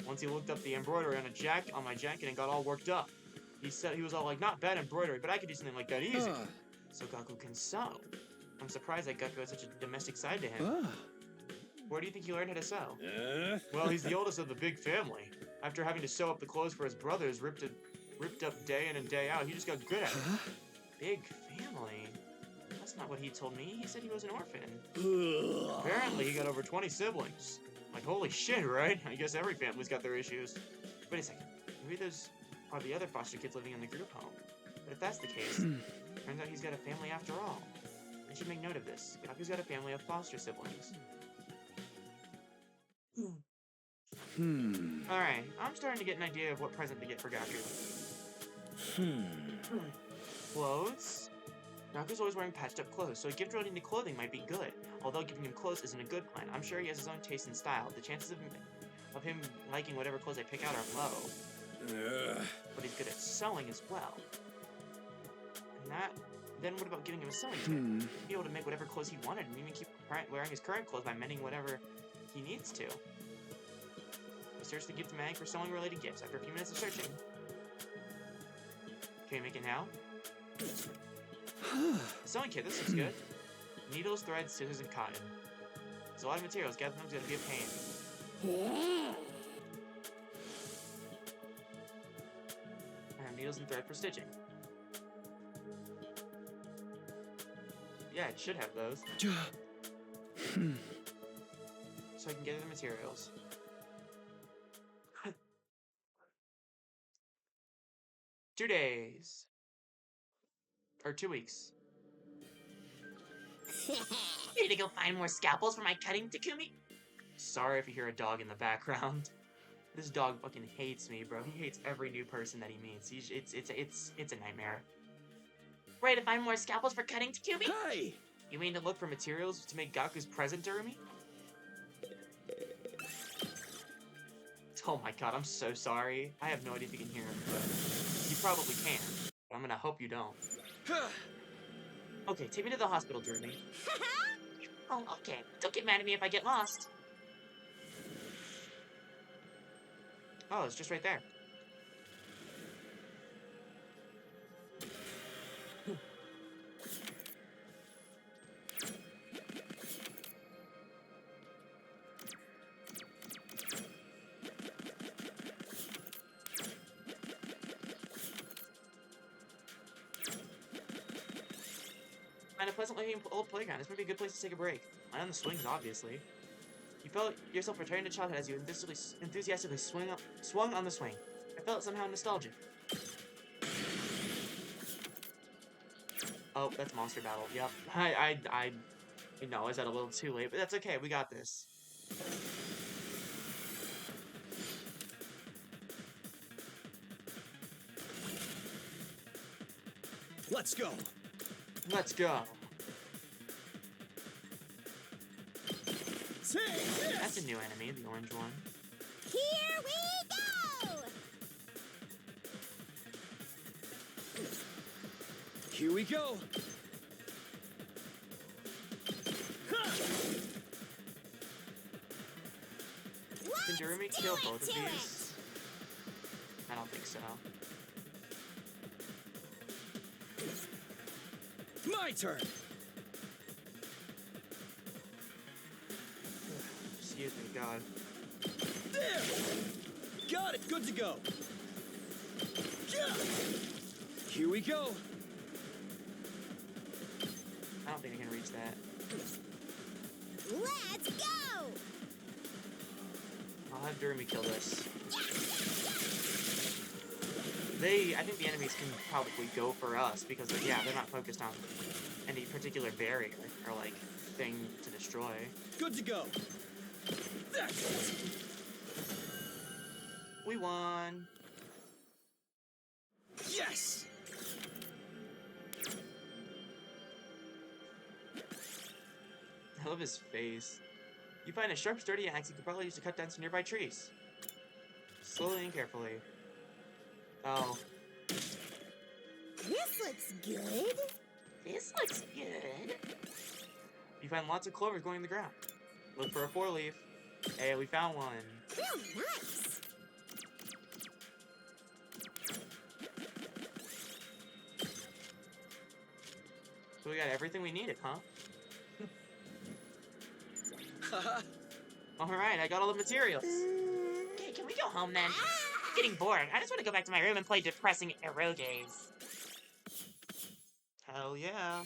Once he looked up the embroidery on my jacket and got all worked up. He said he was all like, not bad embroidery, but I could do something like that easy. So Gaku can sew. I'm surprised that Gaku has such a domestic side to him. Where do you think he learned how to sew? Well, he's the oldest of the big family. After having to sew up the clothes for his brothers ripped up day in and day out, he just got good at it. Big family? That's not what he told me. He said he was an orphan. Apparently he got over 20 siblings. Like, holy shit, right? I guess every family's got their issues. Wait a second. Maybe those are the other foster kids living in the group home. But if that's the case, turns out he's got a family after all. I should make note of this. Gaku's got a family of foster siblings. Alright, I'm starting to get an idea of what present to get for Gaku. Clothes? Gaku's always wearing patched up clothes, so a gift relating to clothing might be good. Although giving him clothes isn't a good plan. I'm sure he has his own taste and style. The chances of him liking whatever clothes I pick out are low. But he's good at sewing as well. And then what about giving him a sewing kit? He'd be able to make whatever clothes he wanted and even keep wearing his current clothes by mending whatever he needs to. I searched the gift mag for sewing related gifts. After a few minutes of searching, can we make it now? Sewing kit, this looks good. Needles, threads, scissors, and cotton. There's a lot of materials. Gathering them's gonna be a pain. I have needles and thread for stitching. Yeah, it should have those. So I can gather the materials. 2 days. Or 2 weeks.
You need to go find more scalpels for my cutting, Takumi?
Sorry if you hear a dog in the background. This dog fucking hates me, bro. He hates every new person that he meets. It's a nightmare.
Ready to find more scalpels for cutting, Takumi?
Hey!
You mean to look for materials to make Gaku's present, Durumi? Oh my god, I'm so sorry. I have no idea if you can hear him, but you probably can. But I'm gonna hope you don't. Okay, take me to the hospital, Durumi.
Oh, okay. Don't get mad at me if I get lost.
Oh, it's just right there. Find a pleasant-looking old playground. This might be a good place to take a break. Lie on the swings, obviously. You felt yourself returning to childhood as you enthusiastically swung on the swing. I felt somehow nostalgic. Oh, that's Monster Battle. Yep. I know I said a little too late, but that's okay. We got this.
Let's go!
Let's go. That's a new enemy, the orange one.
Here we go!
Here we go!
Can Durumi kill both of
to
these? I don't think so.
My turn!
Excuse me, God.
There! Got it! Good to go! Here we go!
I don't think I can reach that.
Let's go!
I'll have Durumi kill this. I think the enemies can probably go for us because, yeah, they're not focused on any particular barrier or, like, thing to destroy.
Good to go! That's it!
We won!
Yes!
I love his face. You find a sharp, sturdy axe you could probably use to cut down some nearby trees. Slowly and carefully. Oh.
This looks good.
This looks good.
You find lots of clovers going in the ground. Look for a 4-leaf. Hey, we found one.
Oh, nice.
So we got everything we needed, huh?
Haha!
Alright, I got all the materials.
Okay, can we go home then? I'm getting bored. I just want to go back to my room and play depressing eroges.
Hell yeah.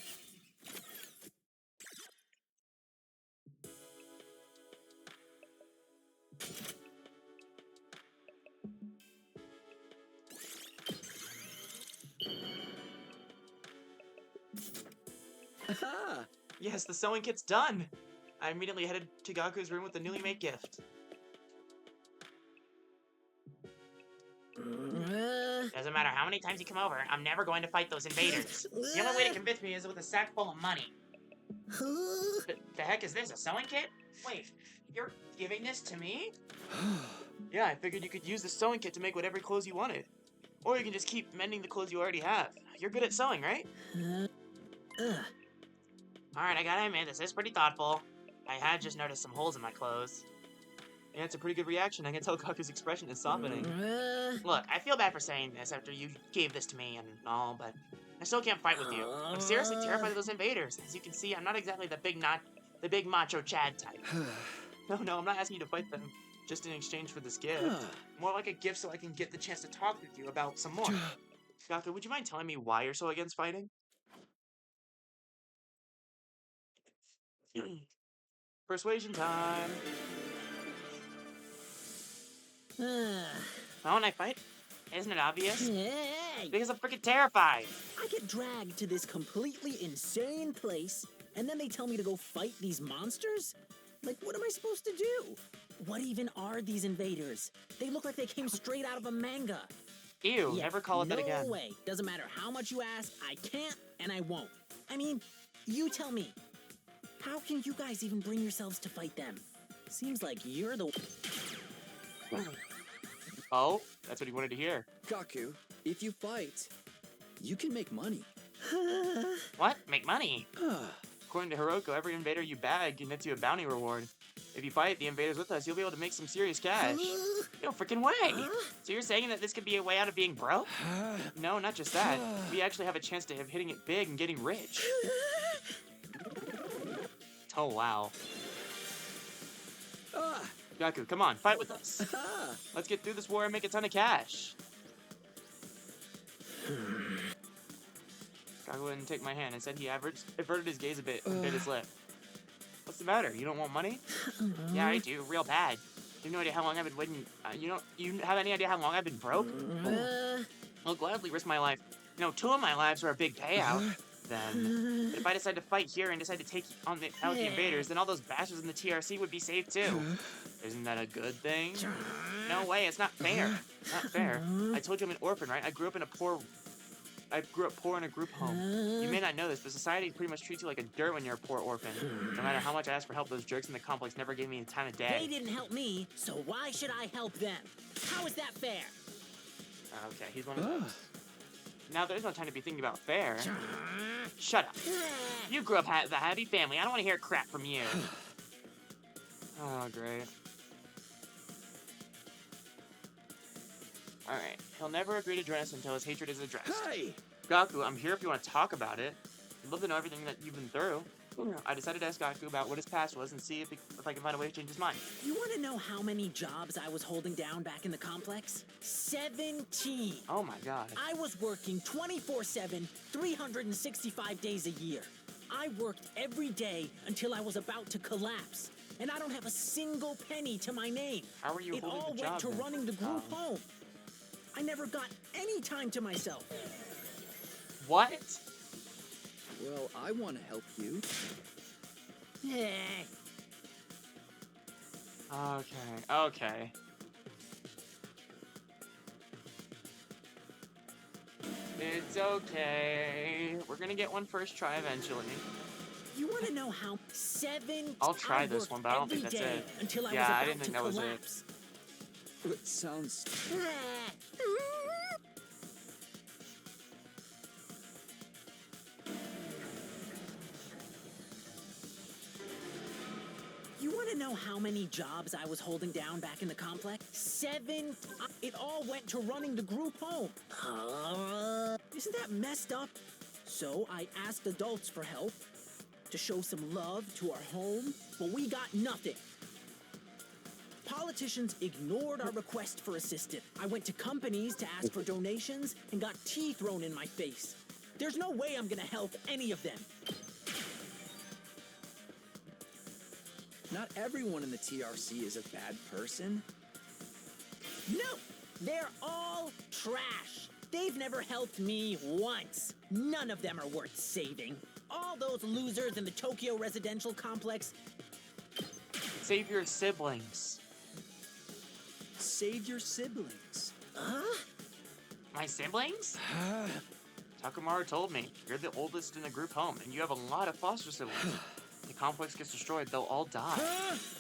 Aha!
Yes, the sewing kit's done. I immediately headed to Gaku's room with the newly made gift.
Doesn't matter how many times you come over, I'm never going to fight those invaders. The only way to convince me is with a sack full of money. The heck is this, a sewing kit? Wait, you're giving this to me?
Yeah, I figured you could use the sewing kit to make whatever clothes you wanted. Or you can just keep mending the clothes you already have. You're good at sewing, right?
Alright, I gotta admit, this is pretty thoughtful. I had just noticed some holes in my clothes.
Yeah, it's a pretty good reaction. I can tell Gaku's expression is softening.
Look, I feel bad for saying this after you gave this to me and all, but I still can't fight with you. I'm seriously terrified of those invaders. As you can see, I'm not exactly the big macho Chad type.
No, I'm not asking you to fight them just in exchange for this gift. More like a gift so I can get the chance to talk with you about some more. Gaku, would you mind telling me why you're so against fighting? Persuasion time.
Why won't I fight? Isn't it obvious?
Hey!
Because I'm freaking terrified.
I get dragged to this completely insane place and then they tell me to go fight these monsters? Like, what am I supposed to do? What even are these invaders? They look like they came straight out of a manga.
Ew,
Yeah,
never call it that again.
No way. Doesn't matter how much you ask, I can't and I won't. I mean, you tell me. How can you guys even bring yourselves to fight them? Seems like you're the...
Oh, that's what he wanted to hear.
Gaku, if you fight, you can make money.
What? Make money?
According to Hiroko, every invader you bag nets you a bounty reward. If you fight the invaders with us, you'll be able to make some serious cash.
No freaking way! So you're saying that this could be a way out of being broke?
No, not just that. We actually have a chance of hitting it big and getting rich. Oh, wow. Gaku, come on, fight with us. Let's get through this war and make a ton of cash. Gaku wouldn't take my hand and said he averted his gaze a bit and bit his lip. What's the matter? You don't want money?
Yeah, I do, real bad.
You have no idea how long I've been waiting. You have any idea how long I've been broke? I'll gladly risk my life. 2 of my lives are a big payout. Then, but if I decide to fight here and decide to take on out the invaders, then all those bastards in the TRC would be saved too. Isn't that a good thing? No way, it's not fair. Not fair. I told you I'm an orphan, right? I grew up poor in a group home. You may not know this, but society pretty much treats you like a dirt when you're a poor orphan. No matter how much I asked for help, those jerks in the complex never gave me the time of day.
They didn't help me, so why should I help them? How is that fair?
Okay, he's one of those. Now there's no time to be thinking about fair. Shut up. You grew up with a happy family. I don't want to hear crap from you. Oh, great. Alright, he'll never agree to join us until his hatred is addressed.
Hey!
Gaku, I'm here if you want to talk about it. I'd love to know everything that you've been through. I decided to ask Gaku about what his past was and see if I can find a way to change his mind.
You want to know how many jobs I was holding down back in the complex? 17!
Oh my god.
I was working 24/7, 365 days a year. I worked every day until I was about to collapse. And I don't have a single penny to my name.
How were you
It
holding
all
the
went
job
to
then?
running the group home. I never got any time to myself.
What?
Well, I want to help you.
Okay. It's okay. We're gonna get one first try eventually.
You want to know how 7?
I'll try
I
this
worked
one, but I don't think
every
that's
day
it.
Until I
Yeah,
was
I
about
didn't think
to
that was it.
collapse.
It sounds...
You want to know how many jobs I was holding down back in the complex? 7. It all went to running the group home. Isn't that messed up? So I asked adults for help, to show some love to our home, but we got nothing. Politicians ignored our request for assistance. I went to companies to ask for donations and got tea thrown in my face. There's no way I'm gonna help any of them.
Not everyone in the TRC is a bad person.
No! They're all trash! They've never helped me once. None of them are worth saving. All those losers in the Tokyo residential complex.
Save your siblings.
Save your siblings.
My siblings?
Takamaru told me, you're the oldest in the group home, and you have a lot of foster siblings. The complex gets destroyed, they'll all die.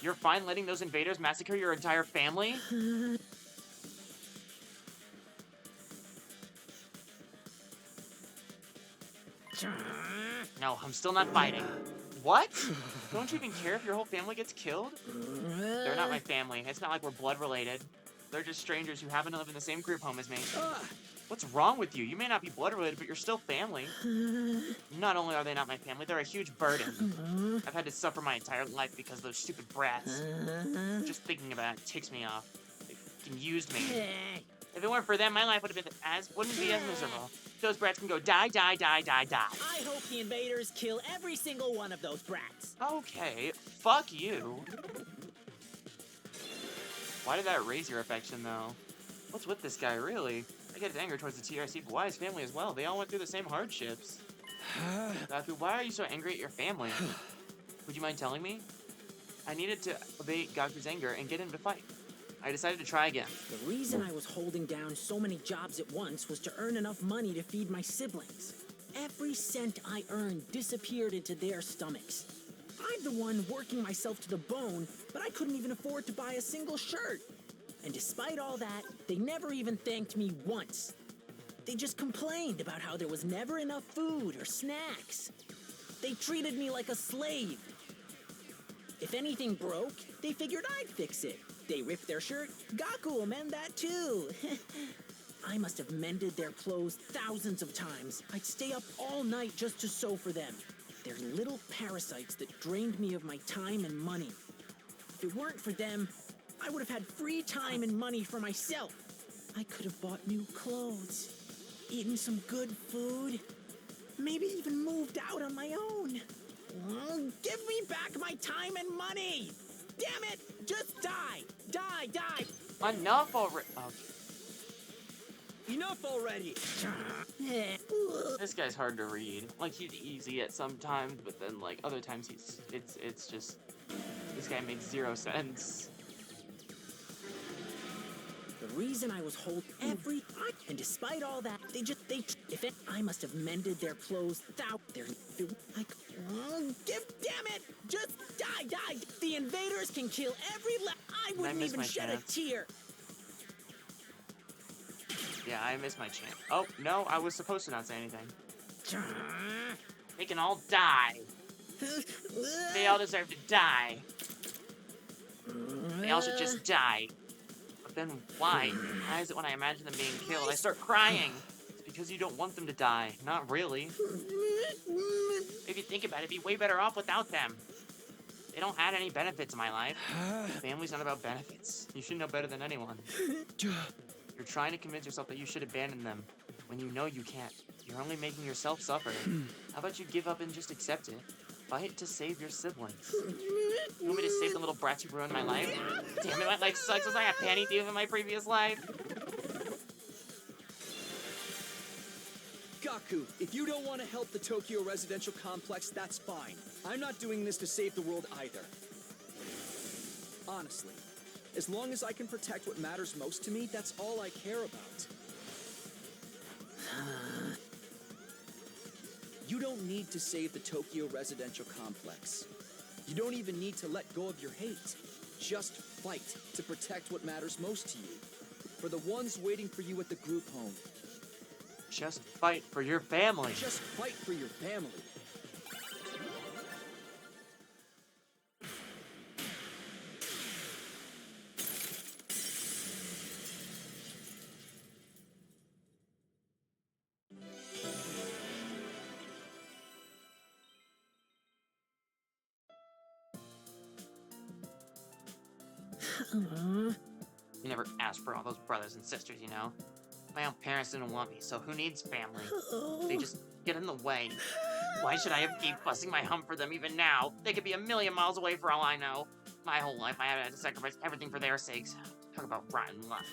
You're fine letting those invaders massacre your entire family? No, I'm still not fighting. What? Don't you even care if your whole family gets killed? They're not my family. It's not like we're blood related. They're just strangers who happen to live in the same group home as me. What's wrong with you? You may not be blood related, but you're still family. Not only are they not my family, they're a huge burden. I've had to suffer my entire life because of those stupid brats. Just thinking about it ticks me off. They fucking used me. If it weren't for them, my life wouldn't be as miserable. Those brats can go die, die, die, die, die.
I hope the invaders kill every single one of those brats.
Okay, fuck you. Why did that raise your affection, though? What's with this guy, really? I get his anger towards the TRC, but why his family as well? They all went through the same hardships. Gaku, why are you so angry at your family? Would you mind telling me? I needed to abate Gaku's anger and get him to fight. I decided to try again.
The reason I was holding down so many jobs at once was to earn enough money to feed my siblings. Every cent I earned disappeared into their stomachs. I'm the one working myself to the bone, but I couldn't even afford to buy a single shirt. And despite all that, they never even thanked me once. They just complained about how there was never enough food or snacks. They treated me like a slave. If anything broke, they figured I'd fix it. They ripped their shirt, Gaku will mend that too. I must have mended their clothes thousands of times. I'd stay up all night just to sew for them. They're little parasites that drained me of my time and money. If it weren't for them, I would have had free time and money for myself. I could have bought new clothes, eaten some good food, maybe even moved out on my own. Give me back my time and money! Damn it! Just die! Die! Die!
Enough already.
Enough already!
This guy's hard to read. Like, he's easy at some times, but then, like, other times it's just... This guy makes zero sense.
The reason I was and despite all that, I must have mended their clothes damn it! Just die! The invaders can kill I wouldn't
miss
even
my
shed
chance.
a tear.
Yeah, I missed my chance. Oh, no, I was supposed to not say anything. They can all die. They all deserve to die. They all should just die. But then why? Why is it when I imagine them being killed, I start crying? It's because you don't want them to die. Not really. If you think about it, it'd be way better off without them. They don't add any benefit to my life. Family's not about benefits. You should know better than anyone. You're trying to convince yourself that you should abandon them when you know you can't. You're only making yourself suffer. How about you give up and just accept it? Fight to save your siblings. You want me to save the little brats who ruined my life? Damn it, my life sucks as I have panty thief in my previous life.
Gaku, if you don't want to help the Tokyo residential complex, that's fine. I'm not doing this to save the world either. Honestly, as long as I can protect what matters most to me, that's all I care about. You don't need to save the Tokyo residential complex. You don't even need to let go of your hate. Just fight to protect what matters most to you. For the ones waiting for you at the group home.
Just fight for your family.
Just fight for your family.
You never asked for all those brothers and sisters, you know? My own parents didn't want me, so who needs family? They just get in the way. Why should I have keep busting my hump for them even now? They could be a million miles away for all I know. My whole life I had to sacrifice everything for their sakes. Talk about rotten luck.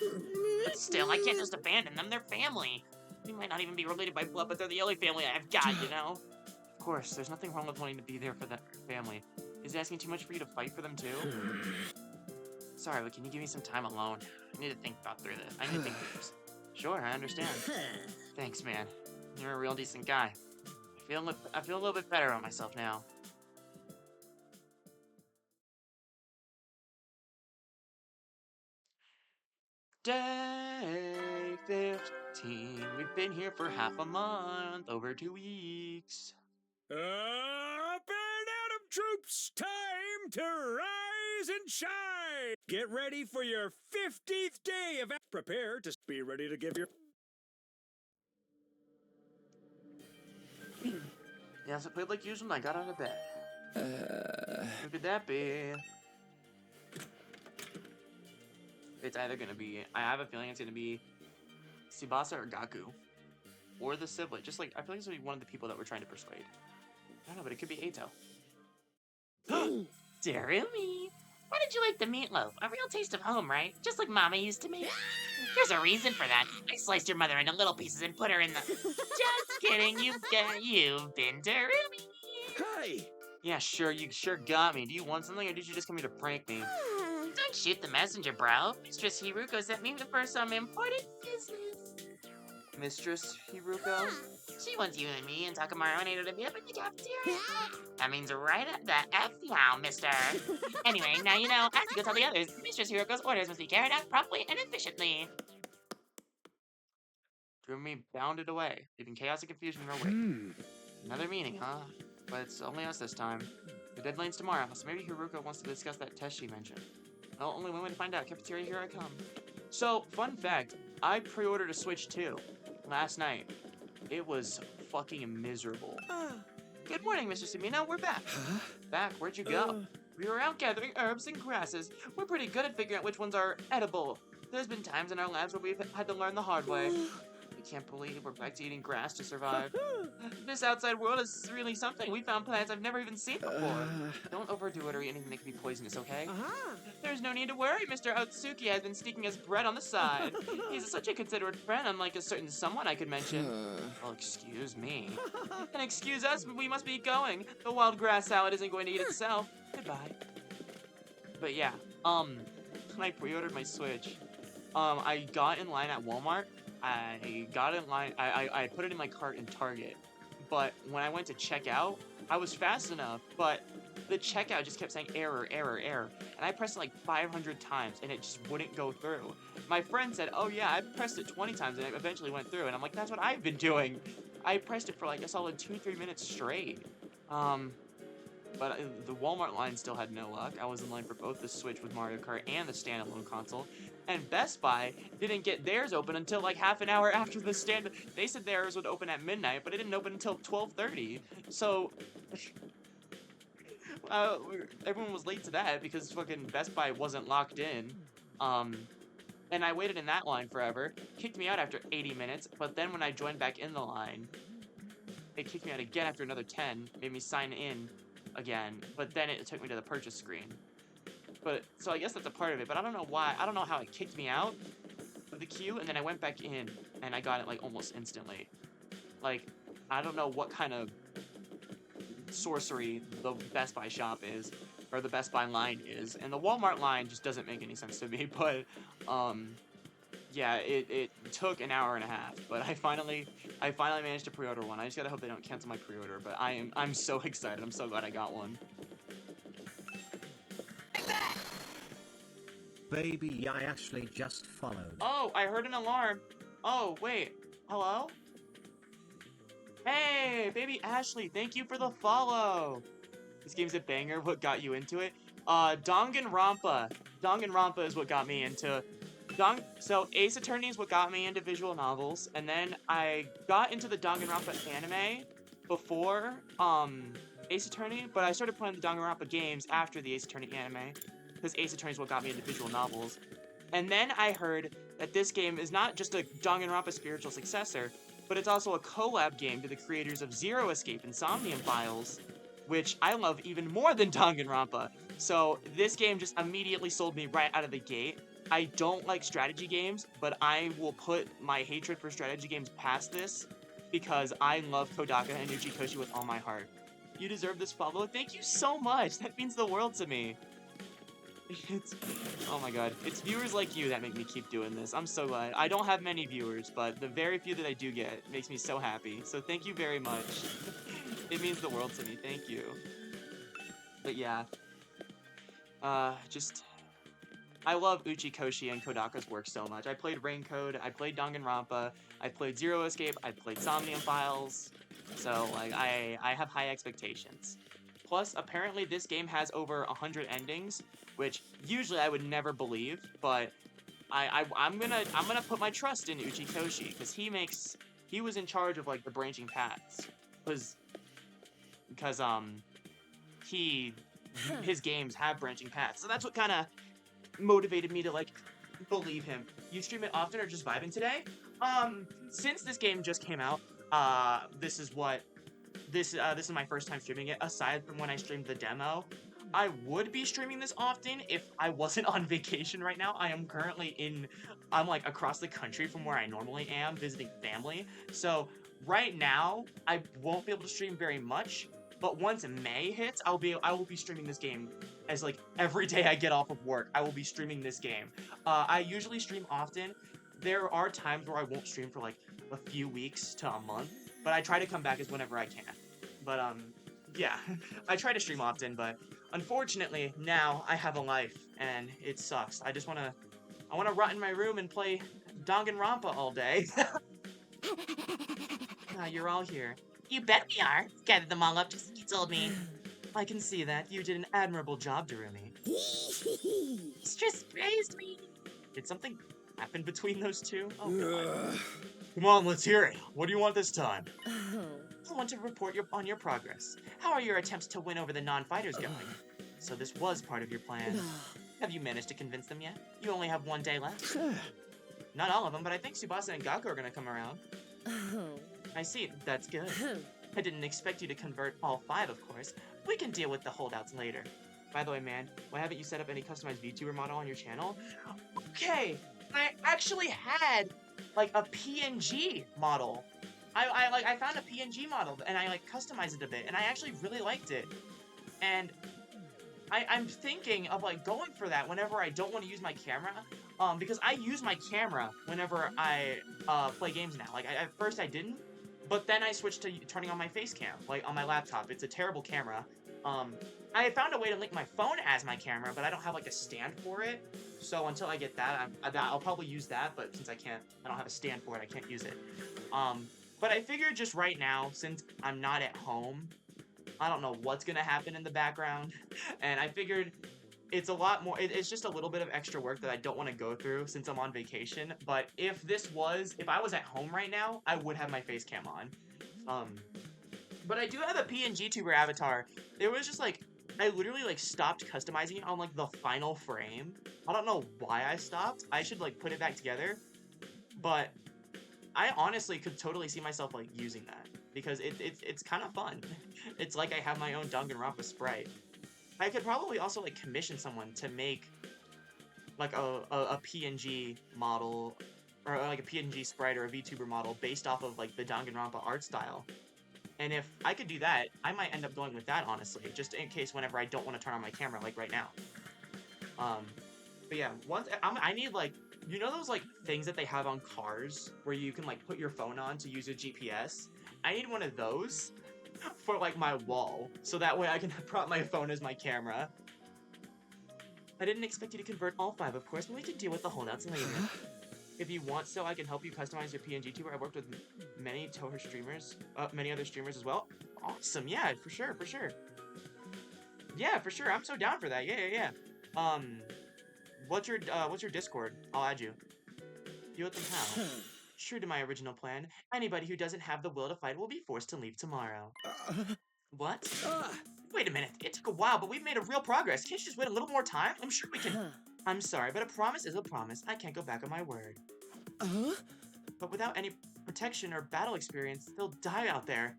But still, I can't just abandon them. They're family. We might not even be related by blood, but they're the only family I've got, you know? Of course, there's nothing wrong with wanting to be there for that family. Is it asking too much for you to fight for them too? Sorry, but can you give me some time alone? I need to think through this. Sure, I understand. Thanks, man. You're a real decent guy. I feel a little bit better about myself now. Day 15. We've been here for half a month, over 2 weeks.
Up and Atom troops, time to rise and shine. Get ready for your 50th day of prepare to be ready to give your
Yes, I played like usual and I got out of bed. Who could that be? It's either gonna be, I have a feeling it's gonna be Tsubasa or Gaku. Or the sibling. Just like, I feel like it's gonna be one of the people that we're trying to persuade. I don't know, but it could be Eito. Darumi! Why did
how'd you like the meatloaf? A real taste of home, right? Just like Mama used to make. There's a reason for that. I sliced your mother into little pieces and put her in the... Just kidding, you've been to Ruby.
Hey!
Yeah, sure, you sure got me. Do you want something, or did you just come here to prank me?
Don't shoot the messenger, bro. Mistress Hiruko sent me for some important business.
Mistress Hiruko?
She wants you and me and Takamaru and Ada to meet up in the cafeteria. That means right at the F mister. Anyway, now you know, I have to go tell the others. Mistress Hiruko's orders must be carried out promptly and efficiently.
Drumi bounded away, leaving chaos and confusion in her wake. Another meeting, huh? But it's only us this time. The deadline's tomorrow, so maybe Hiruko wants to discuss that test she mentioned. Well, only one way to find out. Cafeteria, here I come. So, fun fact, I pre-ordered a Switch 2 last night. It was fucking miserable. Good morning, Mr. Sumino. We're back.
Huh?
Back? Where'd you go? We were out gathering herbs and grasses. We're pretty good at figuring out which ones are edible. There's been times in our labs where we've had to learn the hard way. I can't believe we're back to eating grass to survive. This outside world is really something. We found plants I've never even seen before. Don't overdo it or eat anything that could be poisonous, okay? There's no need to worry. Mr. Otsuki has been sneaking us bread on the side. He's such a considerate friend, unlike a certain someone I could mention. Well, excuse me. And excuse us, but we must be going. The wild grass salad isn't going to eat itself. Goodbye. But yeah, when I pre-ordered my Switch, I got in line at Walmart. I got in line, I put it in my cart in Target, but when I went to check out, I was fast enough, but the checkout just kept saying error, error, error, and I pressed it like 500 times, and it just wouldn't go through. My friend said, oh yeah, I pressed it 20 times, and it eventually went through, and I'm like, that's what I've been doing. I pressed it for like a solid 2-3 minutes straight. But the Walmart line still had no luck. I was in line for both the Switch with Mario Kart and the standalone console. And Best Buy didn't get theirs open until like half an hour after the stand. They said theirs would open at midnight, but it didn't open until 12:30. So everyone was late to that because fucking Best Buy wasn't locked in. And I waited in that line forever. Kicked me out after 80 minutes. But then when I joined back in the line, it kicked me out again after another 10. Made me sign in again, but then it took me to the purchase screen. But so I guess that's a part of it, but I don't know why. I don't know how it kicked me out of the queue, and then I went back in and I got it like almost instantly. Like, I don't know what kind of sorcery the Best Buy shop is, or the Best Buy line is, and the Walmart line just doesn't make any sense to me. But yeah, it took an hour and a half, but I finally managed to pre-order one. I just gotta hope they don't cancel my pre-order, but I'm so excited. I'm so glad I got one.
Baby, I actually just followed.
Oh, I heard an alarm. Oh, wait. Hello? Hey, baby Ashley, thank you for the follow. This game's a banger. What got you into it? Danganronpa. Danganronpa is what got me into So Ace Attorney is what got me into visual novels, and then I got into the Danganronpa anime before Ace Attorney, but I started playing the Danganronpa games after the Ace Attorney anime, because Ace Attorney is what got me into visual novels. And then I heard that this game is not just a Danganronpa spiritual successor, but it's also a collab game to the creators of Zero Escape and Somnium Files, which I love even more than Danganronpa. So this game just immediately sold me right out of the gate. I don't like strategy games, but I will put my hatred for strategy games past this because I love Kodaka and Uchikoshi with all my heart. You deserve this follow. Thank you so much. That means the world to me. Oh my god. It's viewers like you that make me keep doing this. I'm so glad. I don't have many viewers, but the very few that I do get makes me so happy. So thank you very much. It means the world to me. Thank you. But yeah. I love Uchikoshi and Kodaka's work so much. I played Rain Code, I played Danganronpa, I played Zero Escape, I played Somnium Files. So, like, I have high expectations. Plus, apparently this game has over 100 endings, which usually I would never believe, but I'm gonna put my trust in Uchikoshi, because he was in charge of, like, the branching paths. Because his games have branching paths. So that's what kind of motivated me to, like, believe him. You stream it often or just vibing today? Since this game just came out, this is my first time streaming it, aside from when I streamed the demo. I would be streaming this often if I wasn't on vacation right now. I am currently I'm like across the country from where I normally am visiting family. So right now, I won't be able to stream very much, but once May hits, I will be streaming this game as like every day I get off of work. I will be streaming this game. I usually stream often. There are times where I won't stream for like a few weeks to a month, but I try to come back as whenever I can. But yeah, I try to stream often, but unfortunately now I have a life and it sucks. I wanna rot in my room and play Danganronpa all day. You're all here.
You bet we are. Gathered them all up just as you told me.
I can see that. You did an admirable job, Darumi.
Mistress praised me.
Did something happen between those two? Oh, God. Come on, let's hear it. What do you want this time? I want to report on your progress. How are your attempts to win over the non-fighters going? So this was part of your plan. Have you managed to convince them yet? You only have one day left. Not all of them, but I think Tsubasa and Gaku are gonna come around. I see, that's good. I didn't expect you to convert all 5, of course. We can deal with the holdouts later. By the way, man, why haven't you set up any customized VTuber model on your channel? Okay, I actually had like a PNG model. I found a PNG model and I like customized it a bit and I actually really liked it. And I'm thinking of like going for that whenever I don't want to use my camera. Because I use my camera whenever I play games now. Like at first I didn't, but then I switched to turning on my face cam, like on my laptop. It's a terrible camera. I had found a way to link my phone as my camera, but I don't have like a stand for it. So until I get that, I'll probably use that. But since I don't have a stand for it, I can't use it. But I figured just right now, since I'm not at home, I don't know what's gonna happen in the background, and I figured it's a lot more. It's just a little bit of extra work that I don't want to go through since I'm on vacation. But if I was at home right now, I would have my face cam on. But I do have a PNG tuber avatar. It was just like I literally like stopped customizing it on like the final frame. I don't know why I stopped. I should like put it back together. But I honestly could totally see myself like using that because it's kind of fun. It's like I have my own Danganronpa sprite. I could probably also like commission someone to make like a PNG model or like a PNG sprite or a VTuber model based off of like the Danganronpa art style. And if I could do that, I might end up going with that honestly, just in case whenever I don't want to turn on my camera like right now. But yeah, I need like, you know those like things that they have on cars where you can like put your phone on to use a GPS? I need one of those for like my wall, so that way I can prop my phone as my camera. I didn't expect you to convert all 5, of course, but we can deal with the holdouts later. If you want so, I can help you customize your PNG tuber. I've worked with many other streamers as well. Awesome, yeah, for sure. Yeah, for sure, I'm so down for that, yeah. What's your Discord? I'll add you. You let them how? True to my original plan, anybody who doesn't have the will to fight will be forced to leave tomorrow. What? Wait a minute, it took a while, but we've made a real progress. Can't you just wait a little more time? I'm sure we can. I'm sorry, but a promise is a promise. I can't go back on my word. But without any protection or battle experience, they'll die out there.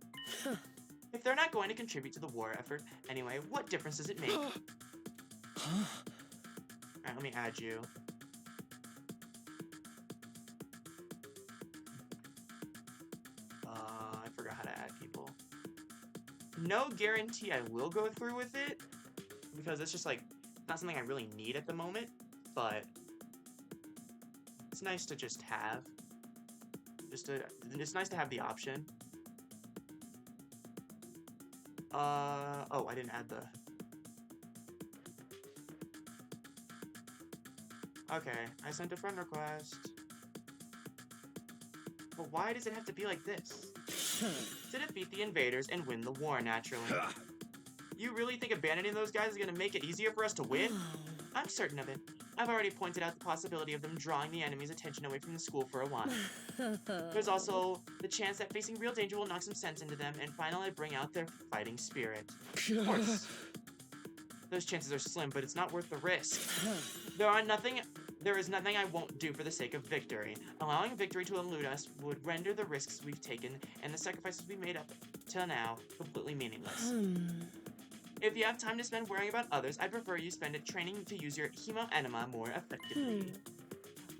If they're not going to contribute to the war effort, anyway, what difference does it make? Alright, let me add you. I forgot how to add people. No guarantee I will go through with it, because it's just like, not something I really need at the moment, but it's nice to just have. It's nice to have the option. Oh, I didn't add the... Okay, I sent a friend request. But why does it have to be like this? To defeat the invaders and win the war, naturally. You really think abandoning those guys is gonna make it easier for us to win? I'm certain of it. I've already pointed out the possibility of them drawing the enemy's attention away from the school for a while. There's also the chance that facing real danger will knock some sense into them and finally bring out their fighting spirit. Of course. Those chances are slim, but it's not worth the risk. There is nothing I won't do for the sake of victory. Allowing victory to elude us would render the risks we've taken and the sacrifices we made up till now completely meaningless. If you have time to spend worrying about others, I'd prefer you spend it training to use your hemo enema more effectively.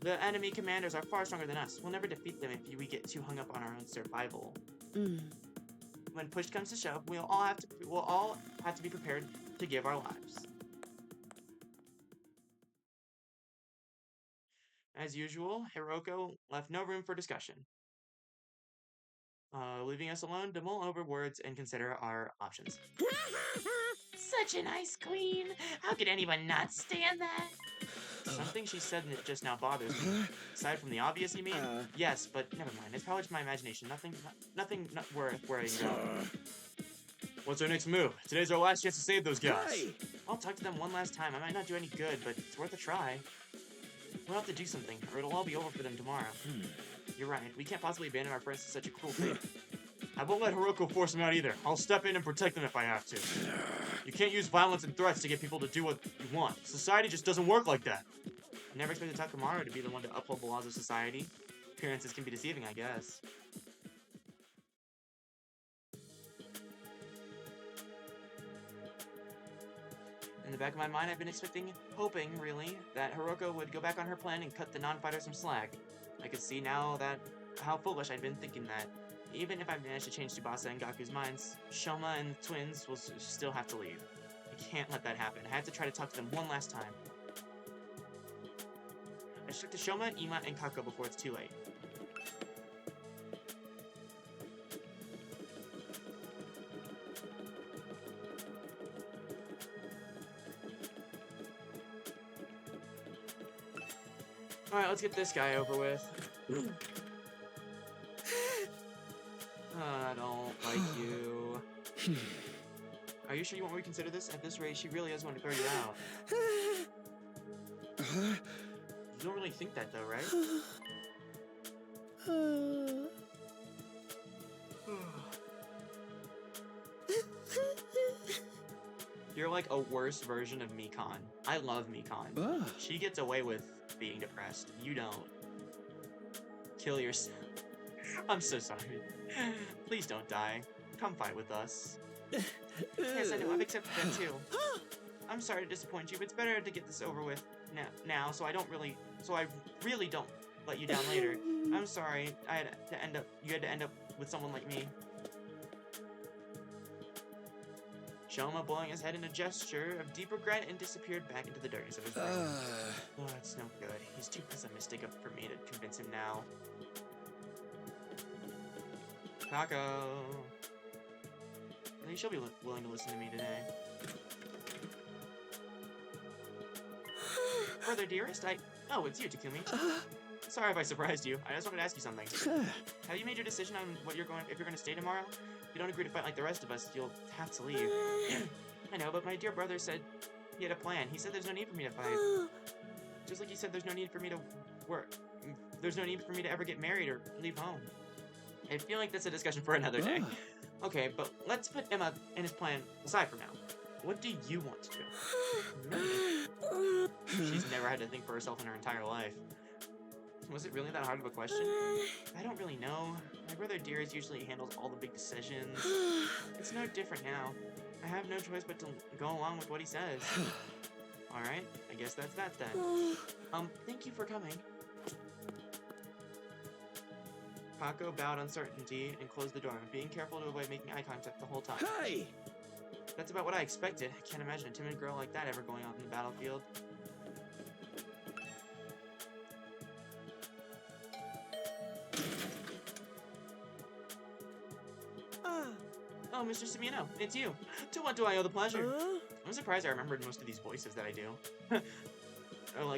The enemy commanders are far stronger than us. We'll never defeat them if we get too hung up on our own survival. When push comes to shove, we'll all have to be prepared to give our lives. As usual, Hiroko left no room for discussion. Leaving us alone to mull over words and consider our options.
Such a nice queen. How could anyone not stand that?
Something she said just now bothers me. Aside from the obvious, you mean? Yes, but never mind. It's probably just my imagination. Nothing worth worrying about. What's our next move? Today's our last chance to save those guys.
Hey!
I'll talk to them one last time. I might not do any good, but it's worth a try. We'll have to do something, or it'll all be over for them tomorrow. You're right. We can't possibly abandon our friends to such a cruel fate. I won't let Hiroko force them out either. I'll step in and protect them if I have to. You can't use violence and threats to get people to do what you want. Society just doesn't work like that. I never expected Takamaru to be the one to uphold the laws of society. Appearances can be deceiving, I guess. In the back of my mind, I've been hoping, really, that Hiroko would go back on her plan and cut the non-fighters some slack. I could see now how foolish I'd been thinking that. Even if I managed to change Tsubasa and Gaku's minds, Shoma and the twins will still have to leave. I can't let that happen. I have to try to talk to them one last time. I should talk to Shoma, Ima, and Kako before it's too late. Alright, let's get this guy over with. I don't like you. Are you sure you won't reconsider this? At this rate, she really is going to throw you out. You don't really think that though, right? You're like a worse version of Mikan. I love Mikan. She gets away with being depressed. You don't. Kill yourself. I'm so sorry. Please don't die. Come fight with us. Yes, I know. I've accepted that too. I'm sorry to disappoint you, but it's better to get this over with now, so I really don't let you down later. I'm sorry. You had to end up with someone like me. Shoma blowing his head in a gesture of deep regret and disappeared back into the darkness of his brain. Oh, it's no good. He's too pessimistic for me to convince him now. Kako. I think she'll be willing to listen to me today. Brother dearest, Oh, it's you, Takumi. Sorry if I surprised you. I just wanted to ask you something. Have you made your decision on if you're going to stay tomorrow? If you don't agree to fight like the rest of us, you'll have to leave. I know, but my dear brother said he had a plan. He said there's no need for me to fight. Just like he said there's no need for me to work. There's no need for me to ever get married or leave home. I feel like that's a discussion for another day. Okay, but let's put Emma and his plan aside for now. What do you want to do? She's never had to think for herself in her entire life. Was it really that hard of a question? I don't really know. My brother Dearest usually handles all the big decisions. It's no different now. I have no choice but to go along with what he says. Alright, I guess that's that then. Thank you for coming. Kako bowed uncertainty and closed the door, being careful to avoid making eye contact the whole time.
Hey!
That's about what I expected. I can't imagine a timid girl like that ever going out in the battlefield. Oh, Mr. Sabino, it's you. To what do I owe the pleasure? I'm surprised I remembered most of these voices that I do.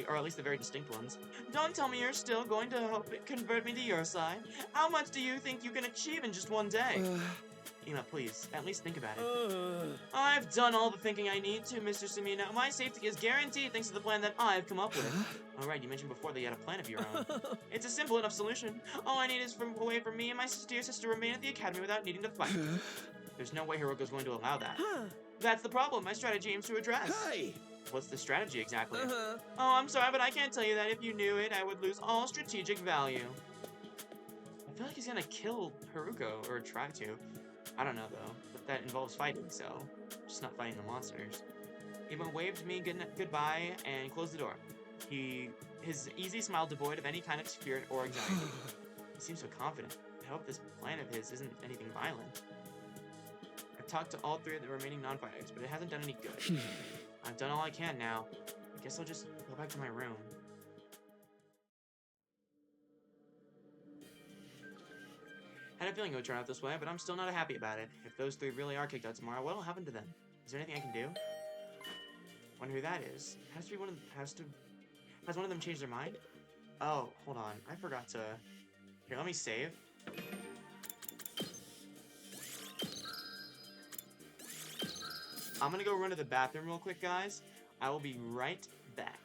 or at least the very distinct ones. Don't tell me you're still going to help it convert me to your side. How much do you think you can achieve in just one day? Ima, please, at least think about it. I've done all the thinking I need to, Mr. Samino. My safety is guaranteed thanks to the plan that I've come up with. Alright, you mentioned before that you had a plan of your own. It's a simple enough solution. All I need is a way for me and my dear sister to remain at the academy without needing to fight. There's no way Hiroko's going to allow that. That's the problem my strategy aims to address.
Hey!
What's the strategy exactly? Oh, I'm sorry, but I can't tell you that. If you knew it, I would lose all strategic value. I feel like he's gonna kill Haruko, or try to. I don't know, though. But that involves fighting, so... just not fighting the monsters. He even waved me goodbye and closed the door. His easy smile devoid of any kind of spirit or anxiety. He seems so confident. I hope this plan of his isn't anything violent. I've talked to all 3 of the remaining non-fighters, but it hasn't done any good. I've done all I can now. I guess I'll just go back to my room. Had a feeling it would turn out this way, but I'm still not happy about it. If those 3 really are kicked out tomorrow, what'll happen to them? Is there anything I can do? Wonder who that is. Has one of them changed their mind? Oh, hold on. I forgot to... Here, let me save. I'm gonna go run to the bathroom real quick, guys. I will be right back.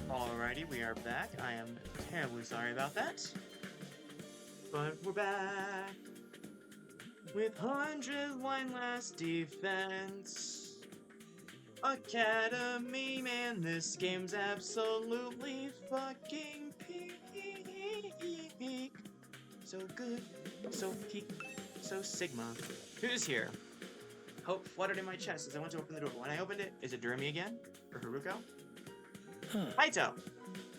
Alrighty, we are back. I am terribly sorry about that. But we're back with 101 last defense. Academy, man, this game's absolutely fucking peak. So good, so peak, so Sigma. Who's here? Hope fluttered in my chest as I went to open the door. When I opened it, is it Durumi again? Or Haruko? Haito!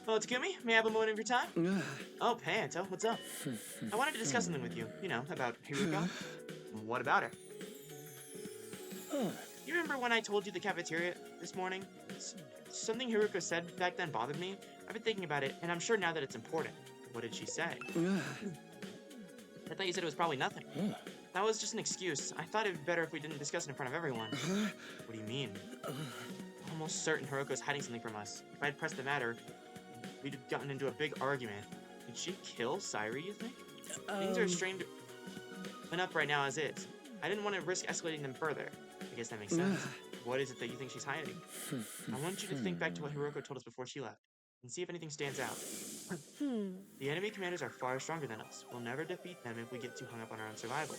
Hello, Takumi. May I have a moment of your time? Oh, hey, Haito. What's up? I wanted to discuss something with you. You know, about Haruko. What about her? You remember when I told you the cafeteria this morning? Something Haruko said back then bothered me. I've been thinking about it, and I'm sure now that it's important. What did she say? I thought you said it was probably nothing. That was just an excuse. I thought it'd be better if we didn't discuss it in front of everyone. What do you mean? I'm almost certain Haruko's hiding something from us. If I'd pressed the matter, we'd have gotten into a big argument. Did she kill Sairi, you think? Things are strained enough right now as is. I didn't want to risk escalating them further. I guess that makes sense. What is it that you think she's hiding? I want you to think back to what Haruko told us before she left, and see if anything stands out. The enemy commanders are far stronger than us. We'll never defeat them if we get too hung up on our own survival.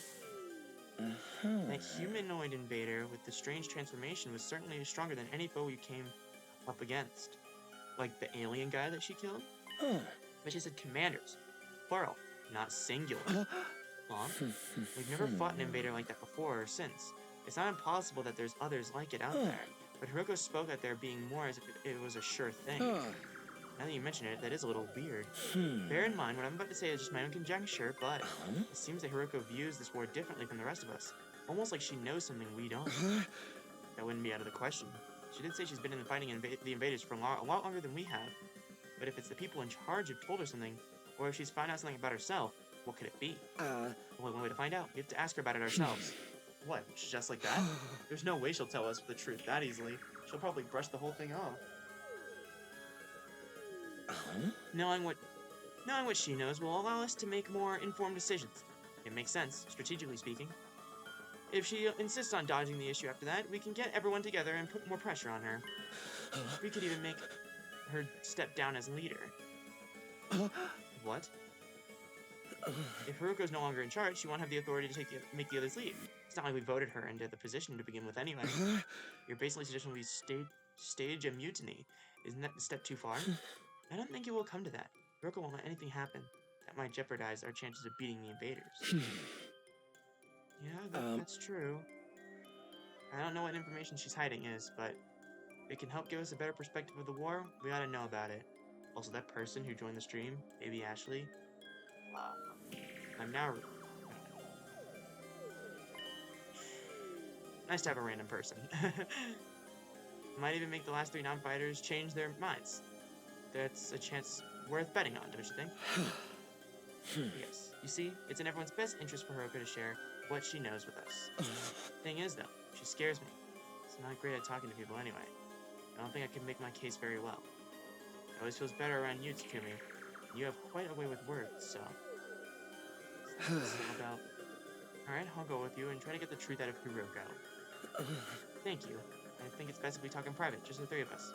That humanoid invader with the strange transformation was certainly stronger than any foe we came up against. Like the alien guy that she killed? But she said commanders. Plural, not singular. Huh? We've never fought an invader like that before or since. It's not impossible that there's others like it out there. but Hiroko spoke at there being more as if it was a sure thing. Now that you mention it, that is a little weird. Bear in mind, what I'm about to say is just my own conjecture, but it seems that Hiroko views this war differently from the rest of us. Almost like she knows something we don't. That wouldn't be out of the question. She did say she's been in the fighting the invaders for a lot longer than we have. But if it's the people in charge who've told her something, or if she's found out something about herself, what could it be? Only one way to find out. We have to ask her about it ourselves. What? Just like that? There's no way she'll tell us the truth that easily. She'll probably brush the whole thing off. Knowing what she knows will allow us to make more informed decisions. It makes sense, strategically speaking. If she insists on dodging the issue after that, we can get everyone together and put more pressure on her. We could even make her step down as leader. What? If Hiroko's no longer in charge, she won't have the authority to make the others leave. It's not like we voted her into the position to begin with anyway. Your basically suggestion will be stage a mutiny. Isn't that a step too far? I don't think it will come to that. Hiroko won't let anything happen that might jeopardize our chances of beating the invaders. Yeah, that's true. I don't know what information she's hiding is, but if it can help give us a better perspective of the war, we ought to know about it. Also, that person who joined the stream, maybe Ashley. I'm now... Nice to have a random person. Might even make the last 3 non-fighters change their minds. That's a chance worth betting on, don't you think? Yes. You see, it's in everyone's best interest for Hiroko to share what she knows with us. Thing is, though, she scares me. She's not great at talking to people anyway. I don't think I can make my case very well. It always feels better around you, Takumi. You have quite a way with words, so... about... Alright, I'll go with you and try to get the truth out of Hiroko. Thank you. I think it's best if we talk in private, just the 3 of us.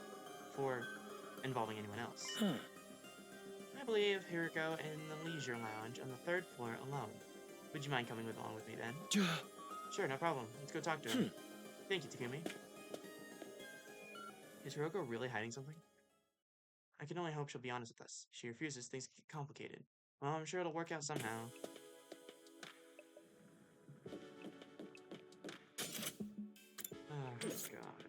Before involving anyone else. I believe Hiroko in the leisure lounge on the 3rd floor alone. Would you mind coming along with me then? Sure, no problem. Let's go talk to her. Thank you, Takumi. Is Hiroko really hiding something? I can only hope she'll be honest with us. She refuses, things get complicated. Well, I'm sure it'll work out somehow. Oh, God.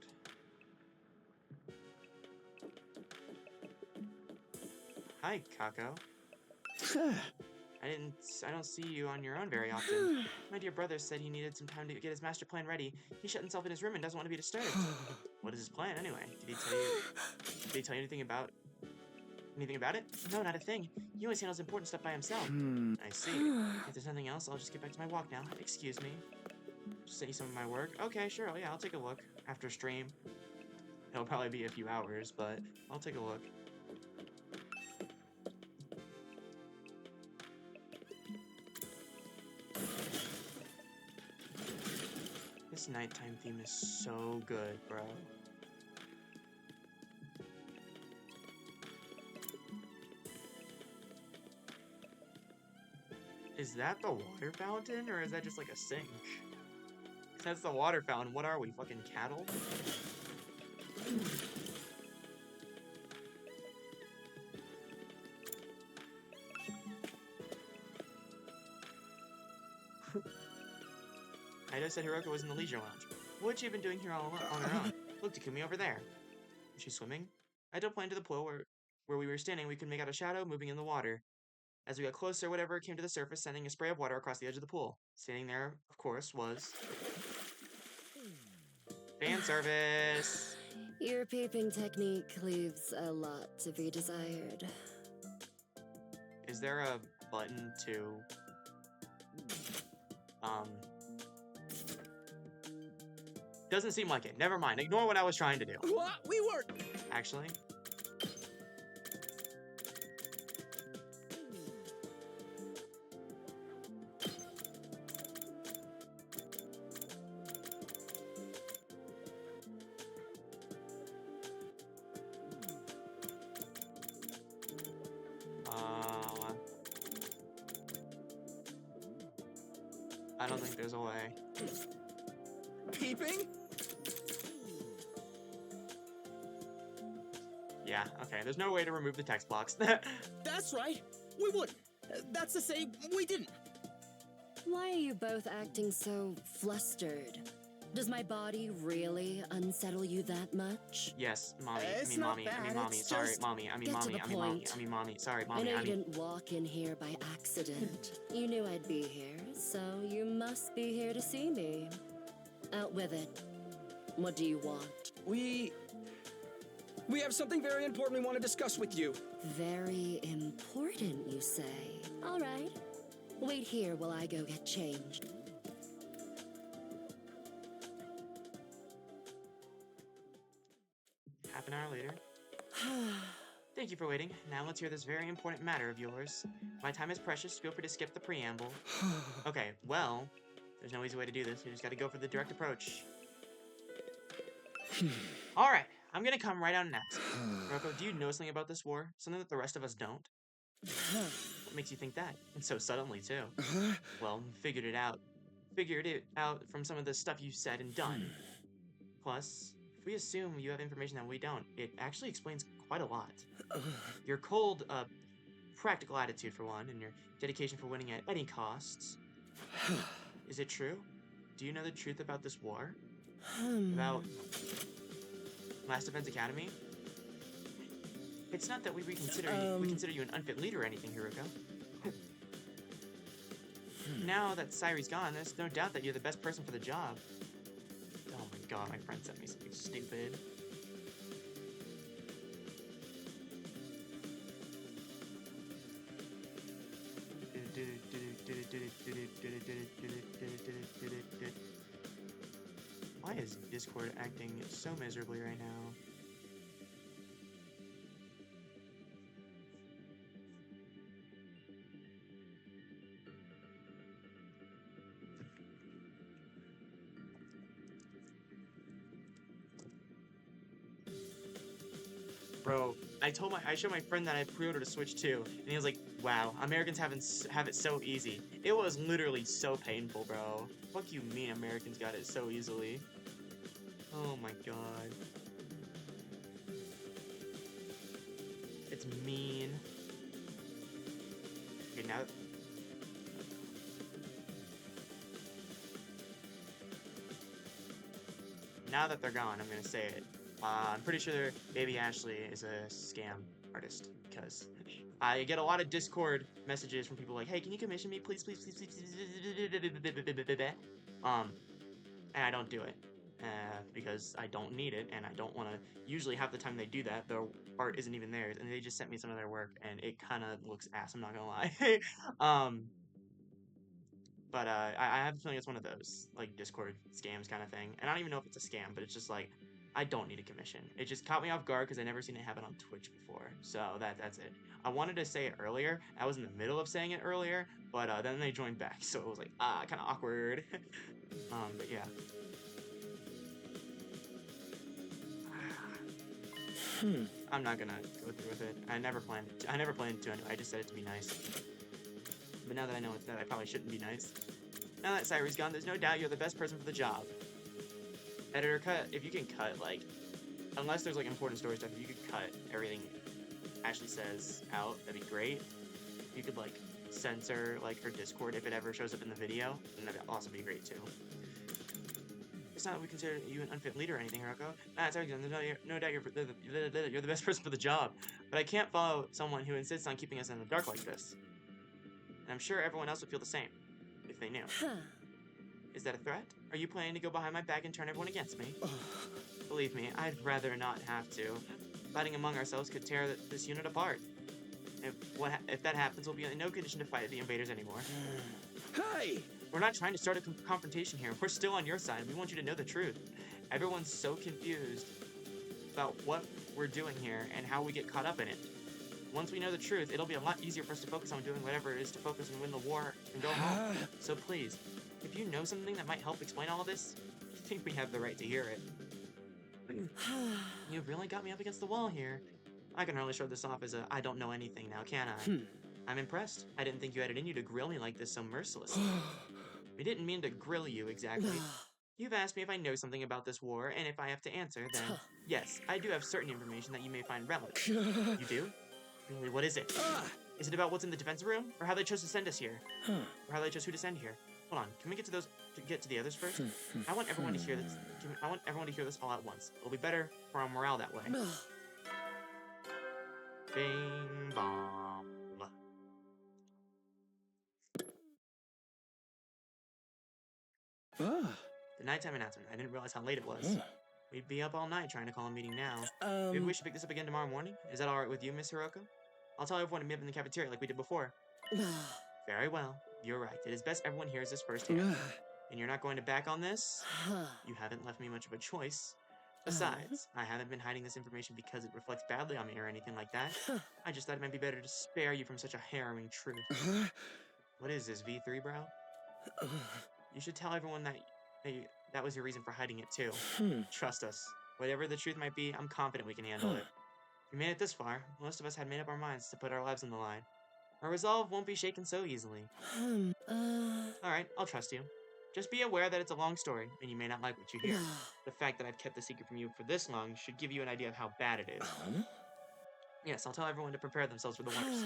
Hi, Kako. I don't see you on your own very often. My dear brother said he needed some time to get his master plan ready. He shut himself in his room and doesn't want to be disturbed. What is his plan, anyway? Did he tell you anything about it? No, not a thing. He always handles important stuff by himself. I see. If there's nothing else, I'll just get back to my walk now. Excuse me. Just say some of my work. Okay, sure. Oh, yeah, I'll take a look. After stream. It'll probably be a few hours, but I'll take a look. This nighttime theme is so good, bro. Is that the water fountain, or is that just like a sink? If that's the water fountain, what are we, fucking cattle? Kaido said Hiroko was in the leisure lounge. What'd she have been doing here all on her own? Look, Takumi over there. Is she swimming? I dove plane to the pool where we were standing. We could make out a shadow moving in the water. As we got closer, whatever came to the surface, sending a spray of water across the edge of the pool. Standing there, of course, was... fan service!
Your peeping technique leaves a lot to be desired.
Is there a button to... Doesn't seem like it. Never mind. Ignore what I was trying to do.
What? We weren't.
Actually. I don't think there's a way.
Peeping?
Yeah, okay. There's no way to remove the text blocks.
That's right. We wouldn't. That's to say, we didn't.
Why are you both acting so flustered? Does my body really unsettle you that much?
Yes, mommy. I
It's
mean,
not
mommy. I mean,
that,
mommy.
it's
Sorry,
just-
mommy. I mean,
Get to
mommy.
the
I mean, mommy.
point.
I mean, mommy. Sorry,
I
mommy.
know
I
you
mean,
didn't walk in here by accident. You knew I'd be here, so you must be here to see me. Out with it. What do you want?
We have something very important we want to discuss with you.
Very important, you say. All right. Wait here while I go get changed.
half an hour later. Thank you for waiting. Now let's hear this very important matter of yours. My time is precious. Feel free to skip the preamble. Okay, well, there's no easy way to do this. You just gotta go for the direct approach. Alright, I'm gonna come right out and ask. Rocco, do you know something about this war? Something that the rest of us don't? What makes you think that? And so suddenly, too. Well, figured it out. Figured it out from some of the stuff you said and done. Plus, if we assume you have information that we don't, it actually explains quite a lot. Your cold, practical attitude for one, and your dedication for winning at any costs. Is it true? Do you know the truth about this war? About Last Defense Academy? It's not that we consider you an unfit leader or anything, Hiruko. Now that Sairi's gone, there's no doubt that you're the best person for the job. Oh my god, my friend sent me something stupid. Why is Discord acting so miserably right now? Bro, I showed my friend that I pre-ordered a Switch 2, and he was like, "Wow, Americans have it so easy." It was literally so painful, bro. Fuck you mean Americans got it so easily? Oh my god. It's mean. Okay, now that they're gone, I'm gonna say it. I'm pretty sure Baby Ashley is a scam artist, because I get a lot of Discord messages from people like, "Hey, can you commission me, please, please, please, please?" And I don't do it because I don't need it, and I don't want to. Usually, half the time they do that, their art isn't even theirs, and they just sent me some of their work, and it kind of looks ass. I'm not gonna lie. But I have a feeling it's one of those, like, Discord scams kind of thing. And I don't even know if it's a scam, but it's just like, I don't need a commission. It just caught me off guard because I never seen it happen on Twitch before. So that's it. I wanted to say it earlier. I was in the middle of saying it earlier, but then they joined back. So it was like, kind of awkward. But yeah. I'm not gonna go through with it. I never planned to anyway. I just said it to be nice. But now that I know it's that, I probably shouldn't be nice. Now that Sairi's gone, there's no doubt you're the best person for the job. Editor, cut, if you can cut, like, unless there's, like, important story stuff, if you could cut everything Ashley says out, that'd be great. If you could, like, censor, like, her Discord if it ever shows up in the video, then that'd also be great, too. It's not that we consider you an unfit leader or anything, Rocco. Nah, it's okay, there's no doubt you're the best person for the job. But I can't follow someone who insists on keeping us in the dark like this. And I'm sure everyone else would feel the same, if they knew.
Huh.
Is that a threat? Are you planning to go behind my back and turn everyone against me? Believe me, I'd rather not have to. Fighting among ourselves could tear this unit apart. If that happens, we'll be in no condition to fight the invaders anymore.
Hey!
We're not trying to start a confrontation here. We're still on your side. We want you to know the truth. Everyone's so confused about what we're doing here and how we get caught up in it. Once we know the truth, it'll be a lot easier for us to focus on doing whatever it is to focus and win the war and go home. So please, if you know something that might help explain all of this, I think we have the right to hear it. You've really got me up against the wall here. I can hardly shrug this off as a I don't know anything now, can I? I'm impressed. I didn't think you had it in you to grill me like this so mercilessly. I didn't mean to grill you exactly. You've asked me if I know something about this war, and if I have to answer, then yes, I do have certain information that you may find relevant. You do? Really, what is it? Is it about what's in the defense room? Or how they chose to send us here? Or how they chose who to send here? Hold on. Can we get to those? Get to the others first? I want everyone to hear this. I want everyone to hear this all at once. It'll be better for our morale that way. Bing bong.
Ah.
The nighttime announcement. I didn't realize how late it was. We'd be up all night trying to call a meeting now. Maybe we should pick this up again tomorrow morning? Is that alright with you, Miss Hiroko? I'll tell everyone to meet up in the cafeteria like we did before. Very well. You're right. It is best everyone hears this firsthand. And you're not going to back on this? You haven't left me much of a choice. Besides, I haven't been hiding this information because it reflects badly on me or anything like that. I just thought it might be better to spare you from such a harrowing truth. What is this, V3, bro? You should tell everyone that was your reason for hiding it too. Trust us. Whatever the truth might be, I'm confident we can handle it. We made it this far. Most of us had made up our minds to put our lives on the line. Our resolve won't be shaken so easily. Alright, I'll trust you. Just be aware that it's a long story, and you may not like what you hear. The fact that I've kept the secret from you for this long should give you an idea of how bad it is. Yes, I'll tell everyone to prepare themselves for the worst.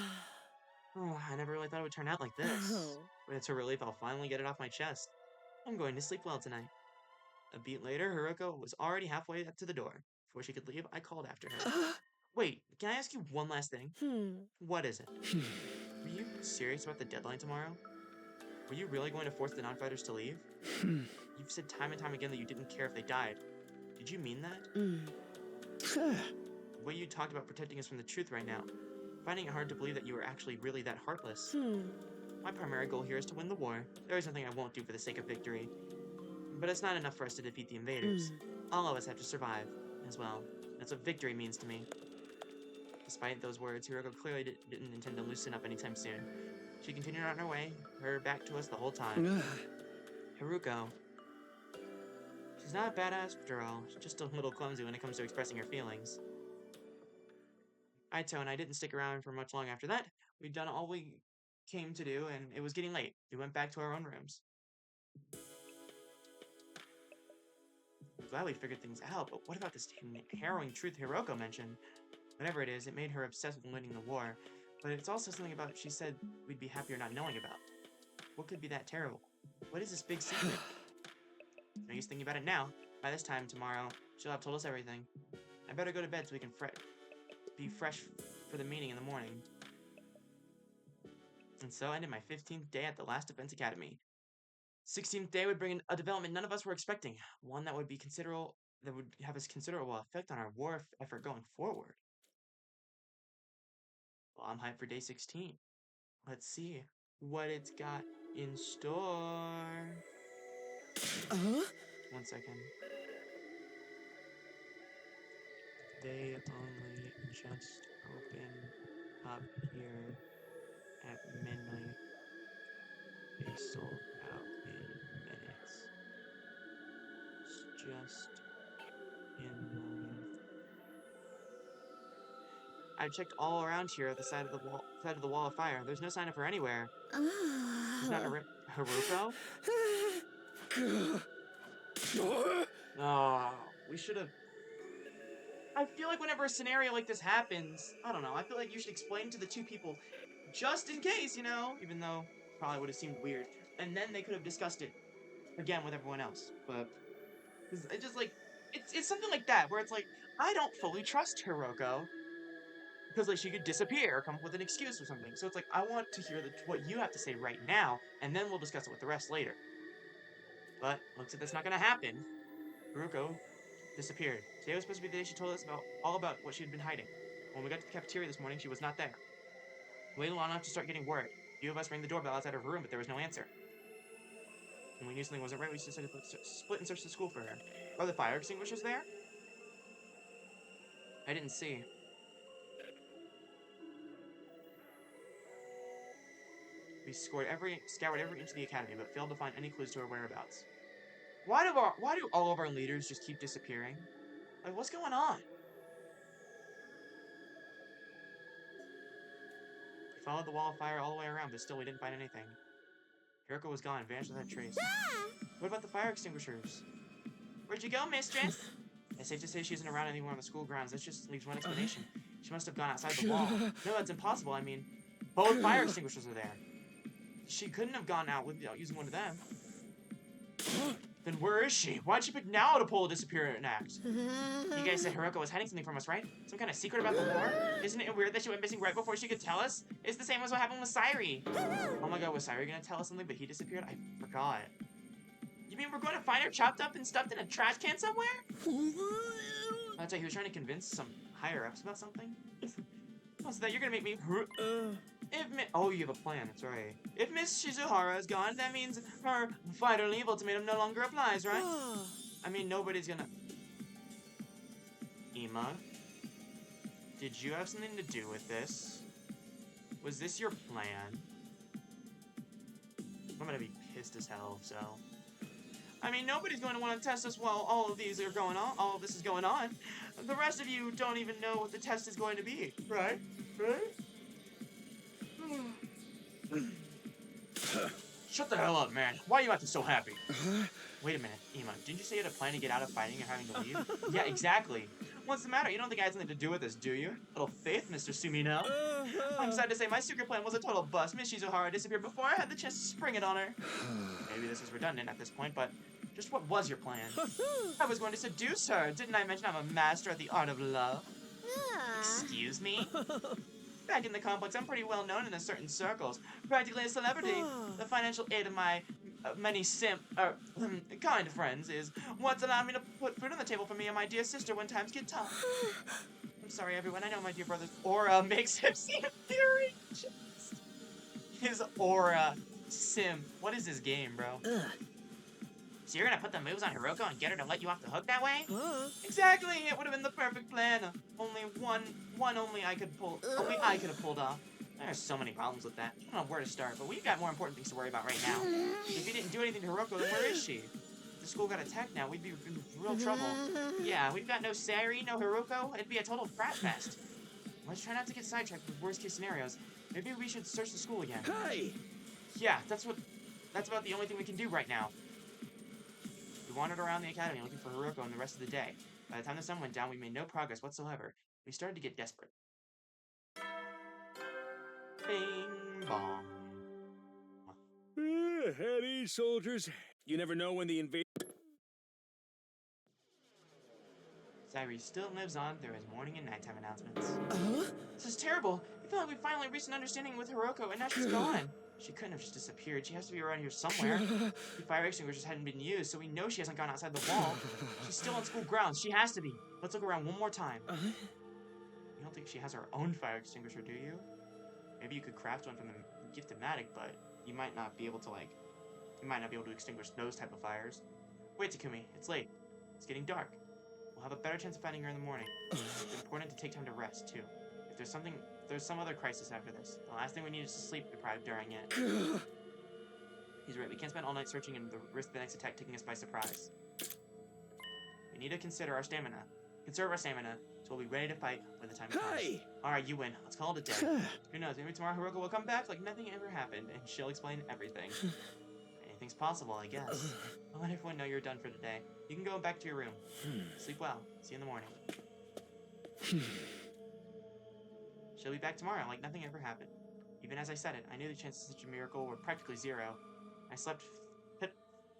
Oh, I never really thought it would turn out like this. But it's a relief I'll finally get it off my chest. I'm going to sleep well tonight. A beat later, Hiroko was already halfway up to the door. Before she could leave, I called after her. Wait, can I ask you one last thing? What is it? Were you serious about the deadline tomorrow? Were you really going to force the non-fighters to leave? You've said time and time again that you didn't care if they died. Did you mean that? The way you talked about protecting us from the truth right now, finding it hard to believe that you were actually really that heartless. My primary goal here is to win the war. There is nothing I won't do for the sake of victory. But it's not enough for us to defeat the invaders. All of us have to survive, as well. That's what victory means to me. Despite those words, Hiroko clearly didn't intend to loosen up anytime soon. She continued on her way, her back to us the whole time. Haruko. She's not a badass after all. She's just a little clumsy when it comes to expressing her feelings. Aito and I didn't stick around for much long after that. We'd done all we came to do, and it was getting late. We went back to our own rooms. I'm glad we figured things out, but what about this harrowing truth Hiroko mentioned? Whatever it is, it made her obsessed with winning the war, but it's also something about she said we'd be happier not knowing about. What could be that terrible? What is this big secret? No use thinking about it now. By this time tomorrow, she'll have told us everything. I better go to bed so we can be fresh for the meeting in the morning. And so ended my 15th day at the last Defense Academy. 16th day would bring in a development none of us were expecting. One that would have a considerable effect on our war effort going forward. Well, I'm hyped for day 16. Let's see what it's got in store. 1 second. They only just opened up here at midnight. They sold out in minutes. It's just in the... I checked all around here at the side of the wall of fire. There's no sign of her anywhere. She's not Haruko? Oh, we should have... I feel like whenever a scenario like this happens, I don't know, I feel like you should explain to the two people, just in case, you know? Even though it probably would have seemed weird. And then they could have discussed it again with everyone else. But it's just like, it's something like that, where it's like, I don't fully trust Hiroko. Because like she could disappear or come up with an excuse or something. So it's like, I want to hear what you have to say right now, and then we'll discuss it with the rest later. But looks like that's not gonna happen. Haruko disappeared. Today was supposed to be the day she told us all about what she had been hiding. When we got to the cafeteria this morning, she was not there. We waited long enough to start getting worried. A few of us rang the doorbell outside of her room, but there was no answer. When we knew something wasn't right, we decided to split and search the school for her. Are the fire extinguishers there? I didn't see. We scoured every inch of the academy, but failed to find any clues to her whereabouts. Why do all of our leaders just keep disappearing? Like, what's going on? We followed the wall of fire all the way around, but still we didn't find anything. Hiroko was gone, vanished without trace. What about the fire extinguishers? Where'd you go, mistress? It's safe to say she isn't around anywhere on the school grounds. That just leaves one explanation. She must have gone outside the wall. No, that's impossible. I mean, both fire extinguishers are there. She couldn't have gone out without using one of them. Then where is she? Why'd she pick now to pull a disappearance act? You guys said Hiroko was hiding something from us, right? Some kind of secret about the war? Isn't it weird that she went missing right before she could tell us? It's the same as what happened with Sairi. Oh my god, was Sairi gonna tell us something but he disappeared? I forgot. You mean we're going to find her chopped up and stuffed in a trash can somewhere? That's right, he was trying to convince some higher-ups about something. Oh, so that you're gonna make me... Oh, you have a plan, that's right. If Miss Shizuhara is gone, that means her final ultimatum no longer applies, right? I mean, nobody's gonna... Ima? Did you have something to do with this? Was this your plan? I'm gonna be pissed as hell, so... I mean, nobody's going to want to test us while all of this is going on. The rest of you don't even know what the test is going to be, right? Shut the hell up, man. Why are you acting so happy? Wait a minute, Ima. Didn't you say you had a plan to get out of fighting and having to leave? Yeah, exactly. What's the matter? You don't think I had something to do with this, do you? Little faith, Mr. Sumino. I'm sad to say my secret plan was a total bust. Miss Shizuhara disappeared before I had the chance to spring it on her. Maybe this is redundant at this point, but just what was your plan? I was going to seduce her. Didn't I mention I'm a master at the art of love? Excuse me? Back in the complex, I'm pretty well known in certain circles. Practically a celebrity. The financial aid of my many kind friends is what's allowed me to put food on the table for me and my dear sister when times get tough. I'm sorry, everyone. I know my dear brother's aura makes him seem very just. His aura. Sim. What is this game, bro?
So you're gonna put the moves on Hiroko and get her to let you off the hook that way?
Exactly! It would have been the perfect plan. Only only I could have pulled off. There's so many problems with that. I don't know where to start, but we've got more important things to worry about right now. If you didn't do anything to Hiroko, then where is she? If the school got attacked now, we'd be in real trouble. Yeah, we've got no Sairi, no Hiroko. It'd be a total frat fest. Let's try not to get sidetracked with worst case scenarios. Maybe we should search the school again.
Hey!
Yeah, that's about the only thing we can do right now. We wandered around the academy looking for Hiroko and the rest of the day. By the time the sun went down, we made no progress whatsoever. We started to get desperate. Bing bong.
At ease, soldiers. You never know when the invasion...
Sairi still lives on through his morning and nighttime announcements. This is terrible. I feel like we finally reached an understanding with Hiroko, and now she's gone. She couldn't have just disappeared. She has to be around here somewhere. The fire extinguishers hadn't been used, so we know she hasn't gone outside the wall. She's still on school grounds. She has to be. Let's look around one more time. You don't think she has her own fire extinguisher, do you? Maybe you could craft one from the Gift-O-Matic, but you might not be able to extinguish those type of fires. Wait, Takumi. It's late. It's getting dark. We'll have a better chance of finding her in the morning. It's important to take time to rest, too. If there's some other crisis after this, the last thing we need is to sleep deprived during it. He's right, we can't spend all night searching and risk the next attack taking us by surprise. We need to conserve our stamina, so we'll be ready to fight when the time comes. Alright, you win. Let's call it a day. Who knows, maybe tomorrow Hiroko will come back like nothing ever happened, and she'll explain everything. Anything's possible, I guess. I'll let everyone know you're done for today. You can go back to your room. Sleep well. See you in the morning. She'll be back tomorrow like nothing ever happened. Even as I said it, I knew the chances of such a miracle were practically zero. I slept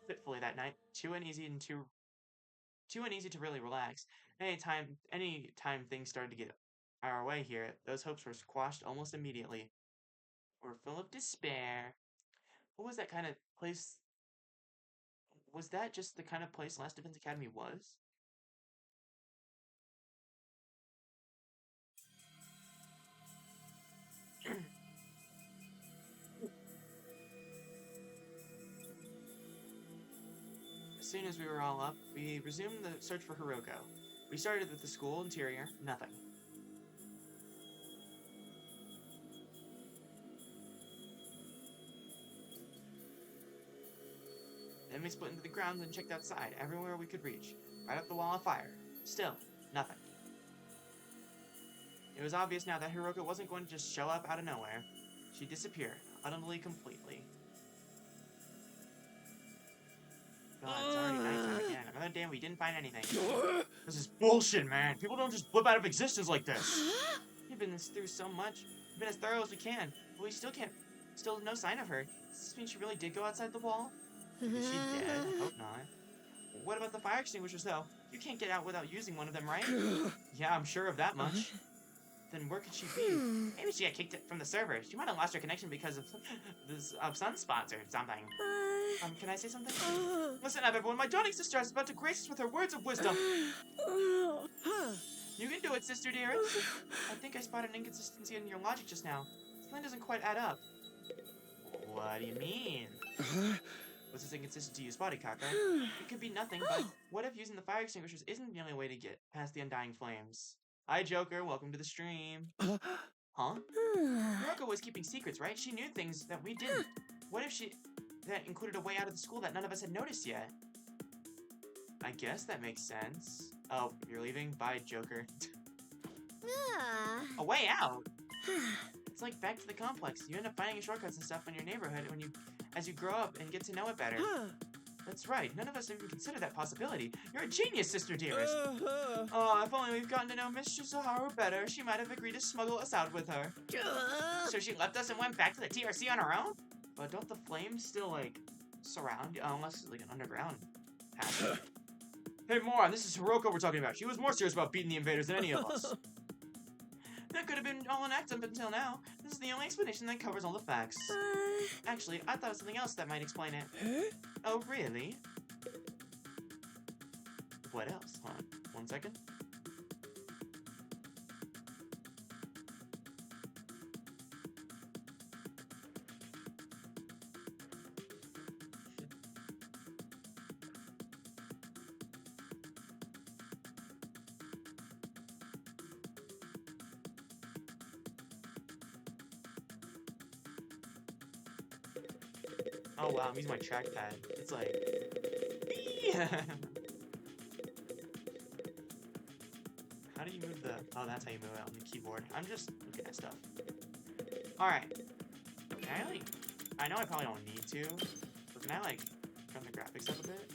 fitfully that night, too uneasy to really relax. Any time things started to get our way here, those hopes were squashed almost immediately. We're full of despair. What was that kind of place? Was that just the kind of place Last Defense Academy was? As soon as we were all up, we resumed the search for Hiroko. We started with the school interior, nothing. Then we split into the grounds and checked outside, everywhere we could reach, right up the wall of fire. Still, nothing. It was obvious now that Hiroko wasn't going to just show up out of nowhere. She disappeared, utterly, completely. God, it's already nighttime again. Another day we didn't find anything. This is bullshit, man. People don't just blip out of existence like this. We've been through so much. We've been as thorough as we can, but we still no sign of her. Does this mean she really did go outside the wall? Is she dead? I hope not. What about the fire extinguishers, though? You can't get out without using one of them, right? Yeah, I'm sure of that much. Then where could she be?
Maybe she got kicked from the server. She might have lost her connection because of sunspots or something.
Can I say something? Listen up, everyone. My darling sister is about to grace us with her words of wisdom. You can do it, sister dearest. I think I spotted an inconsistency in your logic just now. This line doesn't quite add up. What do you mean? What's this inconsistency you spotted, Kako? It could be nothing, but what if using the fire extinguishers isn't the only way to get past the undying flames? Hi, Joker. Welcome to the stream. Huh? Hiroko was keeping secrets, right? She knew things that we didn't. What if that included a way out of the school that none of us had noticed yet? I guess that makes sense. Oh, you're leaving? Bye, Joker. A way out? It's like back to the complex. You end up finding shortcuts and stuff in your neighborhood as you grow up and get to know it better. That's right. None of us even considered that possibility. You're a genius, sister dearest. Oh, if only we've gotten to know Miss Shizuharu better, she might have agreed to smuggle us out with her.
So she left us and went back to the TRC on her own?
But don't the flames still, like, surround you? Unless it's like an underground passage. Hey, moron, this is Hiroko we're talking about. She was more serious about beating the invaders than any of us. That could have been all an act up until now. This is the only explanation that covers all the facts. Actually, I thought of something else that might explain it. Oh, really? What else? Hold on. 1 second. Oh wow, I'm using my trackpad. It's like... How do you move the... Oh, that's how you move it on the keyboard. I'm just looking at stuff. Alright. Can I, like... I know I probably don't need to, but can I, like, turn the graphics up a bit?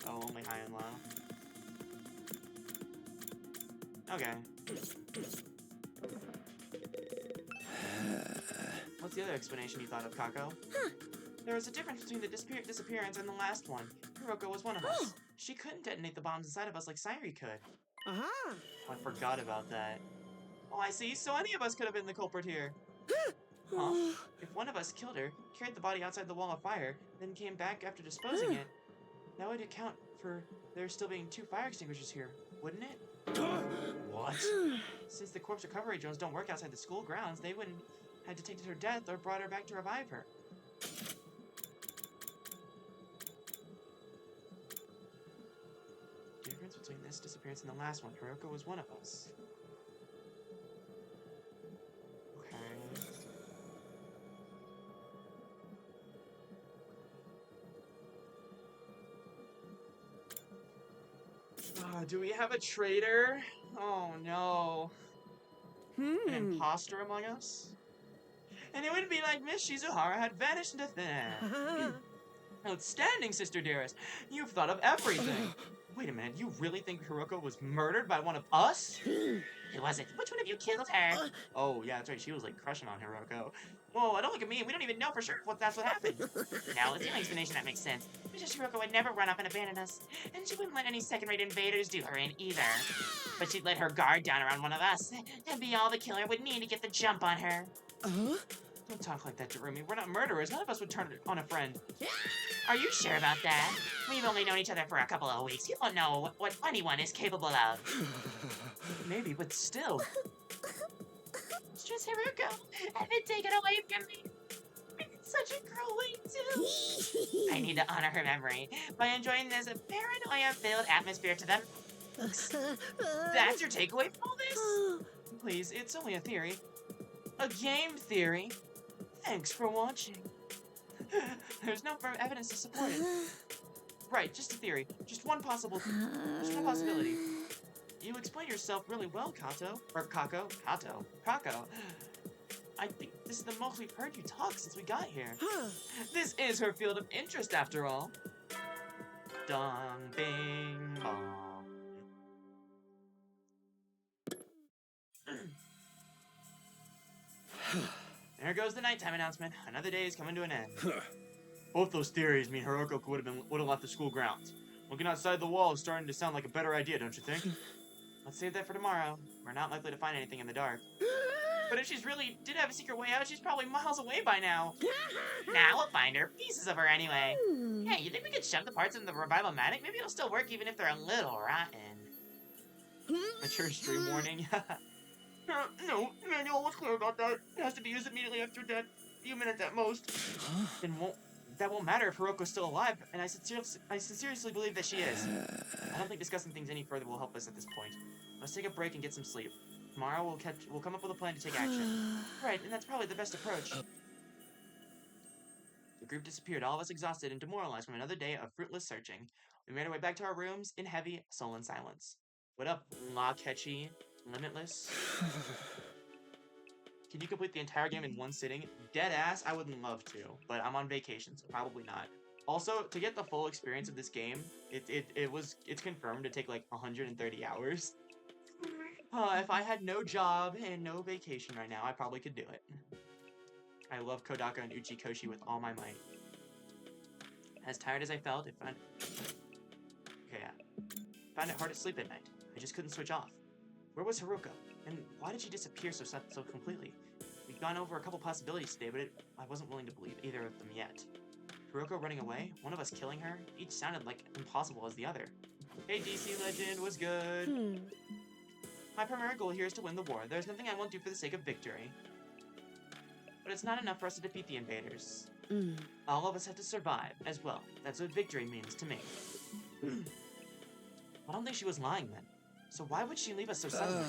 Oh, only high and low. Okay. What's the other explanation you thought of, Kako? There was a difference between the disappearance and the last one. Hiroko was one of us. She couldn't detonate the bombs inside of us like Sairi could. Oh, I forgot about that. Oh, I see. So any of us could have been the culprit here. Huh? If one of us killed her, carried the body outside the wall of fire, then came back after disposing it, that would account for there still being 2 fire extinguishers here, wouldn't it? What? Since the corpse recovery drones don't work outside the school grounds, they wouldn't have detected her death or brought her back to revive her. Difference between this disappearance and the last one. Hiroko was one of us. Okay. Do we have a traitor? Oh no. An imposter among us? And it would be like Miss Shizuhara had vanished into thin air. Outstanding, sister dearest. You've thought of everything. Wait a minute, you really think Hiroko was murdered by one of us?
It wasn't. Which one of you killed her?
Oh, yeah, that's right. She was like crushing on Hiroko. Whoa, don't look at me. We don't even know for sure that's what happened.
No, it's the only explanation that makes sense. Mrs. Hiroko would never run up and abandon us. And she wouldn't let any second-rate invaders do her in either. But she'd let her guard down around one of us. And be all the killer would need to get the jump on her.
Don't talk like that, Jerumi. We're not murderers. None of us would turn on a friend.
Are you sure about that? We've only known each other for a couple of weeks. You don't know what anyone is capable of.
Maybe, but still.
It's just Haruko. Have it taken away from me. It's such a cruel way too. I need to honor her memory by enjoying this paranoia-filled atmosphere to them.
That's your takeaway from all this? Please, it's only a theory. A game theory. Thanks for watching. There's no firm evidence to support it. Right, just a theory. Just one possibility. You explain yourself really well, Kato. Or Kako. Kato. Kako. I think this is the most we've heard you talk since we got here. This is her field of interest, after all. Dong, bing, bong. there goes the nighttime announcement. Another day is coming to an end. Both those theories mean Hiroko would have left the school grounds. Looking outside the wall is starting to sound like a better idea, don't you think? Let's save that for tomorrow. We're not likely to find anything in the dark. But if she's really did have a secret way out, she's probably miles away by now.
Nah, we'll find her. Pieces of her anyway. Hey, you think we could shove the parts in the Revival-Matic? Maybe it'll still work even if they're a little rotten.
Mature stream warning. No, manual was clear about that. It has to be used immediately after death. A few minutes at most. Then that won't matter if Hiroko's still alive, and I sincerely believe that she is. I don't think discussing things any further will help us at this point. Let's take a break and get some sleep. Tomorrow we'll come up with a plan to take action. Right, and that's probably the best approach. The group disappeared, all of us exhausted and demoralized from another day of fruitless searching. We made our way back to our rooms in heavy, sullen silence. What up, Lakechi? Limitless? Can you complete the entire game in one sitting? Dead ass, I would love to, but I'm on vacation, so probably not. Also, to get the full experience of this game, it's confirmed to take like 130 hours. If I had no job and no vacation right now, I probably could do it. I love Kodaka and Uchikoshi with all my might. As tired as I felt, found it hard to sleep at night. I just couldn't switch off. Where was Hiroko? And why did she disappear so completely? We've gone over a couple possibilities today, but I wasn't willing to believe either of them yet. Hiroko running away? One of us killing her? Each sounded like impossible as the other. Hey DC Legend, was good. My primary goal here is to win the war. There's nothing I won't do for the sake of victory. But it's not enough for us to defeat the invaders. All of us have to survive as well. That's what victory means to me. I don't think she was lying then. So why would she leave us so suddenly?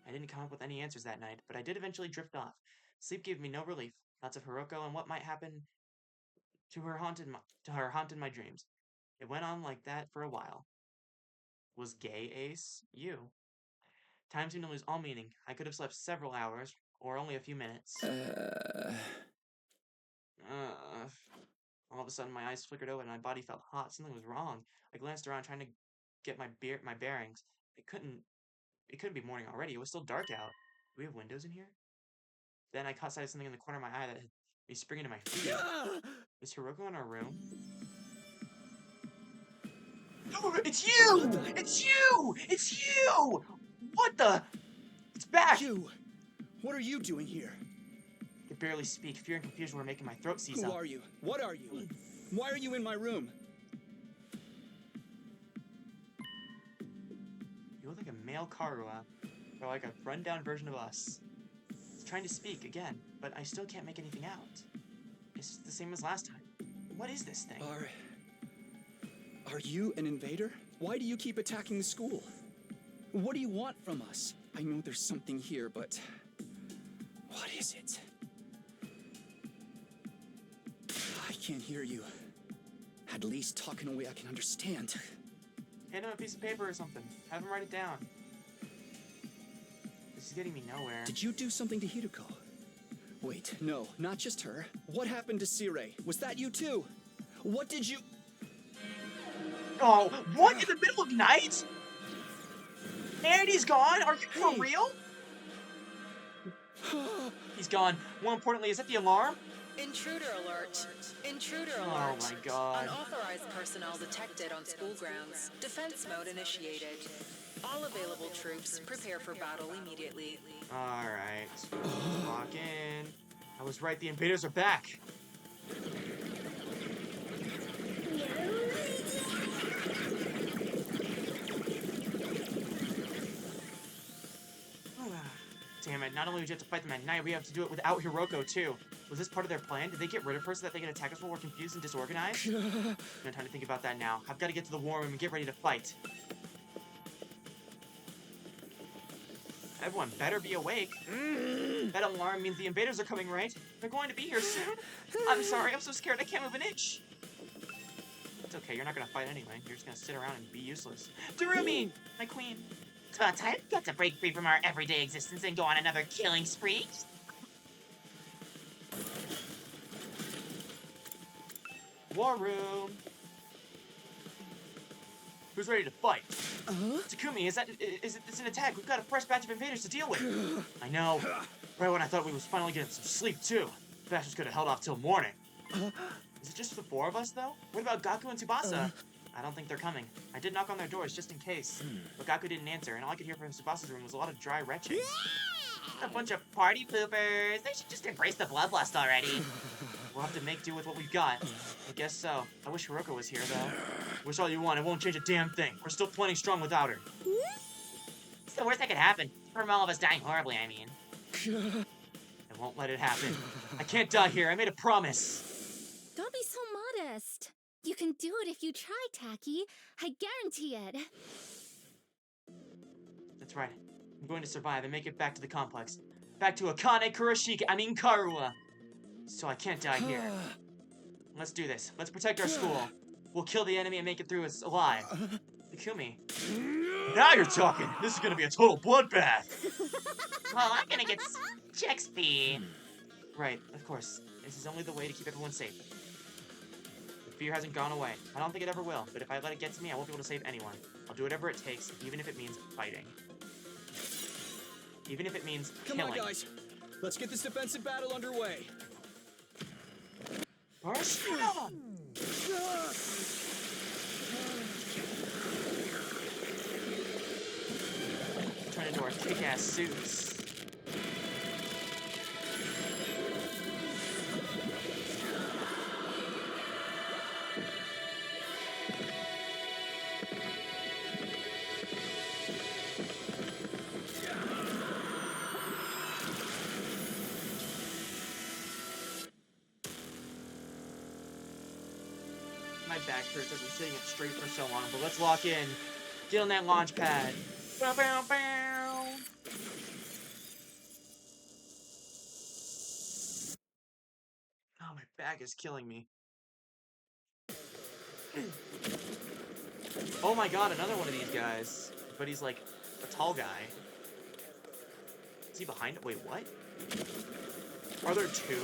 I didn't come up with any answers that night, but I did eventually drift off. Sleep gave me no relief. Thoughts of Hiroko and what might happen to her haunted my dreams. It went on like that for a while. Was gay Ace? You. Time seemed to lose all meaning. I could have slept several hours, or only a few minutes. All of a sudden, my eyes flickered open and my body felt hot. Something was wrong. I glanced around trying to get my bearings. It couldn't be morning already. It was still dark out. Do we have windows in here? Then I caught sight of something in the corner of my eye that had me springing to my feet. Is Hiroko in our room? Oh, it's you! It's you! It's you! What the? It's back!
You! What are you doing here?
I could barely speak. Fear and confusion were making my throat seize up.
Who are you? What are you? Why are you in my room?
You look like a male Karua, or like a run-down version of us. It's trying to speak again, but I still can't make anything out. It's the same as last time. What is this thing?
Are you an invader? Why do you keep attacking the school? What do you want from us? I know there's something here, but what is it? I can't hear you. At least talk in a way I can understand.
Hand him a piece of paper or something. Have him write it down. This is getting me nowhere.
Did you do something to Hiruko? Wait, no, not just her. What happened to Sirei? Was that you too? What did you...
Oh, what? In the middle of night? And he's gone? Are you for real? He's gone. More importantly, is that the alarm?
Intruder alert. Intruder
Oh
alert.
my god.
Unauthorized personnel detected on school grounds. Defense mode initiated. All available troops prepare for battle immediately.
Alright. Lock in. I was right, the invaders are back. Damn it, not only did you have to fight them at night, we have to do it without Hiroko too. Was this part of their plan? Did they get rid of her so that they can attack us while we're confused and disorganized? No time to think about that now. I've got to get to the war room and get ready to fight. Everyone better be awake. That alarm means the invaders are coming, right? They're going to be here soon. I'm sorry, I'm so scared I can't move an inch. It's okay, you're not gonna fight anyway. You're just gonna sit around and be useless. Darumi! My queen.
It's about time we got to break free from our everyday existence and go on another killing spree.
War room. Who's ready to fight? Takumi, is this an attack? We've got a fresh batch of invaders to deal with. I know. Right when I thought we was finally getting some sleep, too. Bastards could have held off till morning. Is it just the 4 of us, though? What about Gaku and Tsubasa? I don't think they're coming. I did knock on their doors just in case. But Gaku didn't answer, and all I could hear from Tsubasa's room was a lot of dry retching. A bunch of party poopers. They should just embrace the bloodlust already. We'll have to make do with what we've got. I guess so. I wish Hiroko was here, though. Wish all you want. It won't change a damn thing. We're still plenty strong without her.
It's the worst that could happen. From all of us dying horribly, I mean.
I won't let it happen. I can't die here. I made a promise.
Don't be so modest. You can do it if you try, Taki. I guarantee it.
That's right. I'm going to survive and make it back to the complex. Back to Akane Kurashiki, Karua. So I can't die here. Let's do this. Let's protect our school. We'll kill the enemy and make it through as alive. Takumi. Now you're talking! This is gonna be a total bloodbath!
Well, I'm gonna get check speed.
Right, of course. This is only the way to keep everyone safe. The fear hasn't gone away. I don't think it ever will, but if I let it get to me, I won't be able to save anyone. I'll do whatever it takes, even if it means fighting. Even if it means killing.
Come on, guys. Let's get this defensive battle underway.
Barcelona! Turn into our kick-ass suits. My back hurts. I've been sitting it straight for so long, but let's lock in. Get on that launch pad. Bow, bow, bow. Oh, my back is killing me. Oh my god, another one of these guys. But he's like a tall guy. Is he behind it? Wait, what? Are there 2?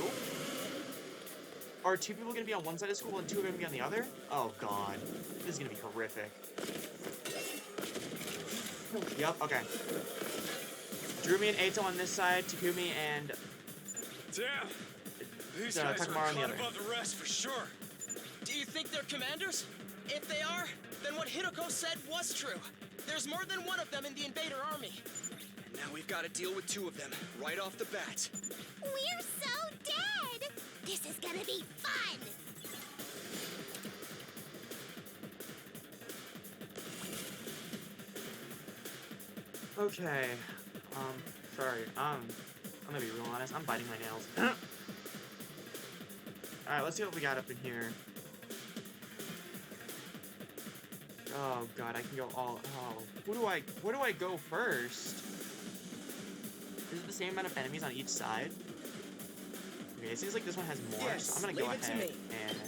Are 2 people gonna be on one side of school and 2 are gonna be on the other? Oh god. This is gonna be horrific. Yup, okay. Drumi and Eito on this side, Takumi and
Damn! These guys are
Takamaru on the
caught
other.
above the rest for sure.
Do you think they're commanders? If they are, then what Hiroko said was true. There's more than one of them in the invader army.
And now we've got to deal with 2 of them right off the bat.
We're so dead! This is gonna be fun!
okay. Sorry. I'm gonna be real honest. I'm biting my nails. Alright, let's see what we got up in here. Oh god, I can go all. Oh, where do I go first? Is it the same amount of enemies on each side? Okay, it seems like this one has more,
Yes,
so I'm gonna go
leave it to
ahead
me.
and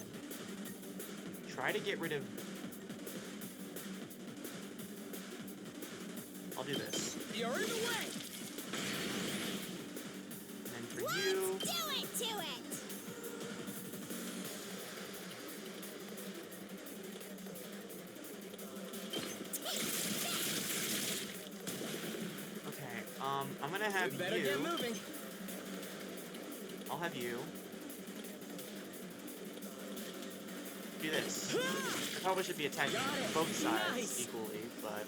try to get rid of. I'll do this.
You're in the way!
And then for you.
Do it to it!
Okay, I'm gonna have
We better
you.
get moving.
I'll have you. Do this. I probably should be attacking
Got it.
both sides
Nice.
equally, but.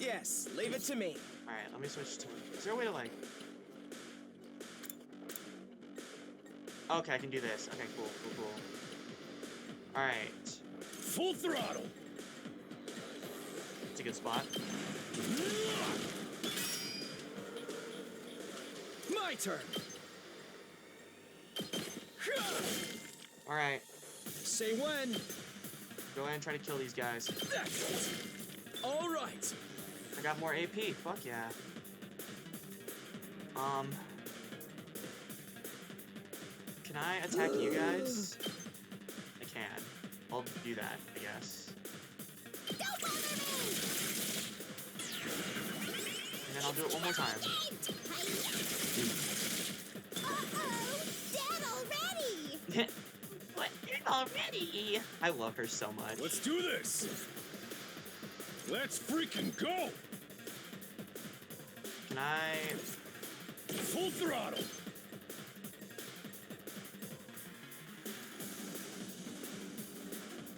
Yes, leave it to me.
Alright, let me switch to. Is there a way to like. Okay, I can do this. Okay, cool. Alright.
Full throttle.
It's a good spot.
My turn.
Alright,
Say when.
go ahead and try to kill these guys.
That's it. All right.
I got more AP. Fuck yeah. Can I attack you guys? I can. I'll do that, I guess.
Don't bother me!
And then I'll do it one more time.
Uh-oh! Dead already!
What? You're already.
I love her so much.
Let's do this. Let's freaking go.
Can I?
Full throttle.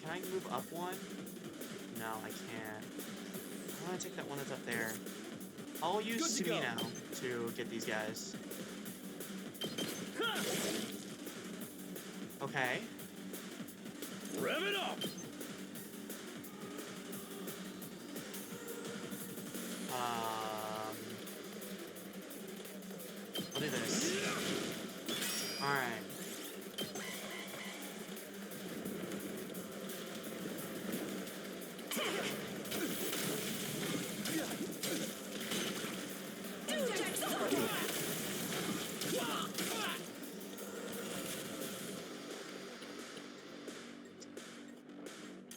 Can I move up one? No, I can't. I'm gonna take that one that's up there. I'll use
Good to go.
Sumino to get these guys. Okay.
Rev it up.
I'll do this. Alright.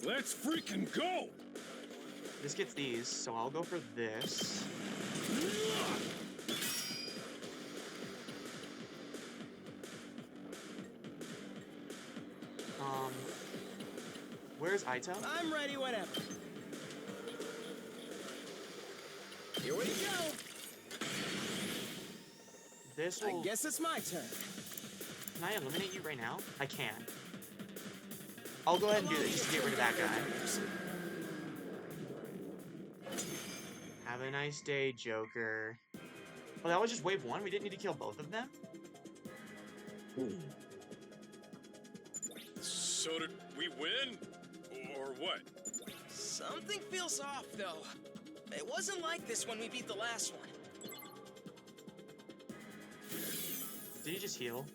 Let's freaking go.
This gets these, so I'll go for this. Where's Aito?
I'm ready whenever. Here we go.
This
I
will...
guess it's my turn.
Can I eliminate you right now? I can. I'll go ahead and do this just to get rid of that guy. Have a nice day, Joker. Oh, that was just wave 1? We didn't need to kill both of them?
So did we win? Or what?
Something feels off, though. It wasn't like this when we beat the last one.
Did he just heal?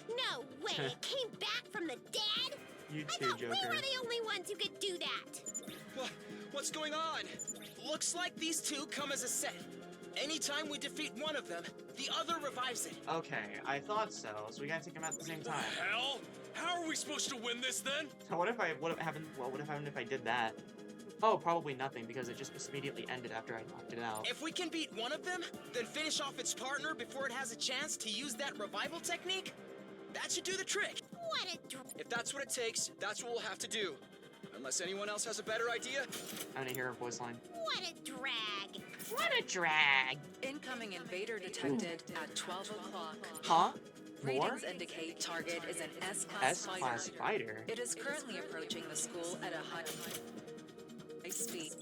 No way! It came back from the dead?
You
I
too,
thought
Joker.
we were the only ones who could do that.
What's going on? Looks like these two come as a set. Anytime we defeat one of them, the other revives it.
Okay, I thought so. So we gotta take them out at the same time.
Hell? How are we supposed to win this then?
So what would have happened if I did that? Oh, probably nothing, because it just immediately ended after I knocked it out.
If we can beat one of them, then finish off its partner before it has a chance to use that revival technique, that should do the trick.
What a
If that's what it takes, that's what we'll have to do. Unless anyone else has a better idea.
I'm gonna hear her voice line.
what a drag.
What a drag.
Incoming invader detected at 12 o'clock.
Huh? More?
Readings indicate target is an S-class fighter.
S-class fighter?
It is currently approaching the school at a high speed.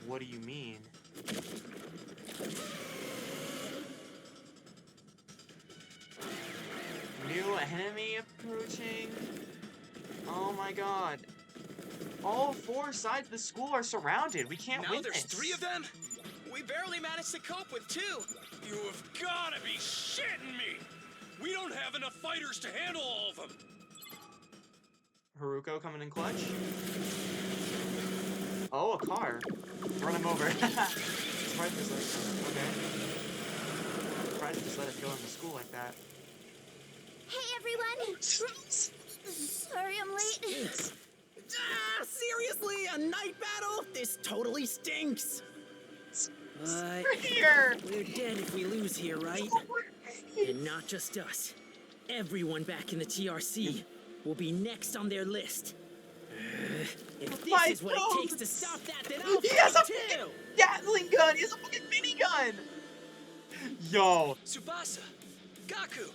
What do you mean? New enemy approaching? Oh my god. All 4 sides of the school are surrounded. We can't
Now
win
there's
this.
3 of them? We barely managed to cope with 2.
You have gotta be shitting me! We don't have enough fighters to handle all of them!
Haruko coming in clutch. Oh, a car. Run him over. Surprised this okay. Surprised this let us go into school like that.
Hey, everyone! Sorry I'm late.
Seriously? A night battle? This totally stinks. But
Here!
we're dead if we lose here, right? And not just us. Everyone back in the TRC will be next on their list. If this
My
is what
God.
it takes to stop that, then I'll
He has a
fight
fucking
too!
Gatling gun! He has a fucking minigun! Yo,
Tsubasa! Gaku!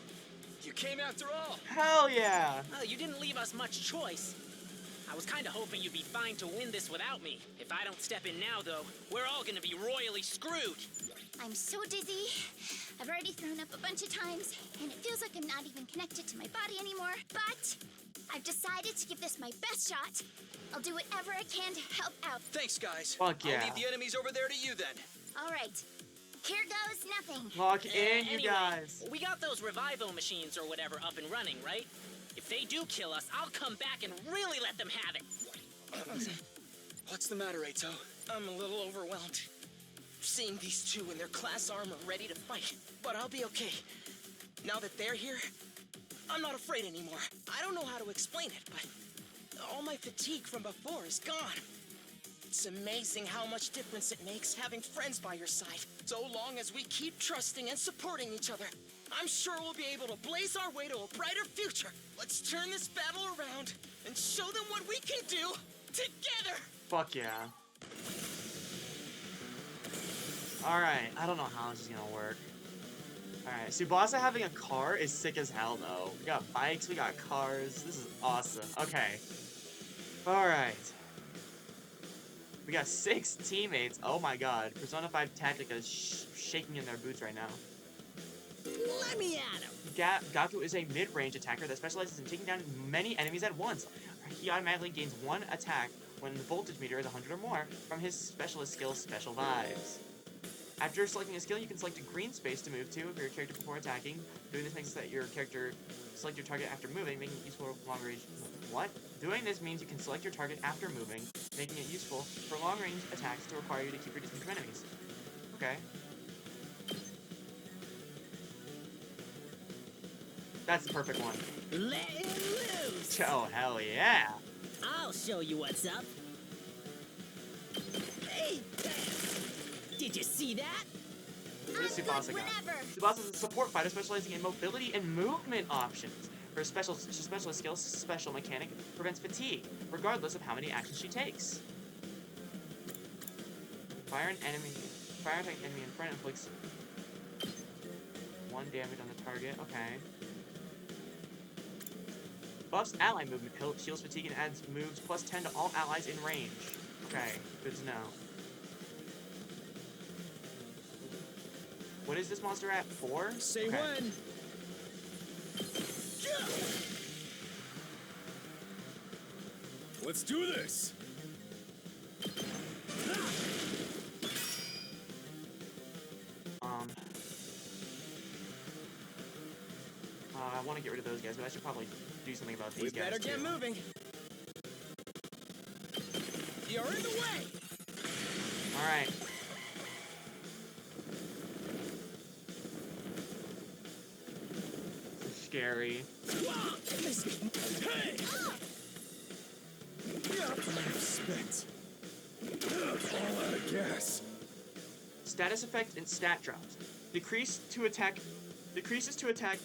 You came after all!
hell yeah!
Well, you didn't leave us much choice. I was kind of hoping you'd be fine to win this without me. If I don't step in now, though, we're all gonna be royally screwed.
I'm so dizzy. I've already thrown up a bunch of times, and it feels like I'm not even connected to my body anymore. But I've decided to give this my best shot. I'll do whatever I can to help out.
Thanks, guys.
Fuck yeah.
I'll leave the enemies over there to you then.
All right. Here goes nothing.
Lock in, you
Anyway,
guys.
we got those revival machines or whatever up and running, right? If they do kill us, I'll come back and really let them have it.
What's the matter, Eito?
I'm a little overwhelmed. Seeing these two in their class armor ready to fight. But I'll be okay. Now that they're here, I'm not afraid anymore. I don't know how to explain it, but all my fatigue from before is gone. It's amazing how much difference it makes having friends by your side. So long as we keep trusting and supporting each other, I'm sure we'll be able to blaze our way to a brighter future. Let's turn this battle around and show them what we can do together!
Fuck yeah. Alright, I don't know how this is gonna work. Alright, Tsubasa having a car is sick as hell though. We got bikes, we got cars. This is awesome. Okay. Alright. We got 6 teammates. Oh my god. Persona 5 Tactica is shaking in their boots right now.
Let me at him!
Gaku is a mid-range attacker that specializes in taking down many enemies at once. He automatically gains 1 attack when the voltage meter is 100 or more from his specialist skill, Special Vibes. After selecting a skill, you can select a green space to move to of your character before attacking. Doing this makes that your character select your target after moving, making it useful for long range. What? Doing this means you can select your target after moving, making it useful for long range attacks to require you to keep your distance from enemies. Okay. That's the perfect one.
Let him loose!
Oh, hell yeah!
I'll show you what's up. Hey! Did you see that?
What is Tsubasa got? Tsubasa is a support fighter specializing in mobility and movement options. Her specialist skill, Special Mechanic, prevents fatigue, regardless of how many actions she takes. Fire attack enemy in front inflicts 1 damage on the target. Okay. Buffs ally movement, heals fatigue, and adds moves plus 10 to all allies in range. Okay, good to know. What is this monster at? 4?
Say
okay.
when.
Let's do this!
I want to get rid of those guys, but I should probably do something about these
We
guys
better
too.
get moving. You're in the way.
All right. Scary.
Hey! Spent.
All out of gas.
Status effect and stat drops. Decreases to attack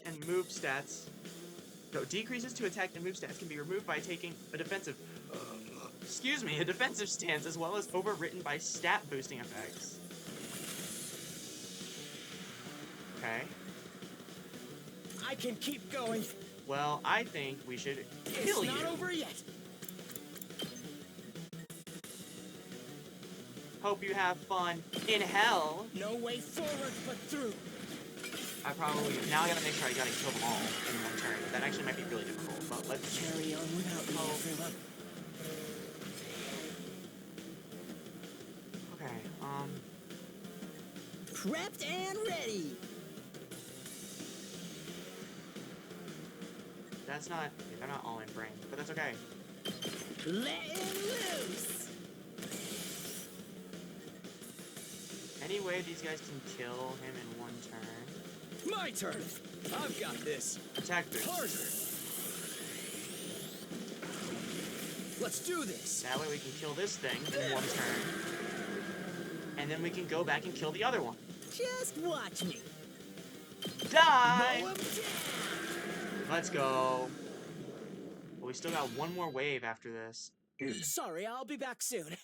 and move stats. No, decreases to attack and move stats can be removed by taking a defensive stance, as well as overwritten by stat boosting effects. Okay.
I can keep going.
Well, I think we should kill you.
It's not over yet.
Hope you have fun in hell.
No way forward but through.
Now I gotta make sure I gotta kill them all in one turn. That actually might be really difficult, but let's
Carry on without me, everyone.
Okay,
Prepped and ready!
they're not all in brain, but that's okay.
Let him loose!
Any way these guys can kill him in one turn.
My turn. I've got this.
Attack boost.
Harder. Let's do this.
That way we can kill this thing in one turn. And then we can go back and kill the other one.
Just watch me.
Die!
Mow him down!
Let's go. But we still got one more wave after this.
Sorry, I'll be back soon.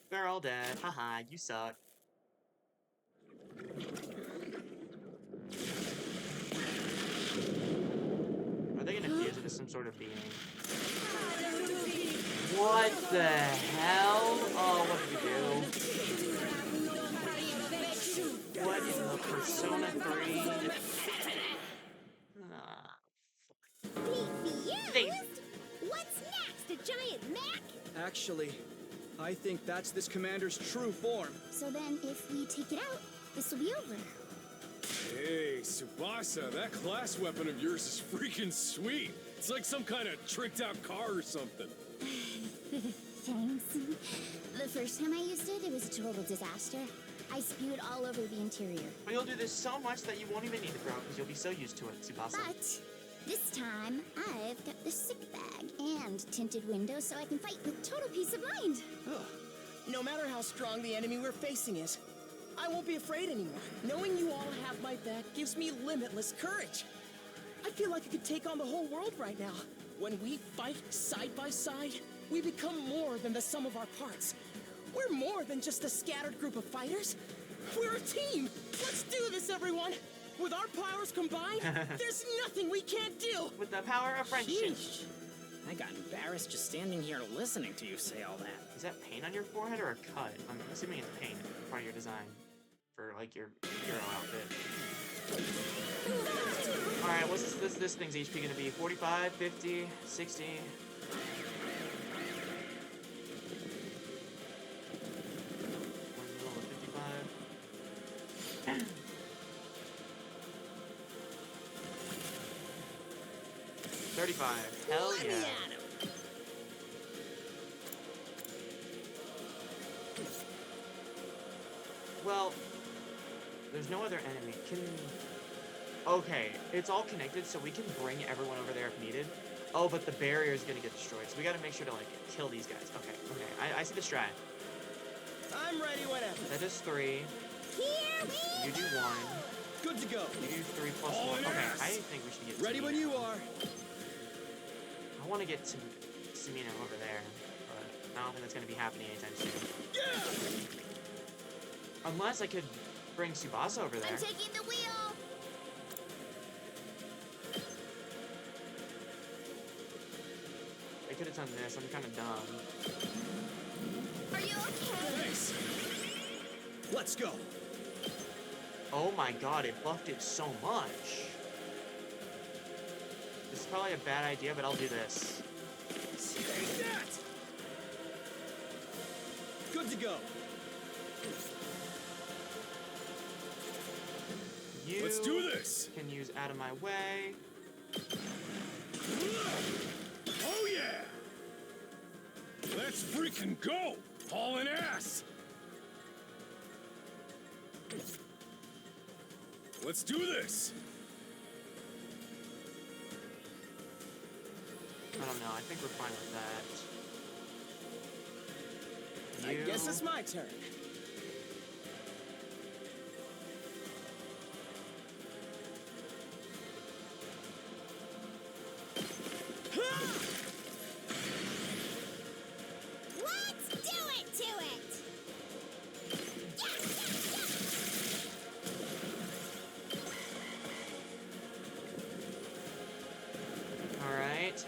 They're all dead. Haha, you suck. Are they gonna fuse into some sort of being? What the hell? Oh, what did you do? What in the Persona 3?
What's next? A giant Mac?
Actually, I think that's this commander's true form.
So then, if we take it out, this will be over.
Hey, Tsubasa, that class weapon of yours is freaking sweet. It's like some kind of tricked out car or something.
Thanks. The first time I used it, it was a total disaster. I spewed all over the interior.
But you'll do this so much that you won't even need to throw because you'll be so used to it, Tsubasa.
But this time, I've got the sick bag and tinted windows so I can fight with total peace of mind.
Ugh. No matter how strong the enemy we're facing is, I won't be afraid anymore. Knowing you all have my back gives me limitless courage. I feel like I could take on the whole world right now. When we fight side by side, we become more than the sum of our parts. We're more than just a scattered group of fighters. We're a team. Let's do this, everyone. With our powers combined, there's nothing we can't do.
With the power of friendship.
Sheesh. I got embarrassed just standing here listening to you say all that.
Is that paint on your forehead or a cut? I'm assuming it's paint, part of your design. For, like, your hero outfit. Alright, what's this thing's HP gonna be? 45, 50, 60? Level 55. 35. Hell yeah. Well, there's no other enemy. Okay, it's all connected, so we can bring everyone over there if needed. Oh, but the barrier is gonna get destroyed, so we gotta make sure to, like, kill these guys. Okay. I see the strat.
I'm ready whenever.
That is 3. You do 1.
Good to go.
You do 3 plus 1. Okay, I think we should get
Ready when you are.
I want to get Sumino over there, but I don't think that's gonna be happening anytime soon.
Yeah!
Unless I could bring Tsubasa over there.
I'm taking the wheel.
I could have done this. I'm kind of dumb.
Are you okay?
Thanks. Let's go.
Oh my god, it buffed it so much. This is probably a bad idea, but I'll do this.
Take that! Good to go.
You
Let's do this!
can use out of my way.
Oh yeah! Let's freaking go! Hauling ass! Let's do this!
I don't know, I think we're fine with that.
I guess it's my turn.
Let's do it to it.
Alright.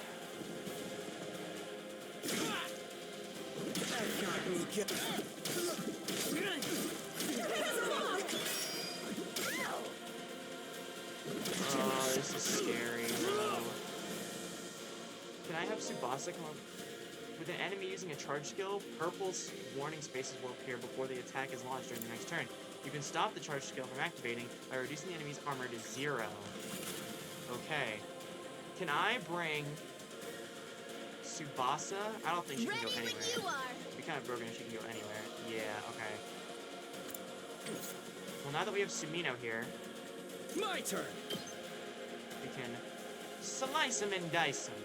Oh, this is scary. No. Can I have Tsubasa come up? With an enemy using a charge skill, purple's warning spaces will appear before the attack is launched during the next turn. You can stop the charge skill from activating by reducing the enemy's armor to 0. Okay. Can I bring Tsubasa? I don't think she can go
Ready
anywhere.
when you are.
It'd be kind of broken if she can go anywhere. Yeah, okay. Well, now that we have Sumino here,
My turn.
we can slice him and dice him.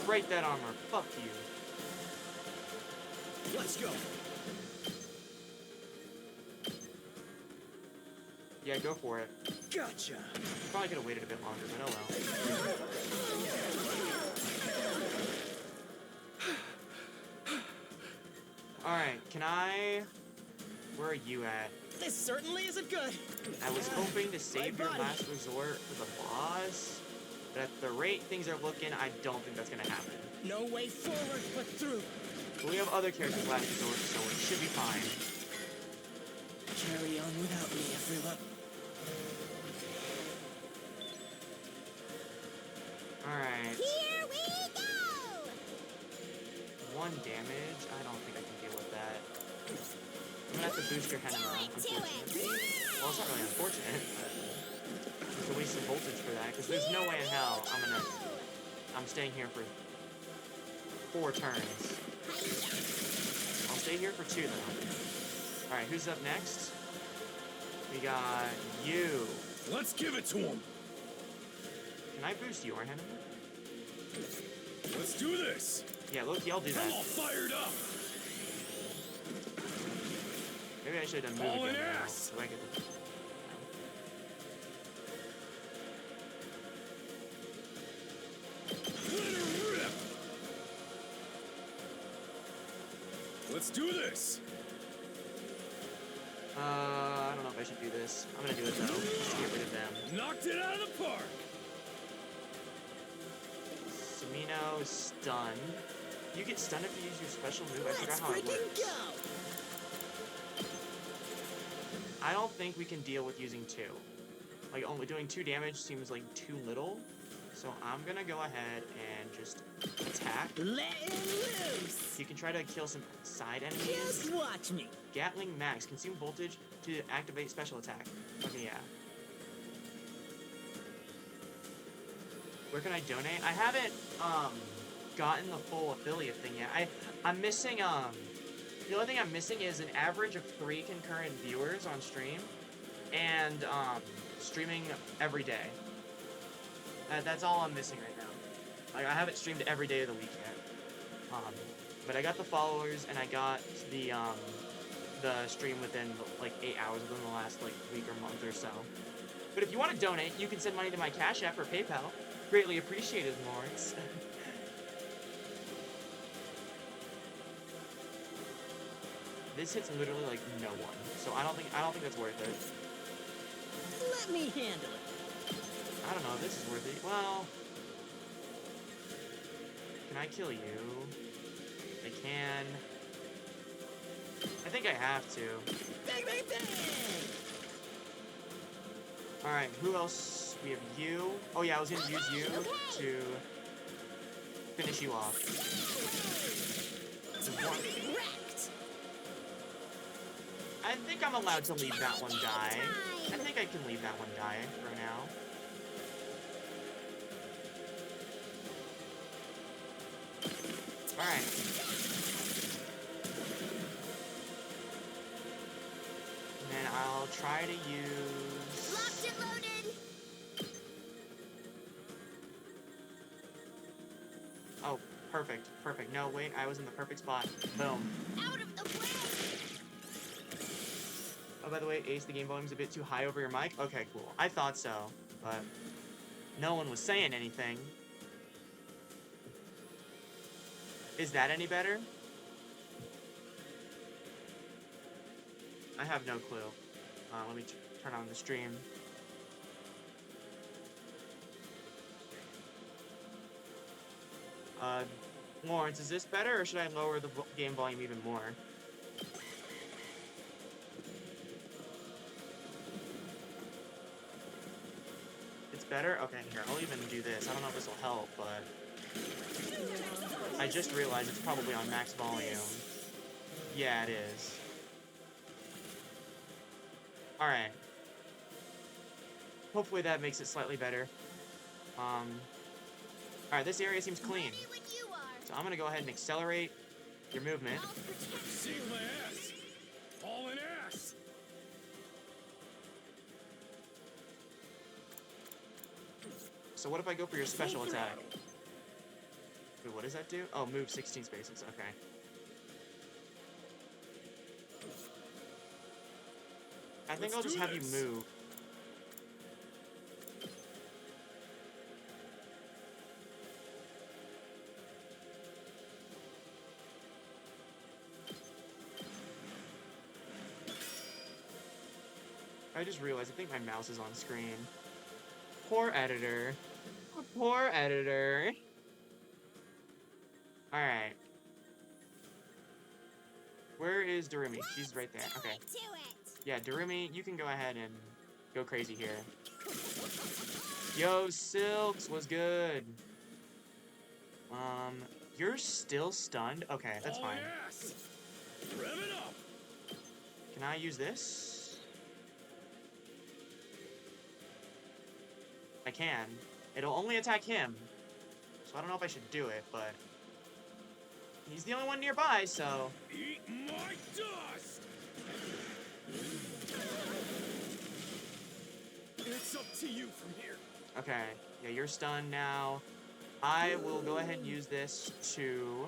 Break that armor. Fuck you.
Let's go.
Yeah, go for it.
Gotcha.
Probably could have waited a bit longer, but oh well. Alright, can I... Where are you at?
This certainly isn't good.
I was hoping to save
My
your
body.
last resort for the boss, but at the rate things are looking, I don't think that's gonna happen.
No way forward but through.
But we have other characters last resort, so it should be fine.
Carry on without me, everyone.
Alright.
Here we go.
1 damage? I don't think I can deal with that. I'm gonna have to boost your Henema, unfortunately. Well, it's not really unfortunate, but it's a waste of voltage for that, because there's no way in hell I'm staying here for 4 turns. I'll stay here for 2 though. Alright, who's up next? We got you.
Let's give it to him.
Can I boost your enemy?
Let's do this.
Yeah, Loki, I'll do that.
I'm all fired up.
Maybe I should have moved
All in
again now,
ass.
so I could...
Let her rip. Let's do this.
I don't know if I should do this. I'm gonna do it though. Just to get rid of them.
Knocked it out of the park.
Samino is stunned. You get stunned if you use your special move. I forgot
Let's
how it
freaking
works.
go!
I don't think we can deal with using 2. Like, only doing 2 damage seems like too little. So I'm gonna go ahead and just attack.
Let it loose!
You can try to kill some side enemies.
Just watch me.
Gatling Max. Consume voltage to activate special attack. Okay, yeah. Where can I donate? I haven't, gotten the full affiliate thing yet. I'm missing, the only thing I'm missing is an average of 3 concurrent viewers on stream. And, streaming every day. That's all I'm missing right now. Like, I haven't streamed every day of the week yet. But I got the followers, and I got the stream within, like, 8 hours within the last, like, week or month or so. But if you want to donate, you can send money to my Cash App or PayPal. Greatly appreciated, Lawrence. This hits literally, like, no one. So I don't think that's worth it.
Let me handle it.
I don't know if this is worth it. Well... Can I kill you? I can. I think I have to.
Bang, bang, bang!
Alright, who else? We have you. Oh yeah, I was gonna use you to finish you off. I think I'm allowed to leave that one die. I think I can leave that one die for now. Alright. And then I'll try to use...
Locked and loaded!
Oh, perfect. Perfect. No, wait, I was in the perfect spot. Boom.
Out of the way!
Oh, by the way, Ace, the game volume's a bit too high over your mic? Okay, cool. I thought so, but no one was saying anything. Is that any better? I have no clue. Let me turn on the stream. Lawrence, is this better, or should I lower the game volume even more? It's better? Okay, here, I'll even do this. I don't know if this will help, but... I just realized it's probably on max volume. Yeah, it is. Alright. Hopefully that makes it slightly better. Alright, this area seems clean. So I'm gonna go ahead and accelerate your movement.
See my ass. All in ass.
So what if I go for your special attack? Wait, what does that do? Oh, move 16 spaces. Okay. I think I'll just have you move. I just realized I think my mouse is on screen. Poor editor. Poor editor. Alright. Where is Darumi? She's right there. Okay. Yeah, Darumi, you can go ahead and go crazy here. Yo, Silks was good. You're still stunned? Okay, that's fine.
Rev it up.
Can I use this? I can. It'll only attack him. So I don't know if I should do it, but... he's the only one nearby, so...
Eat my dust! It's up to you from here.
Okay, yeah, you're stunned now. I will go ahead and use this to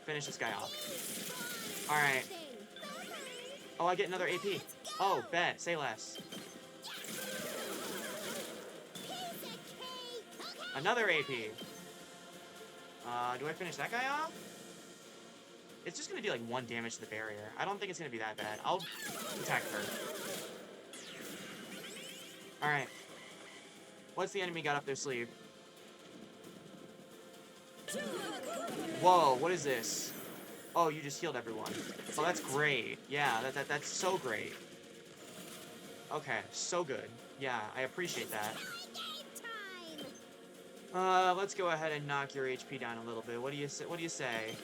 finish this guy off. Alright. Oh, I get another AP. Oh, bet. Say less. Another AP. Do I finish that guy off? It's just gonna do like 1 damage to the barrier. I don't think it's gonna be that bad. I'll attack her. Alright. What's the enemy got up their sleeve? Whoa, what is this? Oh, you just healed everyone. Oh, that's great. Yeah, that's so great. Okay, so good. Yeah, I appreciate that. Let's go ahead and knock your HP down a little bit. What do you say? What do you say?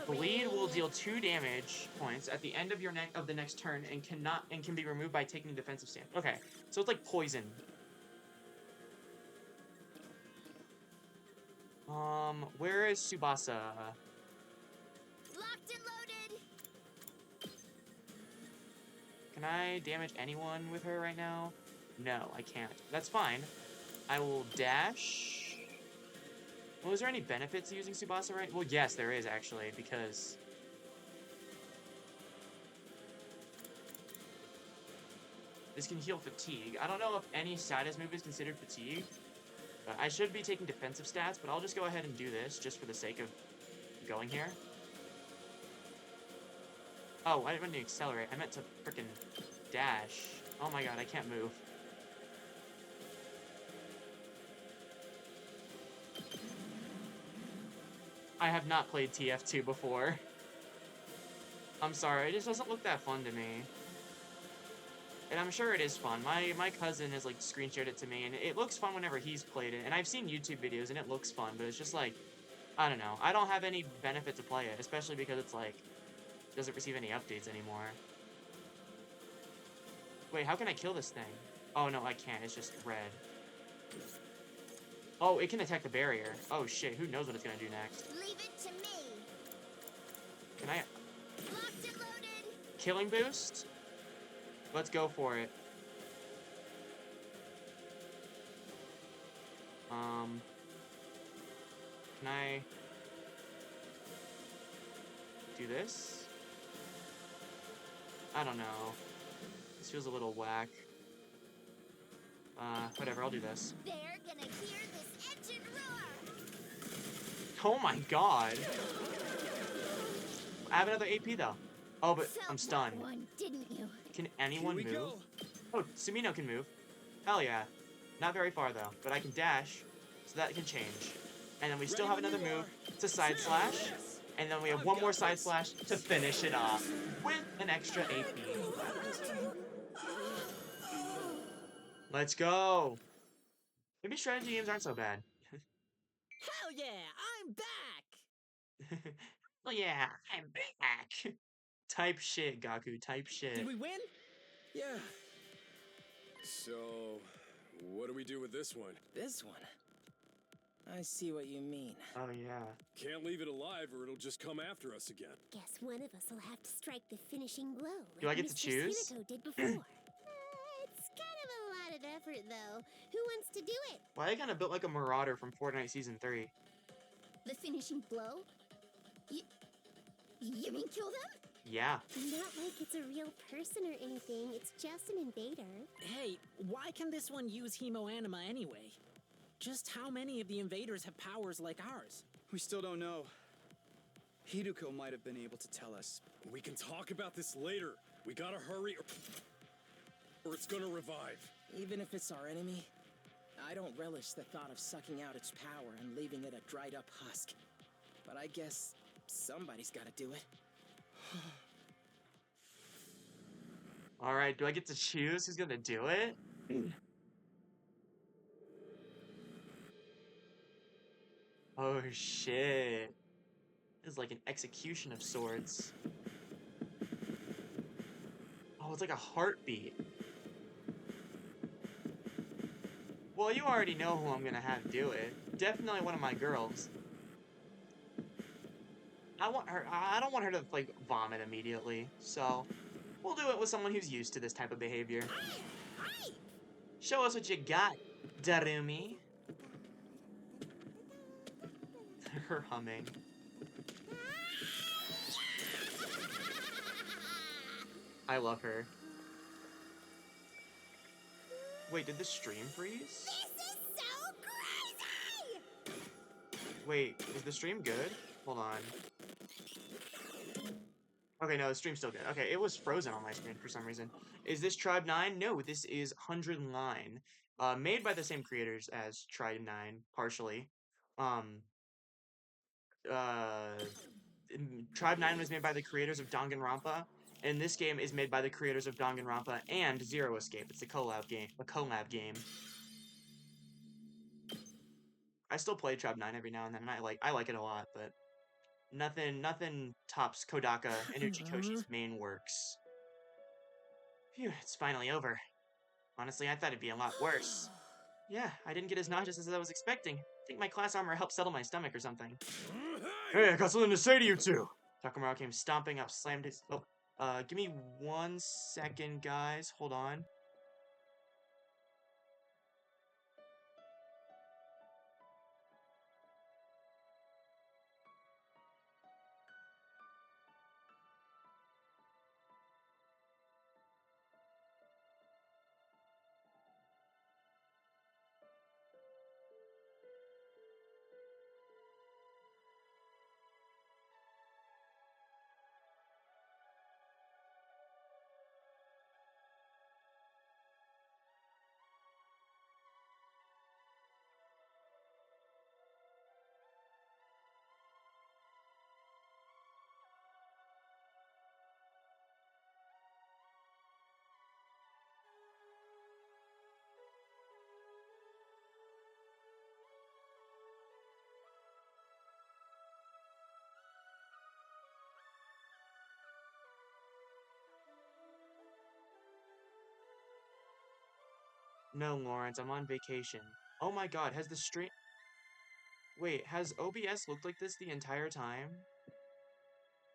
Bleed will deal 2 damage points at the end of the next turn and can be removed by taking a defensive stand. Okay, so it's like poison. Where is Tsubasa?
Locked and loaded.
Can I damage anyone with her right now? No, I can't. That's fine. I will dash. Well, is there any benefit to using Tsubasa right? Well, yes, there is actually, because this can heal fatigue. I don't know if any status move is considered fatigue. I should be taking defensive stats, but I'll just go ahead and do this just for the sake of going here. Oh, I didn't mean to accelerate. I meant to frickin' dash. Oh my god, I can't move. I have not played TF2 before. I'm sorry, it just doesn't look that fun to me. And I'm sure it is fun. My cousin has like screen shared it to me, and it looks fun whenever he's played it. And I've seen YouTube videos, and it looks fun, but it's just like, I don't know. I don't have any benefit to play it, especially because it's like, it doesn't receive any updates anymore. Wait, how can I kill this thing? Oh no, I can't. It's just red. Oh, it can attack the barrier. Oh shit, who knows what it's gonna do next?
Leave it to me.
Can I...
Locked and loaded.
Killing boost? Let's go for it. Can I... do this? I don't know. This feels a little whack. Whatever, I'll do this.
They're gonna hear this engine roar.
Oh my god! I have another AP though. Oh, but I'm stunned.
One, didn't you?
Can anyone move?
Go.
Oh, Sumino can move. Hell yeah. Not very far though, but I can dash, so that can change. And then we still have another move to side slash, and then we have one more side slash to finish it off with an extra AP. Let's go! Maybe strategy games aren't so bad.
Hell yeah, I'm back!
Oh yeah, I'm back! Type shit, Gaku, type shit.
Did we win?
Yeah.
So, what do we do with this one?
This one. I see what you mean.
Oh yeah.
Can't leave it alive or it'll just come after us again.
Guess one of us will have to strike the finishing blow.
Do
like
I get to
Mr.
choose?
Sumiko did before. It's kind of a lot of effort, though. Who wants to do it?
Why they kind of built like a marauder from Fortnite Season 3?
The finishing blow? You mean kill them?
Yeah.
Not like it's a real person or anything. It's just an invader.
Hey, why can this one use Hemoanima anyway? Just how many of the invaders have powers like ours?
We still don't know. Hiruko might have been able to tell us.
We can talk about this later. We gotta hurry or it's gonna revive.
Even if it's our enemy, I don't relish the thought of sucking out its power and leaving it a dried up husk. But I guess somebody's gotta do it.
Alright, do I get to choose who's gonna do it? Oh shit. This is like an execution of sorts. Oh, it's like a heartbeat. Well, you already know who I'm gonna have do it. Definitely one of my girls. I don't want her to, like, vomit immediately, so we'll do it with someone who's used to this type of behavior. Show us what you got, Darumi. Her humming. I love her. Wait, did the stream freeze?
This is so crazy!
Wait, is the stream good? Hold on. Okay, no, the stream's still good. Okay, it was frozen on my screen for some reason. Is this Tribe 9? No, this is 100 Line. Made by the same creators as Tribe 9, partially. Tribe 9 was made by the creators of Danganronpa, and this game is made by the creators of Danganronpa and Zero Escape. It's a collab game. I still play Tribe 9 every now and then, and I like it a lot, but nothing tops Kodaka and Uchikoshi's main works. Phew, it's finally over. Honestly, I thought it'd be a lot worse. Yeah, I didn't get as nauseous as I was expecting. I think my class armor helped settle my stomach or something. Hey, I got something to say to you two! Takamaru came stomping up, slammed his... Oh, give me 1 second, guys. Hold on. No, Lawrence, I'm on vacation. Oh my god, has the stream... Wait, has OBS looked like this the entire time?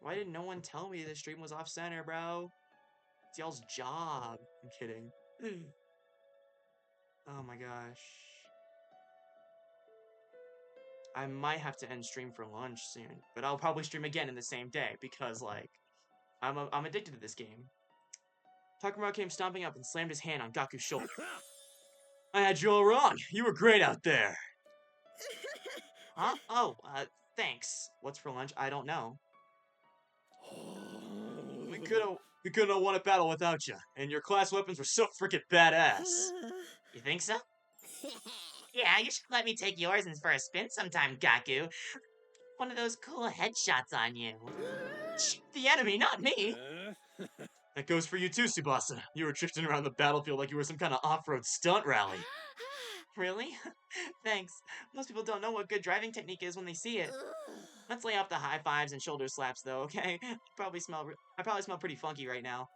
Why didn't no one tell me the stream was off-center, bro? It's y'all's job. I'm kidding. Oh my gosh. I might have to end stream for lunch soon, but I'll probably stream again in the same day, because, like, I'm addicted to this game. Takamaru came stomping up and slammed his hand on Gaku's shoulder. I had you all wrong. You were great out there. Huh? Oh, thanks. What's for lunch? I don't know. We couldn't have won a battle without you, and your class weapons were so freaking badass.
You think so? Yeah, you should let me take yours in for a spin sometime, Gaku. One of those cool headshots on you. The enemy, not me.
That goes for you too, Tsubasa. You were drifting around the battlefield like you were some kind of off-road stunt rally.
Really? Thanks. Most people don't know what good driving technique is when they see it. Let's lay off the high fives and shoulder slaps, though, okay? I probably smell pretty funky right now.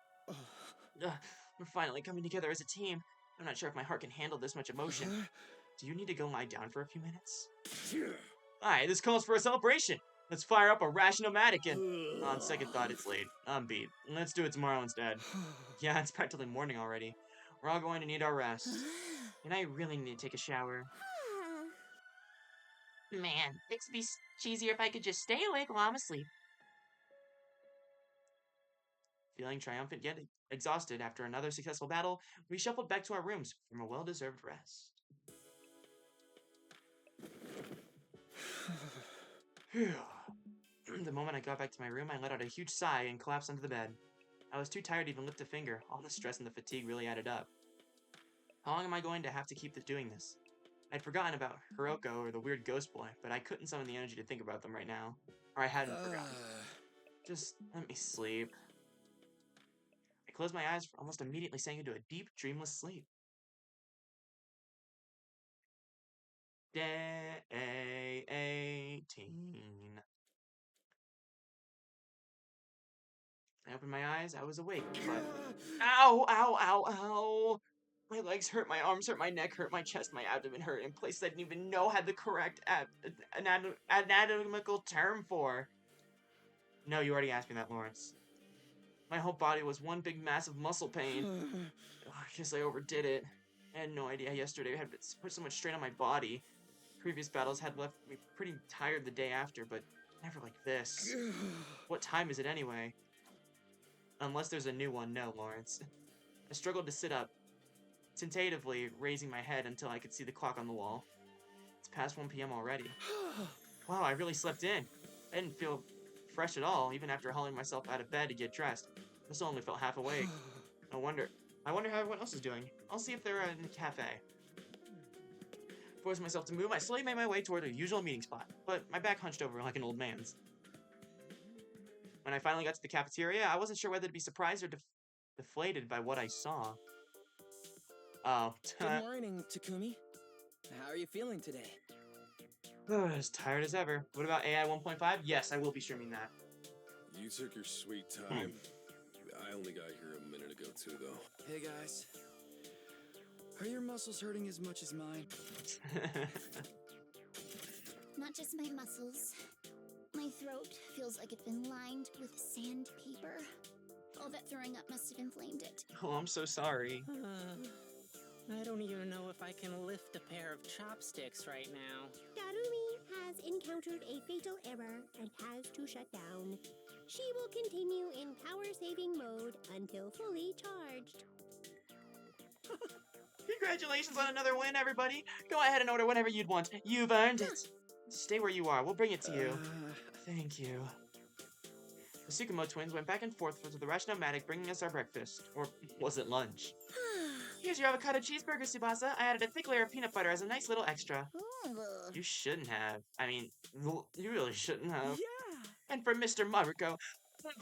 We're finally coming together as a team. I'm not sure if my heart can handle this much emotion. Do you need to go lie down for a few minutes? Alright, this calls for a celebration. Let's fire up a Rash-O-Matic and... On second thought, it's late. I'm beat. Let's do it tomorrow instead. Yeah, it's practically morning already. We're all going to need our rest. And I really need to take a shower.
Man, things would be cheesier if I could just stay awake while I'm asleep.
Feeling triumphant yet exhausted after another successful battle, we shuffled back to our rooms from a well-deserved rest. The moment I got back to my room, I let out a huge sigh and collapsed onto the bed. I was too tired to even lift a finger. All the stress and the fatigue really added up. How long am I going to have to keep doing this? I'd forgotten about Hiroko or the weird ghost boy, but I couldn't summon the energy to think about them right now. Or I hadn't forgotten. Just let me sleep. I closed my eyes, almost immediately sank into a deep, dreamless sleep. Day 18. I opened my eyes, I was awake, but... Ow, ow, ow, ow! My legs hurt, my arms hurt, my neck hurt, my chest, my abdomen hurt in places I didn't even know had the correct anatomical term for. No, you already asked me that, Lawrence. My whole body was one big massive muscle pain. I guess I overdid it. I had no idea yesterday I had put so much strain on my body. Previous battles had left me pretty tired the day after, but never like this. What time is it anyway? Unless there's a new one, no, Lawrence. I struggled to sit up, tentatively raising my head until I could see the clock on the wall. It's past 1 p.m. already. Wow, I really slept in. I didn't feel fresh at all, even after hauling myself out of bed to get dressed. I still only felt half awake. I wonder how everyone else is doing. I'll see if they're in the cafe. Forcing myself to move, I slowly made my way toward the usual meeting spot, but my back hunched over like an old man's. When I finally got to the cafeteria, I wasn't sure whether to be surprised or deflated by what I saw. Oh.
Good morning, Takumi. How are you feeling today?
As tired as ever. What about AI 1.5? Yes, I will be streaming that.
You took your sweet time. I only got here a minute ago too, though.
Hey guys. Are your muscles hurting as much as mine?
Not just my muscles. My throat feels like it's been lined with sandpaper. All that throwing up must have inflamed it.
Oh, I'm so sorry.
I don't even know if I can lift a pair of chopsticks right now.
Darumi has encountered a fatal error and has to shut down. She will continue in power-saving mode until fully charged.
Congratulations on another win, everybody. Go ahead and order whatever you'd want. You've earned it. Stay where you are. We'll bring it to you. Thank you. The Tsukumo twins went back and forth to the Rush Nomadic, bringing us our breakfast. Or was it lunch? Here's your avocado cheeseburger, Tsubasa. I added a thick layer of peanut butter as a nice little extra. You shouldn't have. I mean, you really shouldn't have.
Yeah.
And for Mr. Mariko,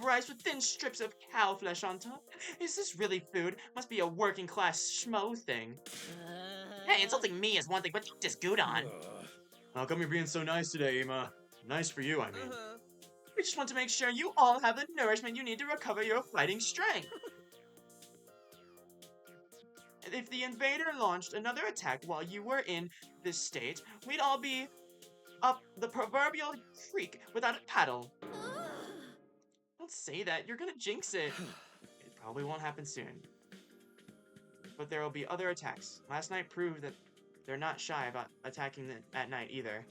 rice with thin strips of cow flesh on top. Is this really food? Must be a working class schmo thing.
Hey, insulting me is one thing, but just Gudon.
How come you're being so nice today, Ima? Nice for you, I mean. We just want to make sure you all have the nourishment you need to recover your fighting strength. If the invader launched another attack while you were in this state, we'd all be up the proverbial creek without a paddle. Don't say that, you're gonna jinx it. It probably won't happen soon. But there will be other attacks. Last night proved that they're not shy about attacking at night either.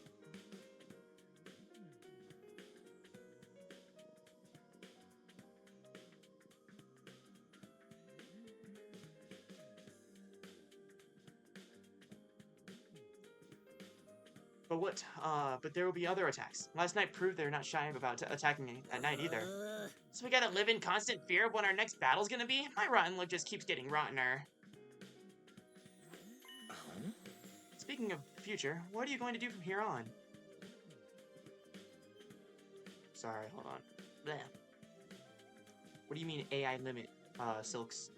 But there will be other attacks. Last night proved they're not shy about attacking at night either.
So we gotta live in constant fear of when our next battle's gonna be? My rotten look just keeps getting rottener.
Speaking of the future, what are you going to do from here on? Sorry, hold on. Bleh. What do you mean AI limit, Silks?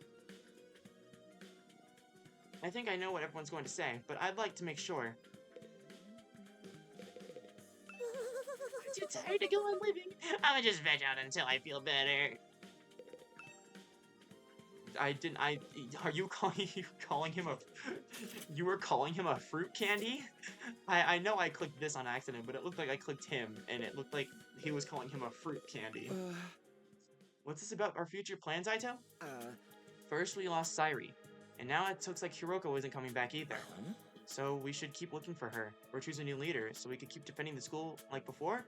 I think I know what everyone's going to say, but I'd like to make sure.
I'm too tired to go on living. I'ma just veg out until I feel better.
Are you calling him a, you were calling him a fruit candy? I know I clicked this on accident, but it looked like I clicked him, and it looked like he was calling him a fruit candy. What's this about our future plans, Aito? First we lost Sairi, and now it looks like Hiroko isn't coming back either. So we should keep looking for her, or choose a new leader, so we could keep defending the school like before.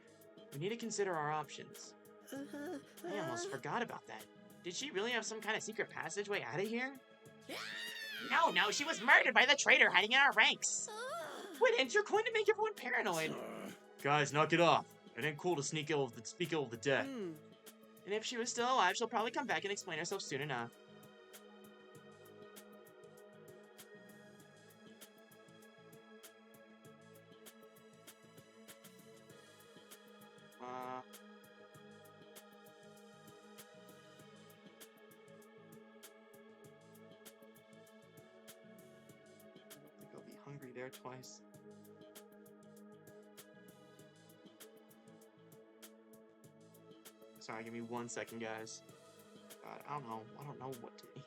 We need to consider our options. I almost forgot about that. Did she really have some kind of secret passageway out of here?
No, she was murdered by the traitor hiding in our ranks.
Wait, and you're going to make everyone paranoid. Guys, knock it off. It ain't cool to speak ill of the dead. And if she was still alive, she'll probably come back and explain herself soon enough. Hungry there twice. Sorry, give me 1 second, guys. God, I don't know. I don't know what to eat.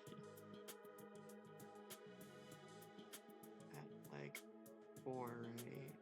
At like 4 and 8.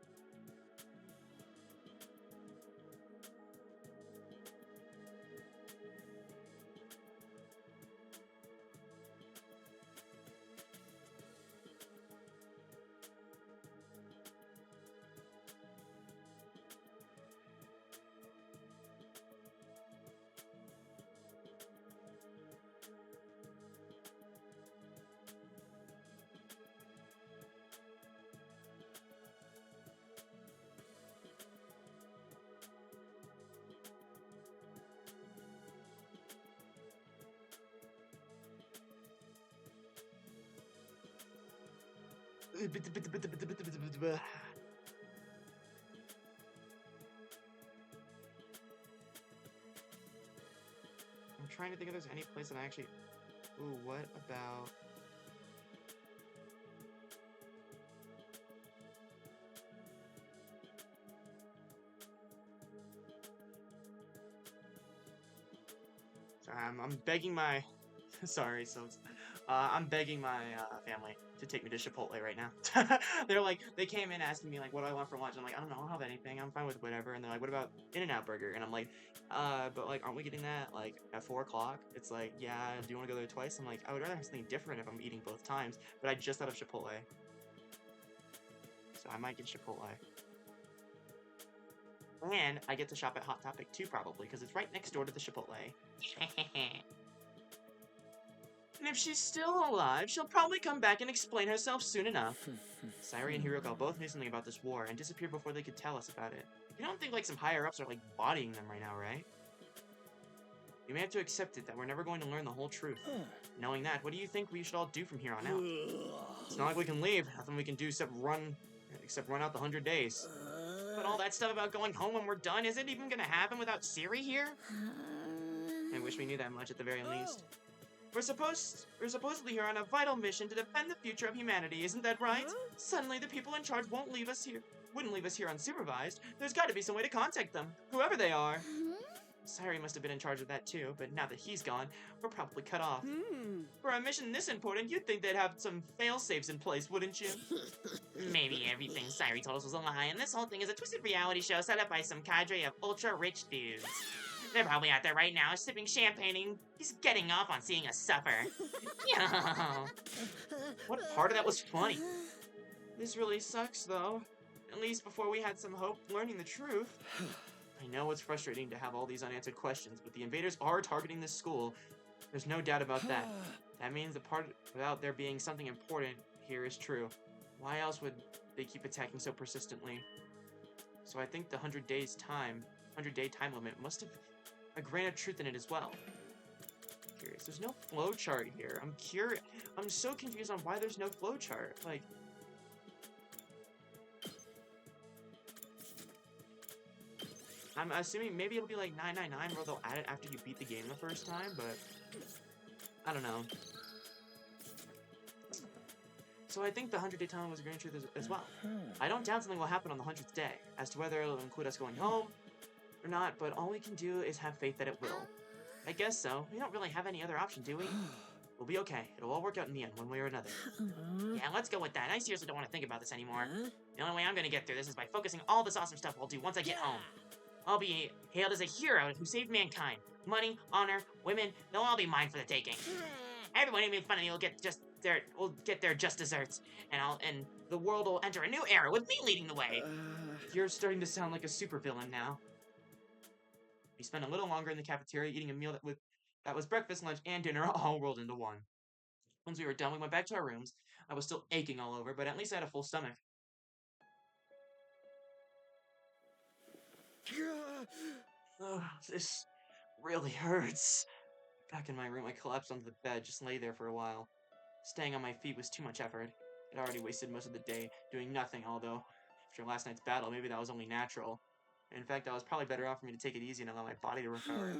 I'm trying to think if there's any place that I actually... Ooh, what about... Sorry, I'm begging my... Sorry, so... I'm begging my family to take me to Chipotle right now. They're like, they came in asking me like, what do I want for lunch? I'm like, I don't know, I'll have anything. I'm fine with whatever. And they're like, what about In-N-Out Burger? And I'm like, but like, aren't we getting that like at 4 o'clock? It's like, yeah. Do you want to go there twice? I'm like, I would rather have something different if I'm eating both times. But I just thought of Chipotle, so I might get Chipotle. And I get to shop at Hot Topic too, probably, because it's right next door to the Chipotle. And if she's still alive, she'll probably come back and explain herself soon enough. Sairi and Hiroko both knew something about this war and disappeared before they could tell us about it. You don't think like some higher-ups are like bodying them right now, right? You may have to accept it that we're never going to learn the whole truth. Knowing that, what do you think we should all do from here on out? It's not like we can leave. Nothing we can do except run out the 100 days. But all that stuff about going home when we're done, is it even gonna happen without Siri here? I wish we knew that much at the very least. We're supposedly here on a vital mission to defend the future of humanity, isn't that right? Suddenly the people in charge wouldn't leave us here unsupervised. There's got to be some way to contact them, whoever they are. Sairi must have been in charge of that too, but now that he's gone, we're probably cut off. For a mission this important, you'd think they'd have some fail-safes in place, wouldn't you?
Maybe everything Sairi told us was a lie, and this whole thing is a twisted reality show set up by some cadre of ultra-rich dudes. They're probably out there right now sipping champagne and just getting off on seeing us suffer. Yo.
What part of that was funny? This really sucks, though. At least before we had some hope learning the truth. I know it's frustrating to have all these unanswered questions, but the invaders are targeting this school. There's no doubt about that. That means the part about there being something important here is true. Why else would they keep attacking so persistently? So I think the 100-day time limit must have a grain of truth in it as well. Curious. There's no flowchart here. I'm curious. I'm so confused on why there's no flowchart. Like, I'm assuming maybe it'll be like 999 where they'll add it after you beat the game the first time, but I don't know. So I think the 100-day time was a grain of truth as well. I don't doubt something will happen on the 100th day. As to whether it'll include us going home or not, but all we can do is have faith that it will. I guess so. We don't really have any other option, do we? We'll be okay. It'll all work out in the end, one way or another.
Yeah, let's go with that. I seriously don't want to think about this anymore. The only way I'm gonna get through this is by focusing all this awesome stuff I'll do once I get home. I'll be hailed as a hero who saved mankind. Money, honor, women, they'll all be mine for the taking. Everyone who made fun of me will get their just desserts, and the world will enter a new era with me leading the way.
You're starting to sound like a supervillain now. We spent a little longer in the cafeteria eating a meal that was breakfast, lunch, and dinner all rolled into one. Once we were done, we went back to our rooms. I was still aching all over, but at least I had a full stomach. Oh, this really hurts. Back in my room, I collapsed onto the bed, just lay there for a while. Staying on my feet was too much effort. I'd already wasted most of the day doing nothing, although after last night's battle, maybe that was only natural. In fact, that was probably better off for me to take it easy and allow my body to recover.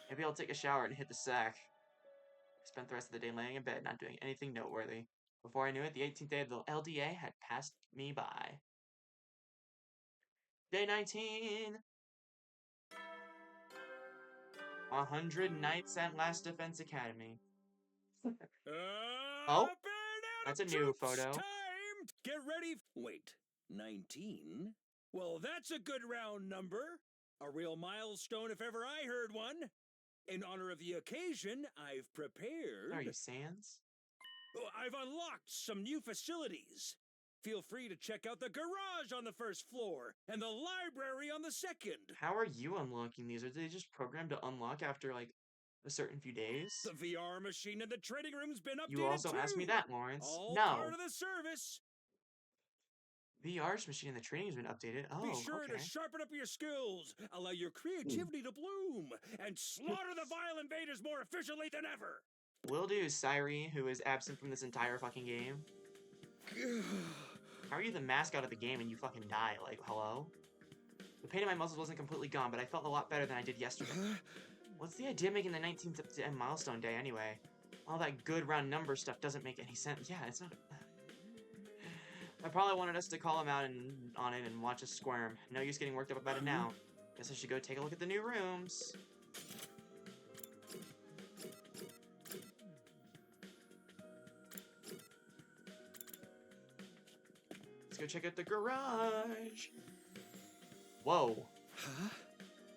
Maybe I'll take a shower and hit the sack. I spent the rest of the day laying in bed, not doing anything noteworthy. Before I knew it, the 18th day of the LDA had passed me by. Day 19! 100 Nights at Last Defense Academy. Oh, that's a new photo.
Time! Get ready. Wait, 19? Well, that's a good round number. A real milestone if ever I heard one. In honor of the occasion, I've prepared...
Are you Sans?
I've unlocked some new facilities. Feel free to check out the garage on the first floor and the library on the second.
How are you unlocking these? Are they just programmed to unlock after, like, a certain few days?
The VR machine in the training room's been updated
You also
too.
asked me that, Lawrence.
All
No.
part of the service.
VR's machine in the training has been updated. Oh,
Be sure
okay.
to sharpen up your skills, allow your creativity to bloom, and slaughter the vile invaders more efficiently than ever.
Will do, Sairi, who is absent from this entire fucking game. How are you the mascot of the game and you fucking die? Like, hello? The pain in my muscles wasn't completely gone, but I felt a lot better than I did yesterday. What's the idea of making the 19th milestone day anyway? All that good round number stuff doesn't make any sense. Yeah, it's not... I probably wanted us to call him out on it and watch us squirm. No use getting worked up about it now. Guess I should go take a look at the new rooms. Let's go check out the garage. Whoa.
Huh?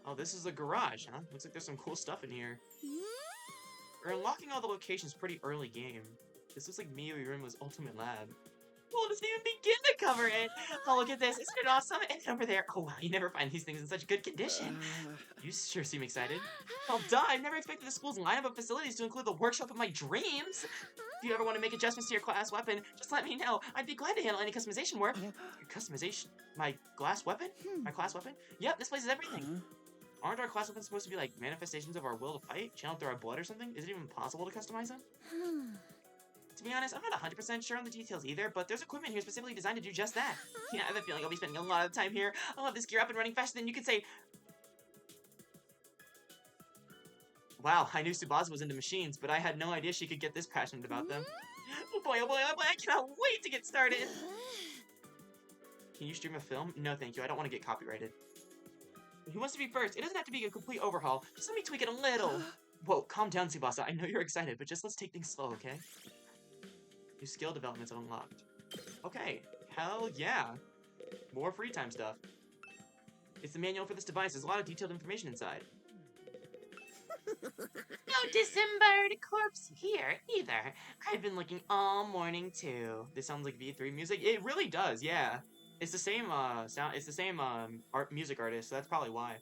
Oh, this is the garage, huh? Looks like there's some cool stuff in here. We're unlocking all the locations pretty early game. This looks like Miyu-Irima's Ultimate Lab. Well, it doesn't even begin to cover it. Oh, look at this. Isn't it awesome? And over there. Oh, wow. You never find these things in such good condition. You sure seem excited. Well, duh. I've never expected the school's lineup of facilities to include the workshop of my dreams. If you ever want to make adjustments to your class weapon, just let me know. I'd be glad to handle any customization work. Your customization? My glass weapon? My class weapon? Yep, this place is everything. Aren't our class weapons supposed to be like manifestations of our will to fight? Channeled through our blood or something? Is it even possible to customize them? To be honest, I'm not 100% sure on the details either, but there's equipment here specifically designed to do just that. Yeah, I have a feeling I'll be spending a lot of time here. I'll have this gear up and running faster than you could say. Wow, I knew Tsubasa was into machines, but I had no idea she could get this passionate about them. Oh boy, oh boy, oh boy, I cannot wait to get started! Can you stream a film? No, thank you, I don't want to get copyrighted. Who wants to be first? It doesn't have to be a complete overhaul. Just let me tweak it a little. Whoa, calm down, Tsubasa. I know you're excited, but just let's take things slow, okay? New skill developments unlocked. Okay, hell yeah. More free time stuff. It's the manual for this device. There's a lot of detailed information inside.
No disembodied corpse here, either. I've been looking all morning, too.
This sounds like V3 music. It really does, yeah. It's the same, sound. It's the same, music artist, so that's probably why.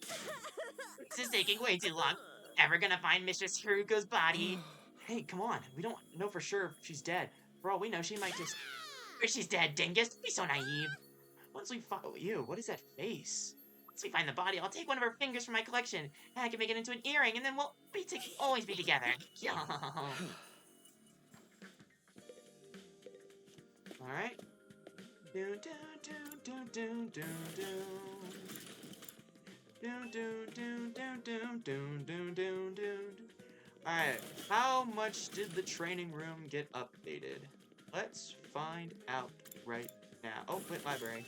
This is taking way too long. Ever gonna find Mistress Haruko's body?
Hey, come on. We don't know for sure if she's dead. For all we know, she might just...
Or she's dead, dingus. Don't be so naive.
Once we find... Ew, what is that face?
Once we find the body, I'll take one of her fingers from my collection, and I can make it into an earring, and then we'll always be together.
Alright. Alright, how much did the training room get updated? Let's find out right now. Oh, wait, library.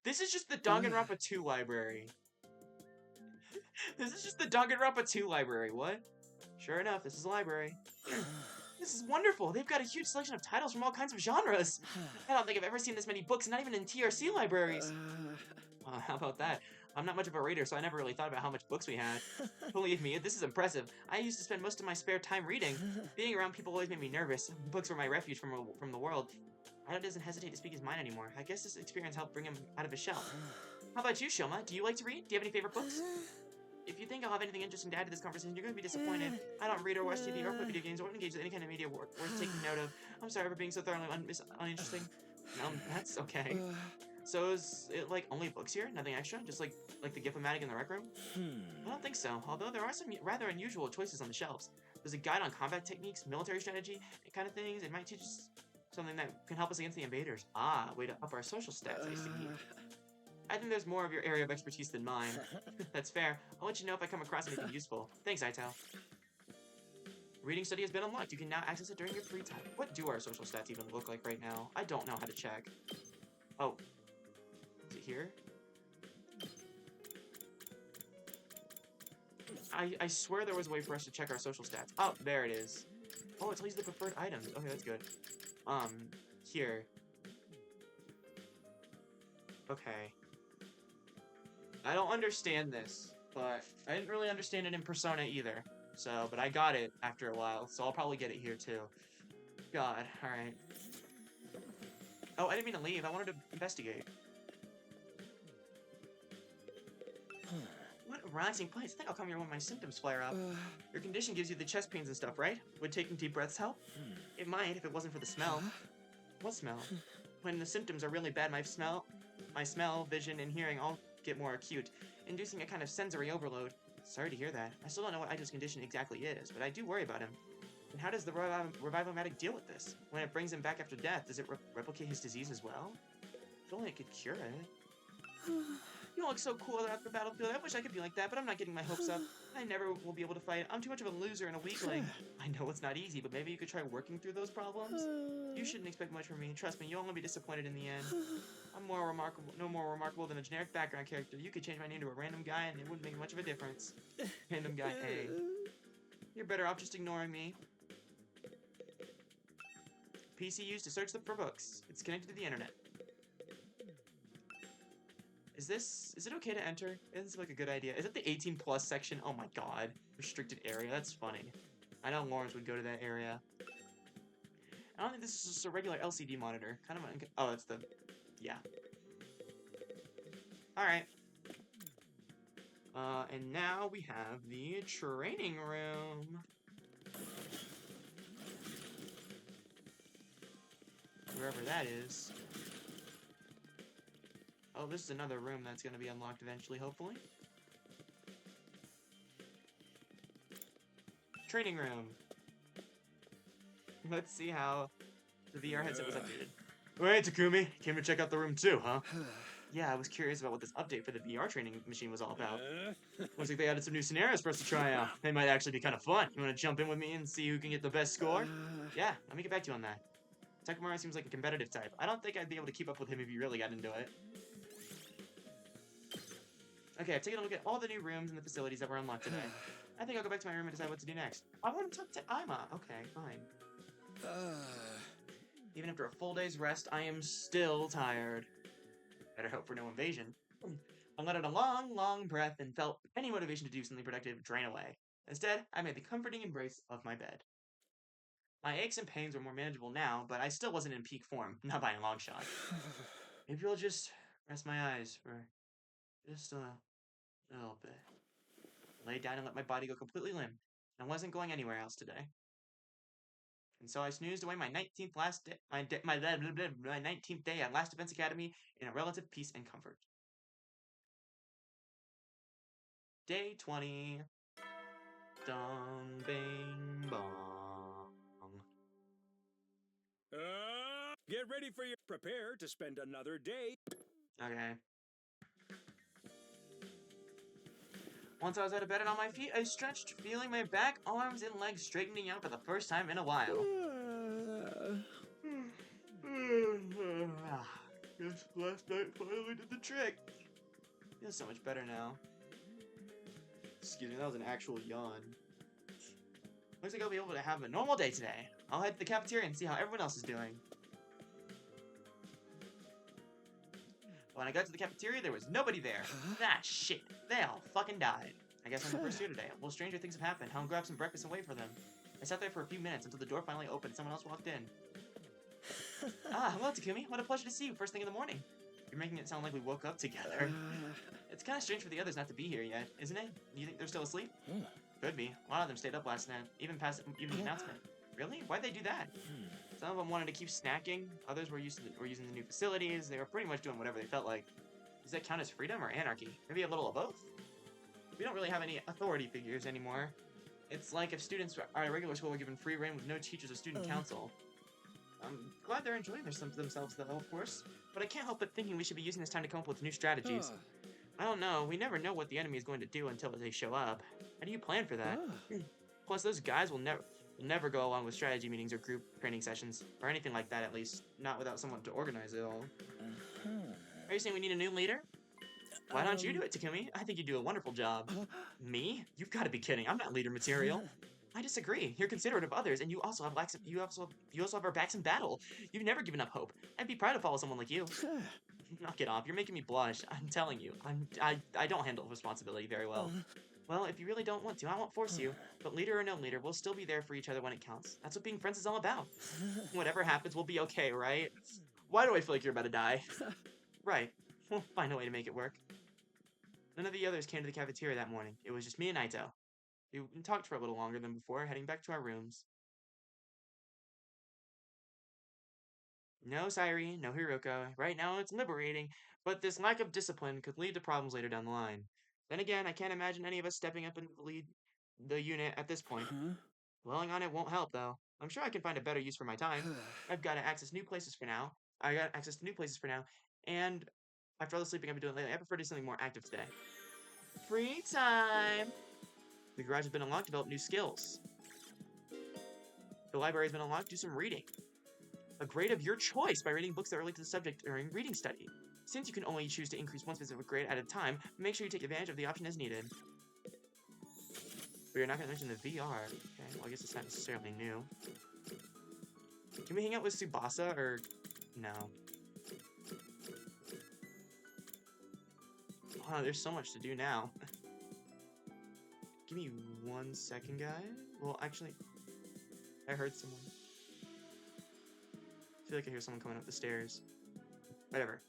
This is just the Danganronpa 2 library. This is just the Danganronpa 2 library, what? Sure enough, this is a library. This is wonderful. They've got a huge selection of titles from all kinds of genres. I don't think I've ever seen this many books, not even in TRC libraries. How about that? I'm not much of a reader, so I never really thought about how much books we had. Believe me, this is impressive. I used to spend most of my spare time reading. Being around people always made me nervous. Books were my refuge from the world. Ito doesn't hesitate to speak his mind anymore. I guess this experience helped bring him out of his shell. How about you, Shoma? Do you like to read? Do you have any favorite books? If you think I'll have anything interesting to add to this conversation, you're going to be disappointed. I don't read or watch TV or play video games or engage with any kind of media worth taking note of. I'm sorry for being so thoroughly uninteresting. No, that's okay. So is it like only books here? Nothing extra? Just like the Gift-O-Matic in the rec room? I don't think so, although there are some rather unusual choices on the shelves. There's a guide on combat techniques, military strategy, kind of things. It might teach us something that can help us against the invaders. Ah, way to up our social stats, I see. I think there's more of your area of expertise than mine. That's fair. I'll let you know if I come across anything useful. Thanks, Ito. Reading study has been unlocked. You can now access it during your free time. What do our social stats even look like right now? I don't know how to check. Oh. Is it here? I swear there was a way for us to check our social stats. Oh, there it is. Oh, it tells you the preferred items. Okay, that's good. Here. Okay. I don't understand this, but I didn't really understand it in Persona either. So, but I got it after a while, so I'll probably get it here too. God, alright. Oh, I didn't mean to leave. I wanted to investigate. What a relaxing place. I think I'll come here when my symptoms flare up. Your condition gives you the chest pains and stuff, right? Would taking deep breaths help? It might if it wasn't for the smell. What smell? When the symptoms are really bad, my smell, vision, and hearing all get more acute, inducing a kind of sensory overload. Sorry to hear that. I still don't know what Ido's condition exactly is, but I do worry about him. And how does the Revivomatic deal with this? When it brings him back after death, does it replicate his disease as well? If only it could cure it. You all look so cool out the battlefield. I wish I could be like that, but I'm not getting my hopes up. I never will be able to fight. I'm too much of a loser and a weakling. I know it's not easy, but maybe you could try working through those problems? You shouldn't expect much from me. Trust me, you'll only be disappointed in the end. I'm no more remarkable than a generic background character. You could change my name to a random guy and it wouldn't make much of a difference. Random guy A. You're better off just ignoring me. PC used to search for books. It's connected to the internet. Is it okay to enter? Isn't this like a good idea? Is it the 18+ section? Oh my god. Restricted area. That's funny. I know Lawrence would go to that area. I don't think this is just a regular LCD monitor. Kind of. Oh, that's the. Yeah. Alright. And now we have the training room. Wherever that is. Oh, this is another room that's going to be unlocked eventually, hopefully. Training room. Let's see how the VR headset was updated. Alright, Takumi. Came to check out the room too, huh? Yeah, I was curious about what this update for the VR training machine was all about. Looks like they added some new scenarios for us to try out. They might actually be kind of fun. You want to jump in with me and see who can get the best score? Yeah, let me get back to you on that. Takamaru seems like a competitive type. I don't think I'd be able to keep up with him if he really got into it. Okay, I've taken a look at all the new rooms and the facilities that were unlocked today. I think I'll go back to my room and decide what to do next. I want to talk to Ima. Okay, fine. Even after a full day's rest, I am still tired. Better hope for no invasion. I let out a long, long breath and felt any motivation to do something productive drain away. Instead, I made the comforting embrace of my bed. My aches and pains were more manageable now, but I still wasn't in peak form, not by a long shot. Maybe I'll just rest my eyes for just a little bit. Lay down and let my body go completely limp. I wasn't going anywhere else today. And so I snoozed away my 19th my 19th day at Last Defense Academy in a relative peace and comfort. Day 20. Dong bing bong.
Get ready for your prepare to spend another day.
Okay. Once I was out of bed and on my feet, I stretched, feeling my back, arms, and legs straightening out for the first time in a while. Guess last night finally did the trick. Feels so much better now. Excuse me, that was an actual yawn. Looks like I'll be able to have a normal day today. I'll head to the cafeteria and see how everyone else is doing. When I got to the cafeteria, there was nobody there. Ah, shit. They all fucking died. I guess I'm the first here today. Well, stranger things have happened. I'll grab some breakfast and wait for them. I sat there for a few minutes until the door finally opened and someone else walked in. Hello, Takumi. What a pleasure to see you first thing in the morning. You're making it sound like we woke up together. It's kind of strange for the others not to be here yet, isn't it? You think they're still asleep? Could be. A lot of them stayed up last night, even past the evening announcement. Really? Why'd they do that? Some of them wanted to keep snacking. Others were using the new facilities. They were pretty much doing whatever they felt like. Does that count as freedom or anarchy? Maybe a little of both? We don't really have any authority figures anymore. It's like if students at a regular school were given free reign with no teachers or student council. I'm glad they're enjoying themselves though, of course. But I can't help but thinking we should be using this time to come up with new strategies. I don't know. We never know what the enemy is going to do until they show up. How do you plan for that? Plus, those guys will never go along with strategy meetings or group training sessions, or anything like that at least. Not without someone to organize it all. Are you saying we need a new leader? Why don't you do it, Takumi? I think you do a wonderful job. Me? You've got to be kidding. I'm not leader material. I disagree. You're considerate of others, and you also have our backs in battle. You've never given up hope. I'd be proud to follow someone like you. Knock it off. You're making me blush. I'm telling you. I don't handle responsibility very well. Well, if you really don't want to, I won't force you. But leader or no leader, we'll still be there for each other when it counts. That's what being friends is all about. Whatever happens, we'll be okay, right? Why do I feel like you're about to die? Right. We'll find a way to make it work. None of the others came to the cafeteria that morning. It was just me and Naito. We talked for a little longer than before, heading back to our rooms. No Sairi, no Hiruko. Right now it's liberating, but this lack of discipline could lead to problems later down the line. Then again, I can't imagine any of us stepping up into the unit at this point. Dwelling on it won't help, though. I'm sure I can find a better use for my time. I've got to access new places for now. And after all the sleeping I've been doing lately, I prefer to do something more active today. Free time! The garage has been unlocked to develop new skills. The library has been unlocked to do some reading. A grade of your choice by reading books that relate to the subject during reading study. Since you can only choose to increase one specific grade at a time, make sure you take advantage of the option as needed. We are not going to mention the VR. Okay, well I guess it's not necessarily new. Can we hang out with Tsubasa or no? Wow, there's so much to do now. Give me 1 second, guys. Well, actually, I heard someone. I feel like I hear someone coming up the stairs. Whatever.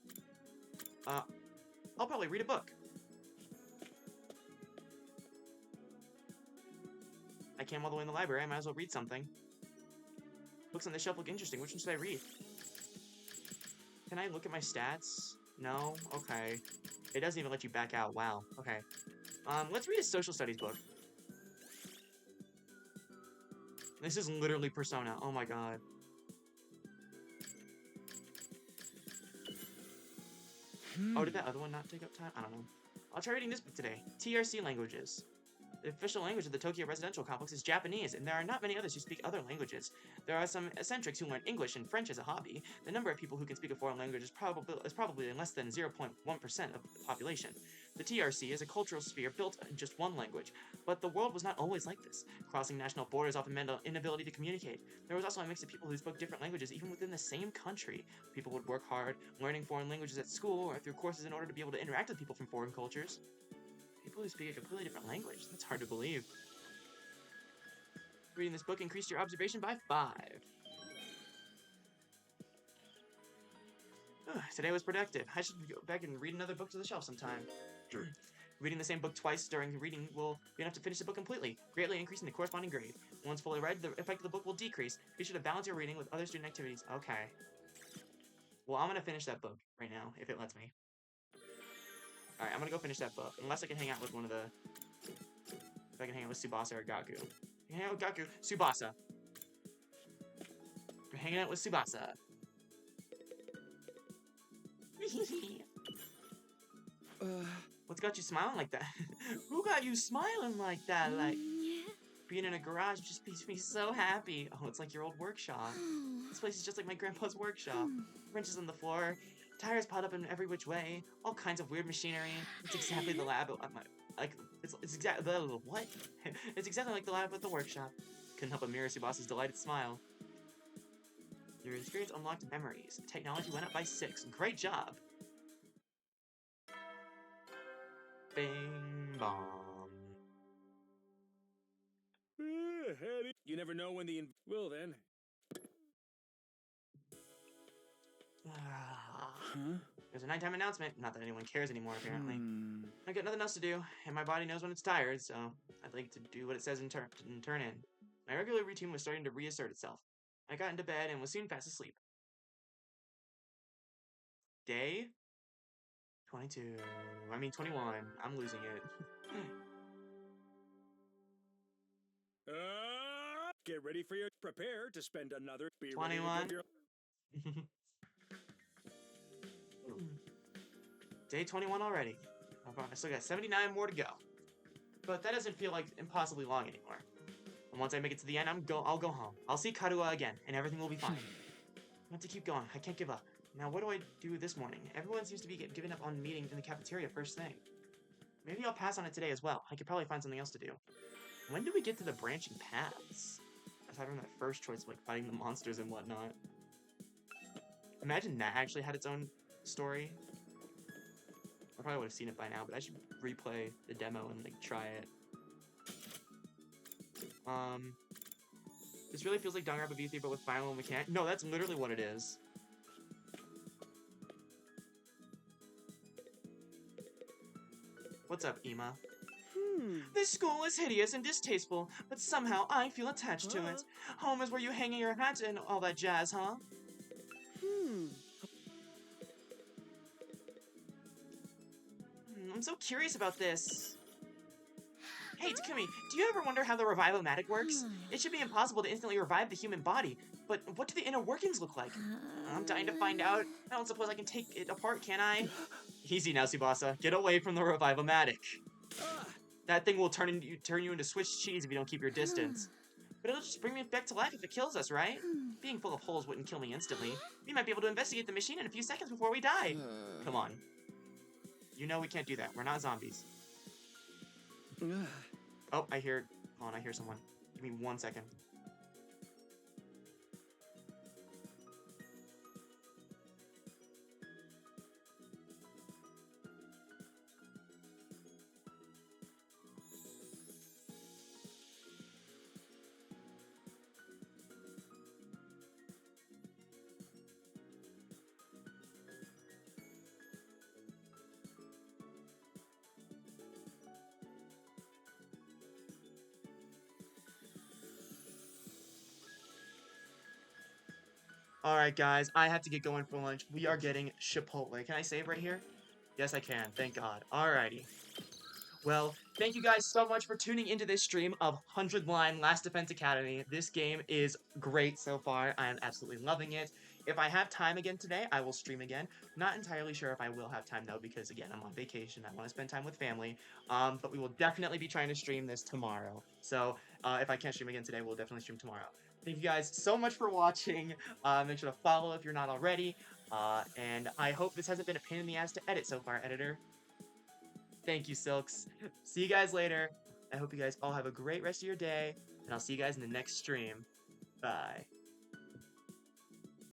I'll probably read a book. I came all the way in the library, I might as well read something. Books on the shelf look interesting, which one should I read? Can I look at my stats? No? Okay. It doesn't even let you back out, wow. Okay. Let's read a social studies book. This is literally Persona, oh my god. Oh, did that other one not take up time? I don't know. I'll try reading this book today. TRC languages. The official language of the Tokyo Residential Complex is Japanese, and there are not many others who speak other languages. There are some eccentrics who learn English and French as a hobby. The number of people who can speak a foreign language is probably less than 0.1% of the population. The TRC is a cultural sphere built in just one language, but the world was not always like this. Crossing national borders often meant an inability to communicate. There was also a mix of people who spoke different languages even within the same country. People would work hard, learning foreign languages at school or through courses in order to be able to interact with people from foreign cultures. People who speak a completely different language. That's hard to believe. Reading this book increased your observation by 5. Today was productive. I should go back and read another book to the shelf sometime. Reading the same book twice during the reading will be enough to finish the book completely, greatly increasing the corresponding grade. Once fully read, the effect of the book will decrease. Be sure to balance your reading with other student activities. Okay. Well, I'm gonna finish that book right now, if it lets me. Alright, I'm gonna go finish that book. Unless I can hang out with one of the... If I can hang out with Tsubasa or Gaku. I can hang out with Gaku. Tsubasa. We're hanging out with Tsubasa. What's got you smiling like that? Who got you smiling like that? Like, being in a garage just makes me so happy. Oh, it's like your old workshop. This place is just like my grandpa's workshop. Wrenches on the floor. Tires piled up in every which way, all kinds of weird machinery. It's exactly the lab it's exactly what? It's exactly like the lab at the workshop. Couldn't help but mirror Tsubasa's delighted smile. Your experience unlocked memories. Technology went up by 6. Great job. Bing bong.
You never know when the well then.
There's a nighttime announcement. Not that anyone cares anymore, apparently. I've got nothing else to do, and my body knows when it's tired, so I'd like to do what it says and turn in. My regular routine was starting to reassert itself. I got into bed and was soon fast asleep. Day 21. I'm losing it.
Get ready for your prepare to spend another
21. Day 21 already. I still got 79 more to go. But that doesn't feel like impossibly long anymore. And once I make it to the end, I'll go home. I'll see Karua again, and everything will be fine. I have to keep going. I can't give up. Now, what do I do this morning? Everyone seems to be giving up on meeting in the cafeteria first thing. Maybe I'll pass on it today as well. I could probably find something else to do. When do we get to the branching paths? Aside from that first choice of, like, fighting the monsters and whatnot. Imagine that actually had its own story. I probably would have seen it by now, but I should replay the demo and, like, try it. This really feels like Danganronpa V3, but with Final and Mechanic. No, that's literally what it is. What's up, Ema? This school is hideous and distasteful, but somehow I feel attached to it. Home is where you hang your hat and all that jazz, huh? I'm so curious about this. Hey, Takumi, do you ever wonder how the Revive-O-Matic works? It should be impossible to instantly revive the human body, but what do the inner workings look like? I'm dying to find out. I don't suppose I can take it apart, can I? Easy now, Tsubasa. Get away from the Revive-O-Matic. That thing will turn you into Swiss cheese if you don't keep your distance. But it'll just bring me back to life if it kills us, right? Being full of holes wouldn't kill me instantly. We might be able to investigate the machine in a few seconds before we die. Come on. You know we can't do that. We're not zombies. Oh, I hear... Hold on, I hear someone. Give me 1 second. Alright guys, I have to get going for lunch. We are getting Chipotle. Can I save right here? Yes, I can. Thank God. Alrighty. Well, thank you guys so much for tuning into this stream of 100 Line Last Defense Academy. This game is great so far. I am absolutely loving it. If I have time again today, I will stream again. Not entirely sure if I will have time though, because again, I'm on vacation. I want to spend time with family. But we will definitely be trying to stream this tomorrow. So, if I can't stream again today, we'll definitely stream tomorrow. Thank you guys so much for watching. Make sure to follow if you're not already. And I hope this hasn't been a pain in the ass to edit so far, editor. Thank you, Silks. See you guys later. I hope you guys all have a great rest of your day. And I'll see you guys in the next stream. Bye.